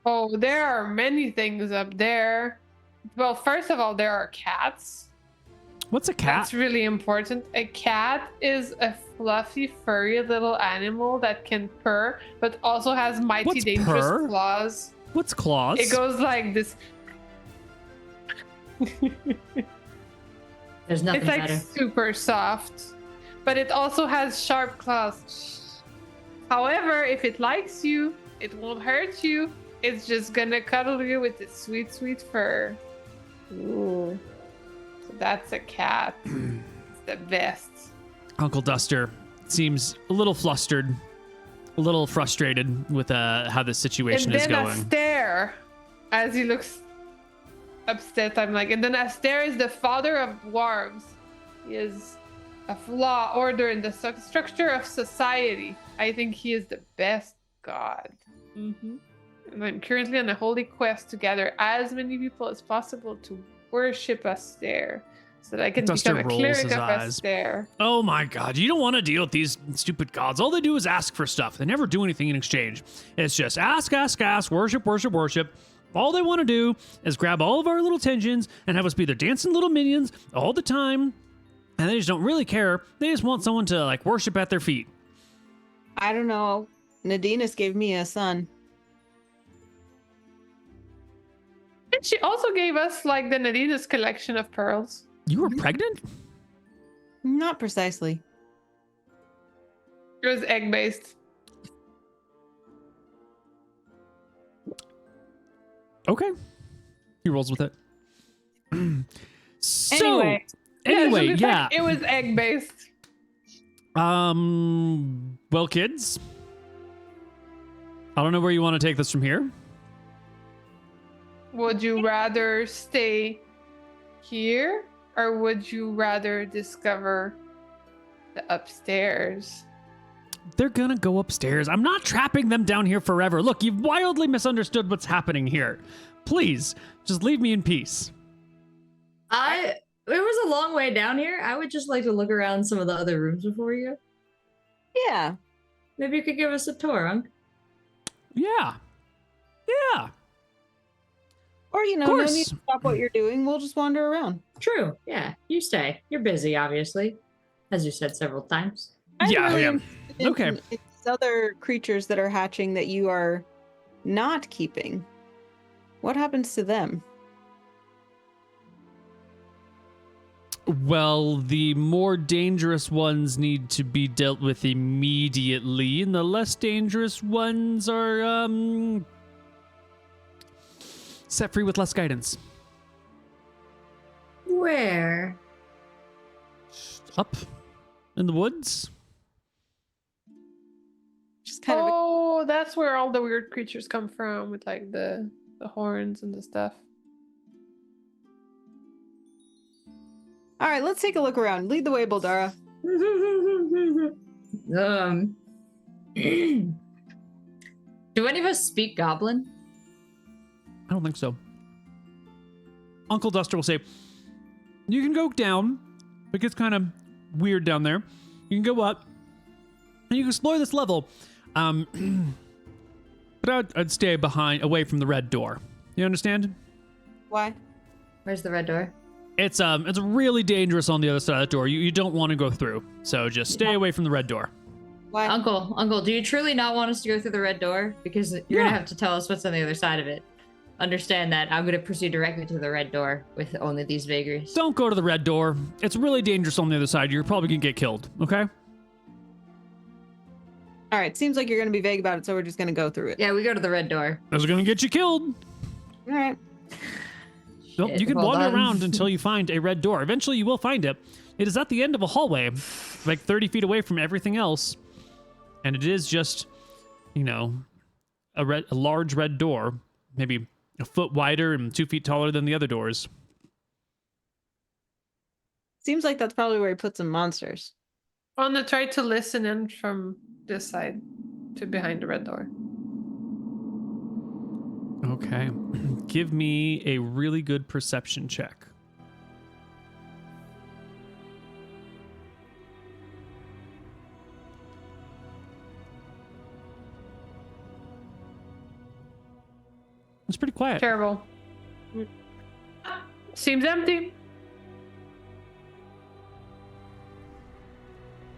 Oh, there are many things up there. Well, first of all, there are cats. What's a cat? That's really important. A cat is a fluffy, furry little animal that can purr, but also has mighty What's dangerous purr? claws. What's claws? It goes like this. There's nothing It's like better. super soft, but it also has sharp claws. However, if it likes you, it won't hurt you. It's just gonna cuddle you with its sweet, sweet fur. Ooh. So that's a cat. It's the best. Uncle Duster seems a little flustered, a little frustrated with how this situation is And then going. Astaire, as he looks upset, I'm like, and then Astaire is the father of dwarves. He is a flaw order in the structure of society. I think he is the best god. Mm-hmm. And I'm currently on a holy quest to gather as many people as possible to worship Astaire, so that I can Duster become a rolls cleric his of eyes. Astaire. Oh my god, you don't want to deal with these stupid gods. All they do is ask for stuff. They never do anything in exchange. It's just ask, worship, worship, worship. All they want to do is grab all of our little tensions and have us be their dancing little minions all the time. And they just don't really care. They just want someone to like worship at their feet. I don't know. Nadinus gave me a son. And she also gave us like the Nadina's collection of pearls. You were pregnant? Not precisely. It was egg based. Okay. He rolls with it. Anyway, yeah. It was egg based. Well, kids, I don't know where you want to take this from here. Would you rather stay here, or would you rather discover the upstairs? They're gonna go upstairs. I'm not trapping them down here forever. Look, you've wildly misunderstood what's happening here. Please, just leave me in peace. It was a long way down here. I would just like to look around some of the other rooms before we go. Yeah. Maybe you could give us a tour, Unc. Yeah. Or, you know, no need to stop what you're doing. We'll just wander around. True. Yeah. You stay. You're busy, obviously, as you said several times. I'm Yeah, really yeah. interested in Okay. these other creatures that are hatching that you are not keeping. What happens to them? Well, the more dangerous ones need to be dealt with immediately, and the less dangerous ones are set free with less guidance. Where? Up in the woods. Just kind of. Oh, that's where all the weird creatures come from, with like the horns and the stuff. All right, let's take a look around. Lead the way, Boldara. Do any of us speak Goblin? I don't think so. Uncle Duster will say, you can go down. It gets kind of weird down there. You can go up, and you can explore this level. But I'd stay away from the red door. You understand? Why? Where's the red door? It's really dangerous on the other side of the door. You don't want to go through. So just stay away from the red door. Why? Uncle, do you truly not want us to go through the red door? Because you're gonna have to tell us what's on the other side of it. Understand that I'm gonna proceed directly to the red door with only these vagaries. Don't go to the red door. It's really dangerous on the other side. You're probably gonna get killed, okay? All right, seems like you're going to be vague about it, so we're just going to go through it. Yeah, we go to the red door. That's gonna get you killed. All right. Nope, you can hold wander on. around until you find a red door. Eventually, you will find it. It is at the end of a hallway, like 30 feet away from everything else. And it is just, a large red door, maybe a foot wider and 2 feet taller than the other doors. Seems like that's probably where he put some monsters. On the try to listen in from this side to behind the red door. Okay. Give me a really good perception check. It's pretty quiet. Terrible. Seems empty.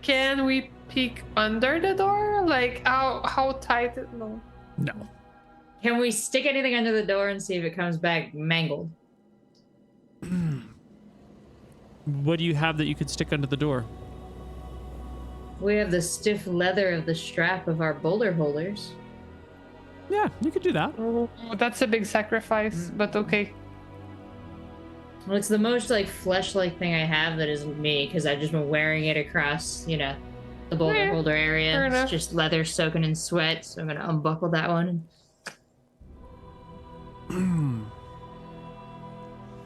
Can we peek under the door? Like how tight it? No. No. Can we stick anything under the door and see if it comes back mangled? What do you have that you could stick under the door? We have the stiff leather of the strap of our boulder holders. Yeah, you could do that. Oh, that's a big sacrifice, but okay. Well, it's the most like flesh-like thing I have that is me, because I've just been wearing it across, the boulder Yeah, holder area. fair It's enough. just leather soaking in sweat, so I'm gonna unbuckle that one.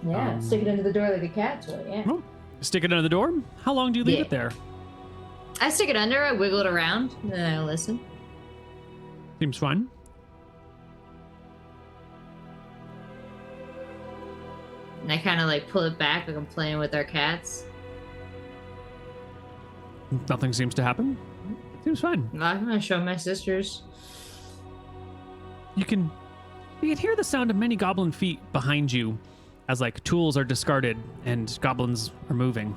Yeah, stick it into the door like a cat toy. Yeah. Well, stick it under the door. How long do you leave Yeah. it there? I stick it under, I wiggle it around, and then I listen. Seems fine. And I kind of like pull it back like I'm playing with our cats. Nothing seems to happen. Seems fine. I'm gonna show my sisters. You can hear the sound of many goblin feet behind you as like tools are discarded and goblins are moving.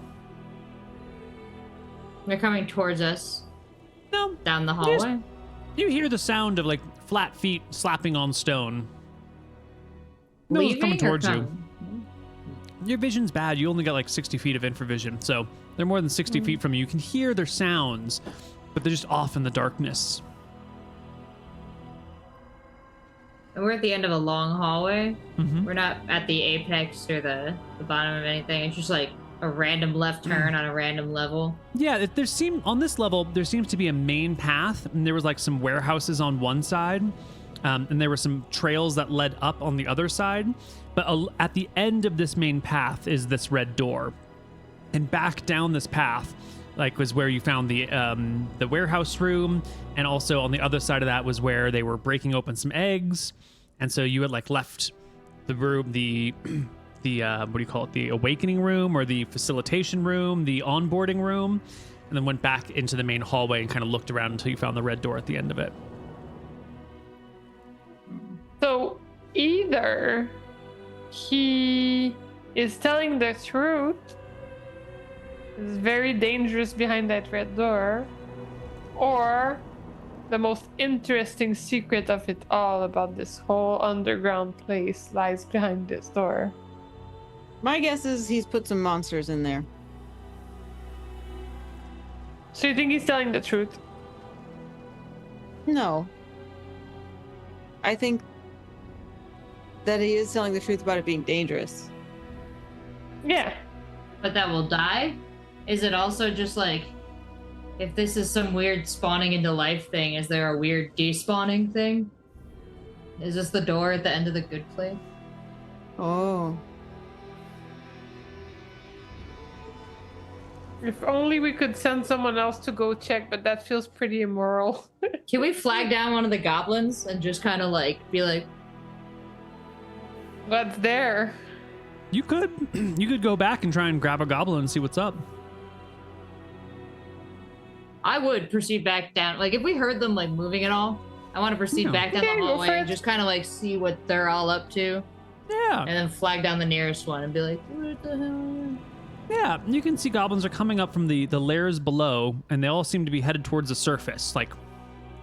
They're coming towards us No, down the Yes. hallway. you hear the sound of like flat feet slapping on stone. No one's coming Leaving or towards you. coming? Your vision's bad. You only got like 60 feet of infravision, so they're more than 60 feet from you. You can hear their sounds, but they're just off in the darkness. And we're at the end of a long hallway. Mm-hmm. We're not at the apex or the bottom of anything. It's just like a random left turn on a random level. Yeah, on this level, there seems to be a main path, and there was like some warehouses on one side, and there were some trails that led up on the other side. But at the end of this main path is this red door, and back down this path, like was where you found the warehouse room, and also on the other side of that was where they were breaking open some eggs, and so you had like left the room, the what do you call it, the awakening room or the facilitation room, the onboarding room, and then went back into the main hallway and kind of looked around until you found the red door at the end of it. So either he is telling the truth, is very dangerous behind that red door, or the most interesting secret of it all about this whole underground place lies behind this door. My guess is he's put some monsters in there. So you think he's telling the truth? No. I think that he is telling the truth about it being dangerous. Yeah. But that will die? Is it also just like, if this is some weird spawning into life thing, is there a weird despawning thing? Is this the door at the end of the good place? Oh. If only we could send someone else to go check, but that feels pretty immoral. Can we flag down one of the goblins and just kind of like be like, What's there? You could go back and try and grab a goblin and see what's up. I would proceed back down. Like if we heard them like moving at all, I want to proceed Yeah. back down Okay, the go hallway for and it. just kind of like see what they're all up to, Yeah. and then flag down the nearest one and be like, what the hell? Yeah, you can see goblins are coming up from the layers below, and they all seem to be headed towards the surface. Like,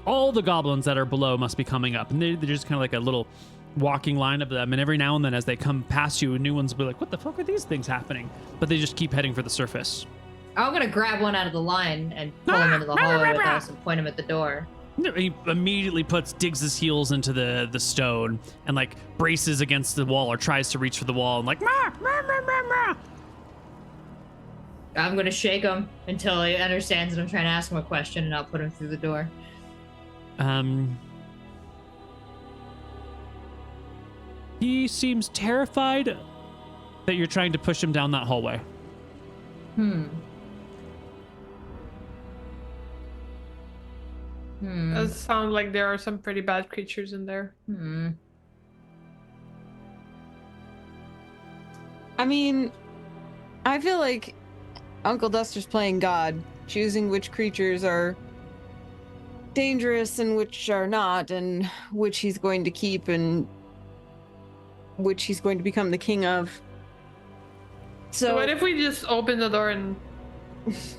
all the goblins that are below must be coming up, and they're just kind of like a little walking line of them, and every now and then as they come past you, new ones will be like, what the fuck are these things happening? But they just keep heading for the surface. I'm gonna grab one out of the line and pull him into the hallway with us and point him at the door. He immediately digs his heels into the stone and like braces against the wall or tries to reach for the wall and like, "Mah, mah, mah, mah, mah." I'm gonna shake him until he understands that I'm trying to ask him a question, and I'll put him through the door. He seems terrified that you're trying to push him down that hallway. Does sound like there are some pretty bad creatures in there. I mean, I feel like Uncle Duster's playing God, choosing which creatures are dangerous and which are not, and which he's going to keep and which he's going to become the king of. So So what if we just open the door and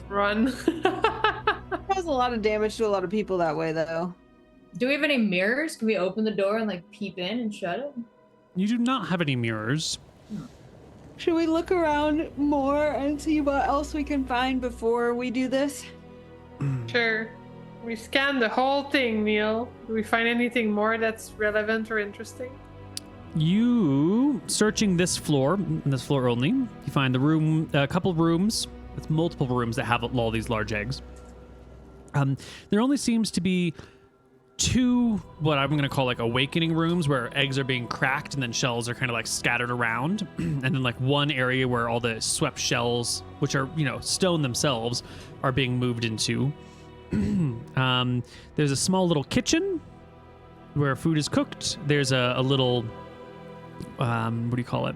run? it does a lot of damage to a lot of people that way, though. Do we have any mirrors? Can we open the door and like peep in and shut it? You do not have any mirrors. Should we look around more and see what else we can find before we do this? Sure. We scanned the whole thing, Neal. Do we find anything more that's relevant or interesting? You searching this floor only, you find the room, a couple of rooms with multiple rooms that have all these large eggs. There only seems to be two, what I'm going to call like awakening rooms where eggs are being cracked and then shells are kind of like scattered around. And then like one area where all the swept shells, which are, stone themselves, are being moved into. There's a small little kitchen where food is cooked. There's a little, what do you call it?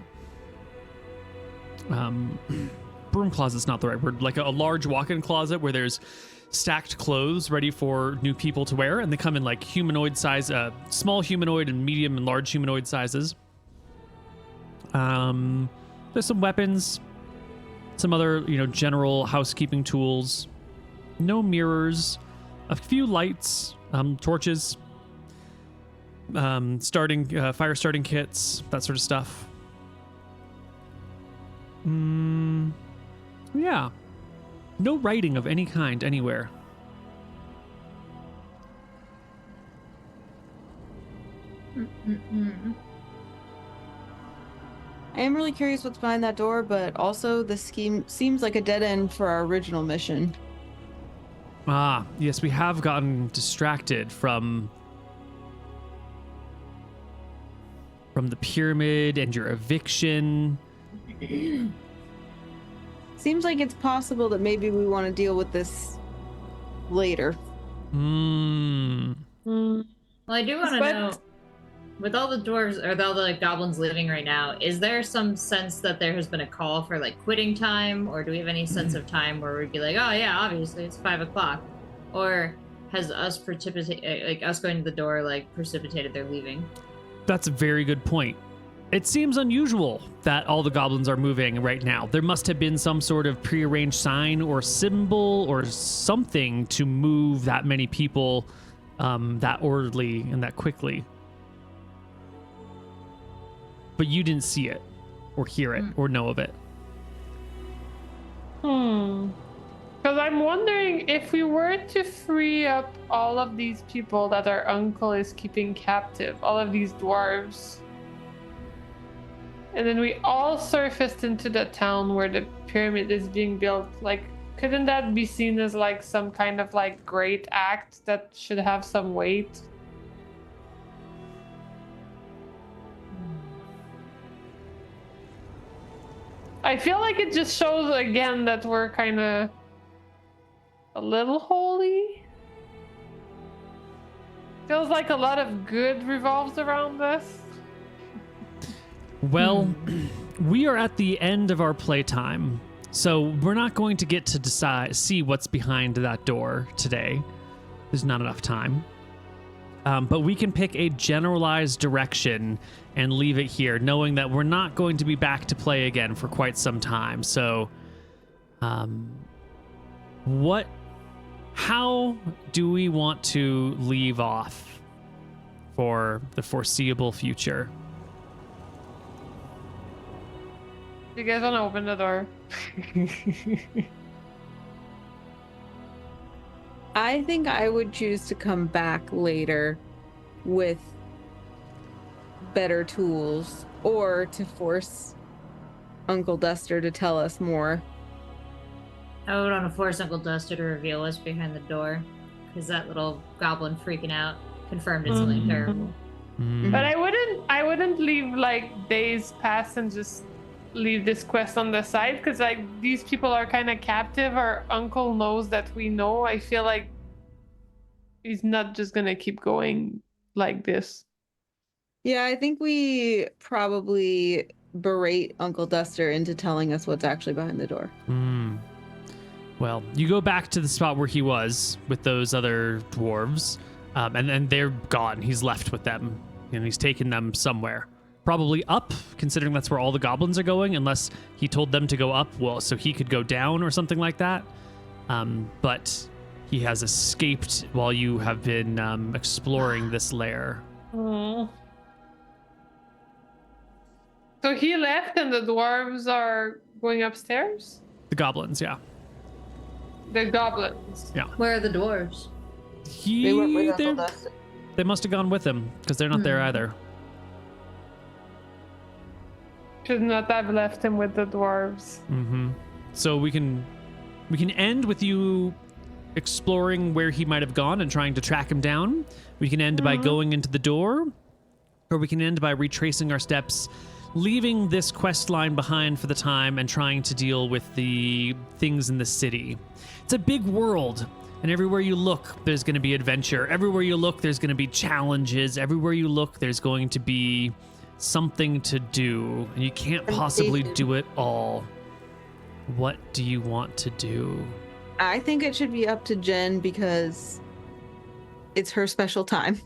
Broom closet's not the right word. Like a large walk-in closet where there's stacked clothes ready for new people to wear, and they come in like humanoid size, small humanoid and medium and large humanoid sizes. There's some weapons, some other, general housekeeping tools. No mirrors, a few lights, torches, fire starting kits, that sort of stuff. Yeah. No writing of any kind anywhere. I am really curious what's behind that door, but also the scheme seems like a dead end for our original mission. Ah, yes, we have gotten distracted from the pyramid and your eviction. Seems like it's possible that maybe we want to deal with this later. Well, I do want to But- know, with all the dwarves or all the goblins leaving right now, is there some sense that there has been a call for quitting time, or do we have any sense of time where we'd be like, oh yeah, obviously it's 5 o'clock, or has us us going to the door precipitated their leaving? That's a very good point. It seems unusual that all the goblins are moving right now. There must have been some sort of prearranged sign or symbol or something to move that many people that orderly and that quickly. But you didn't see it. or hear it or know of it. Because I'm wondering if we were to free up all of these people that our uncle is keeping captive, all of these dwarves, and then we all surfaced into the town where the pyramid is being built, like, couldn't that be seen as like some kind of like great act that should have some weight? I feel like it just shows again that we're kind of a little holy. Feels like a lot of good revolves around this. Well, we are at the end of our playtime, so we're not going to get to see what's behind that door today. There's not enough time. But we can pick a generalized direction and leave it here, knowing that we're not going to be back to play again for quite some time. So, how do we want to leave off for the foreseeable future? You guys want to open the door? I think I would choose to come back later with better tools, or to force Uncle Duster to tell us more. I would want to force Uncle Duster to reveal what's behind the door, because that little goblin freaking out confirmed it's something terrible. But I wouldn't leave like days pass and just leave this quest on the side, because like these people are kind of captive. Our uncle knows that we know. I feel like he's not just gonna keep going like this. Yeah, I think we probably berate Uncle Duster into telling us what's actually behind the door. Well, you go back to the spot where he was with those other dwarves, and then they're gone. He's left with them, and he's taken them somewhere. Probably up, considering that's where all the goblins are going, unless he told them to go up, well, so he could go down or something like that. But he has escaped while you have been exploring this lair. So he left and the dwarves are going upstairs? The goblins, yeah. The goblins. Yeah. Where are the dwarves? They went with Uncle Duster. They must have gone with him, because they're not there either. Should not have left him with the dwarves. So we can end with you exploring where he might have gone and trying to track him down. We can end by going into the door, or we can end by retracing our steps, leaving this quest line behind for the time and trying to deal with the things in the city. It's a big world, and everywhere you look, there's going to be adventure. Everywhere you look, there's going to be challenges. Everywhere you look, there's going to be something to do, and you can't possibly do it all. What do you want to do? I think it should be up to Jen, because it's her special time.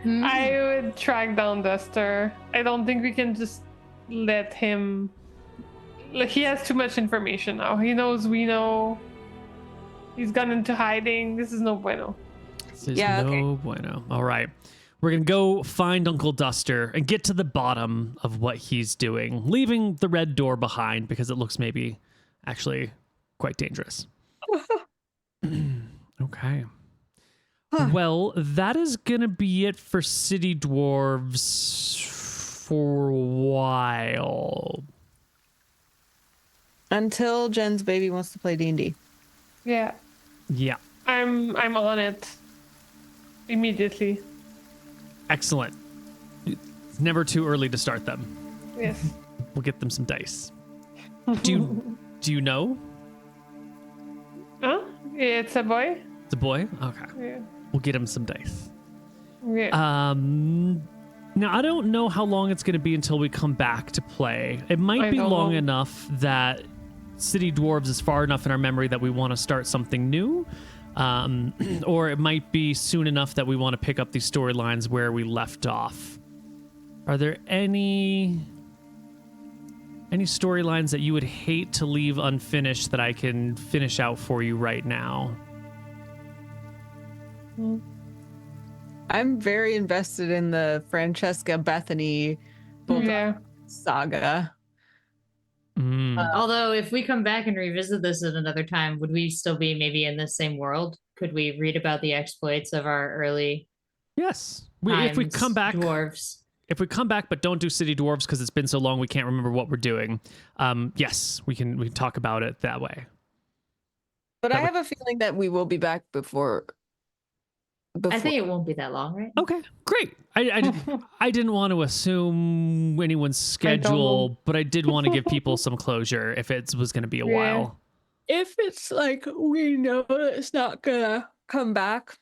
I would track down Duster. I don't think we can just let him. Like, he has too much information now. He knows we know. He's gone into hiding. This is no bueno. This is no bueno. All right. We're going to go find Uncle Duster and get to the bottom of what he's doing, leaving the red door behind because it looks maybe actually quite dangerous. Okay. Well, that is going to be it for City Dwarves for a while. Until Jen's baby wants to play D&D. Yeah. Yeah. I'm on it. Immediately. Excellent. It's never too early to start them. Yes. We'll get them some dice. Do you know? Huh? It's a boy? It's a boy? Okay. Yeah. We'll get him some dice. Yeah. Now, I don't know how long it's going to be until we come back to play. It might be long enough that City Dwarves is far enough in our memory that we want to start something new. Or it might be soon enough that we want to pick up these storylines where we left off. Are there any storylines that you would hate to leave unfinished that I can finish out for you right now? I'm very invested in the Francesca Bethany Bulldog saga. Although, if we come back and revisit this at another time, would we still be maybe in the same world? Could we read about the exploits of our early Yes. If we come back, dwarves? If we come back but don't do city dwarves because it's been so long we can't remember what we're doing, yes, we can talk about it that way. But I have a feeling that we will be back before. I think it won't be that long, right? Okay, great. I didn't want to assume anyone's schedule, but I did want to give people some closure if it was going to be a while. If it's like we know it's not gonna come back,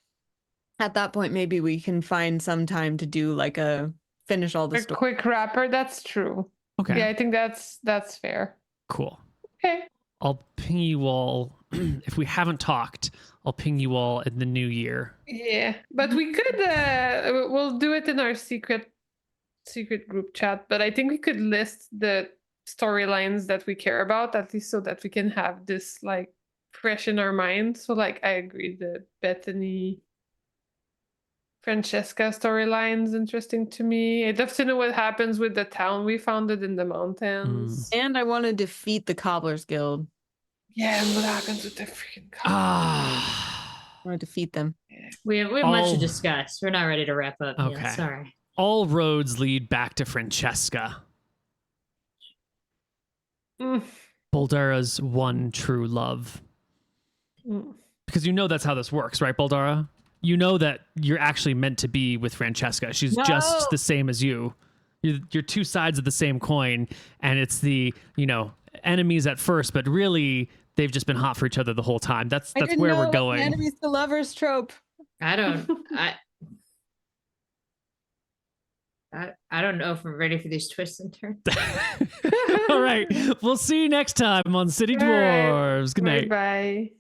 at that point maybe we can find some time to do like finish all the A quick wrapper. That's true. Okay. Yeah, I think that's fair. Cool. Okay. I'll ping you all. If we haven't talked, I'll ping you all in the new year. Yeah, but we could we'll do it in our secret group chat, but I think we could list the storylines that we care about, at least so that we can have this like fresh in our mind. So like I agree, the Bethany Francesca storyline's interesting to me. I'd love to know what happens with the town we founded in the mountains. And I want to defeat the Cobblers Guild. Yeah, and what happens with the freaking I want to defeat them. We have much to discuss. We're not ready to wrap up Okay. yet. Sorry. All roads lead back to Francesca. Baldara's one true love. Because you know that's how this works, right, Baldara? You know that you're actually meant to be with Francesca. She's just the same as you. You're two sides of the same coin, and it's the, enemies at first, but really they've just been hot for each other the whole time. That's where we're going. Enemies to lovers trope. I don't know if I'm ready for these twists and turns. All right. We'll see you next time on City Dwarves. Good night. Bye.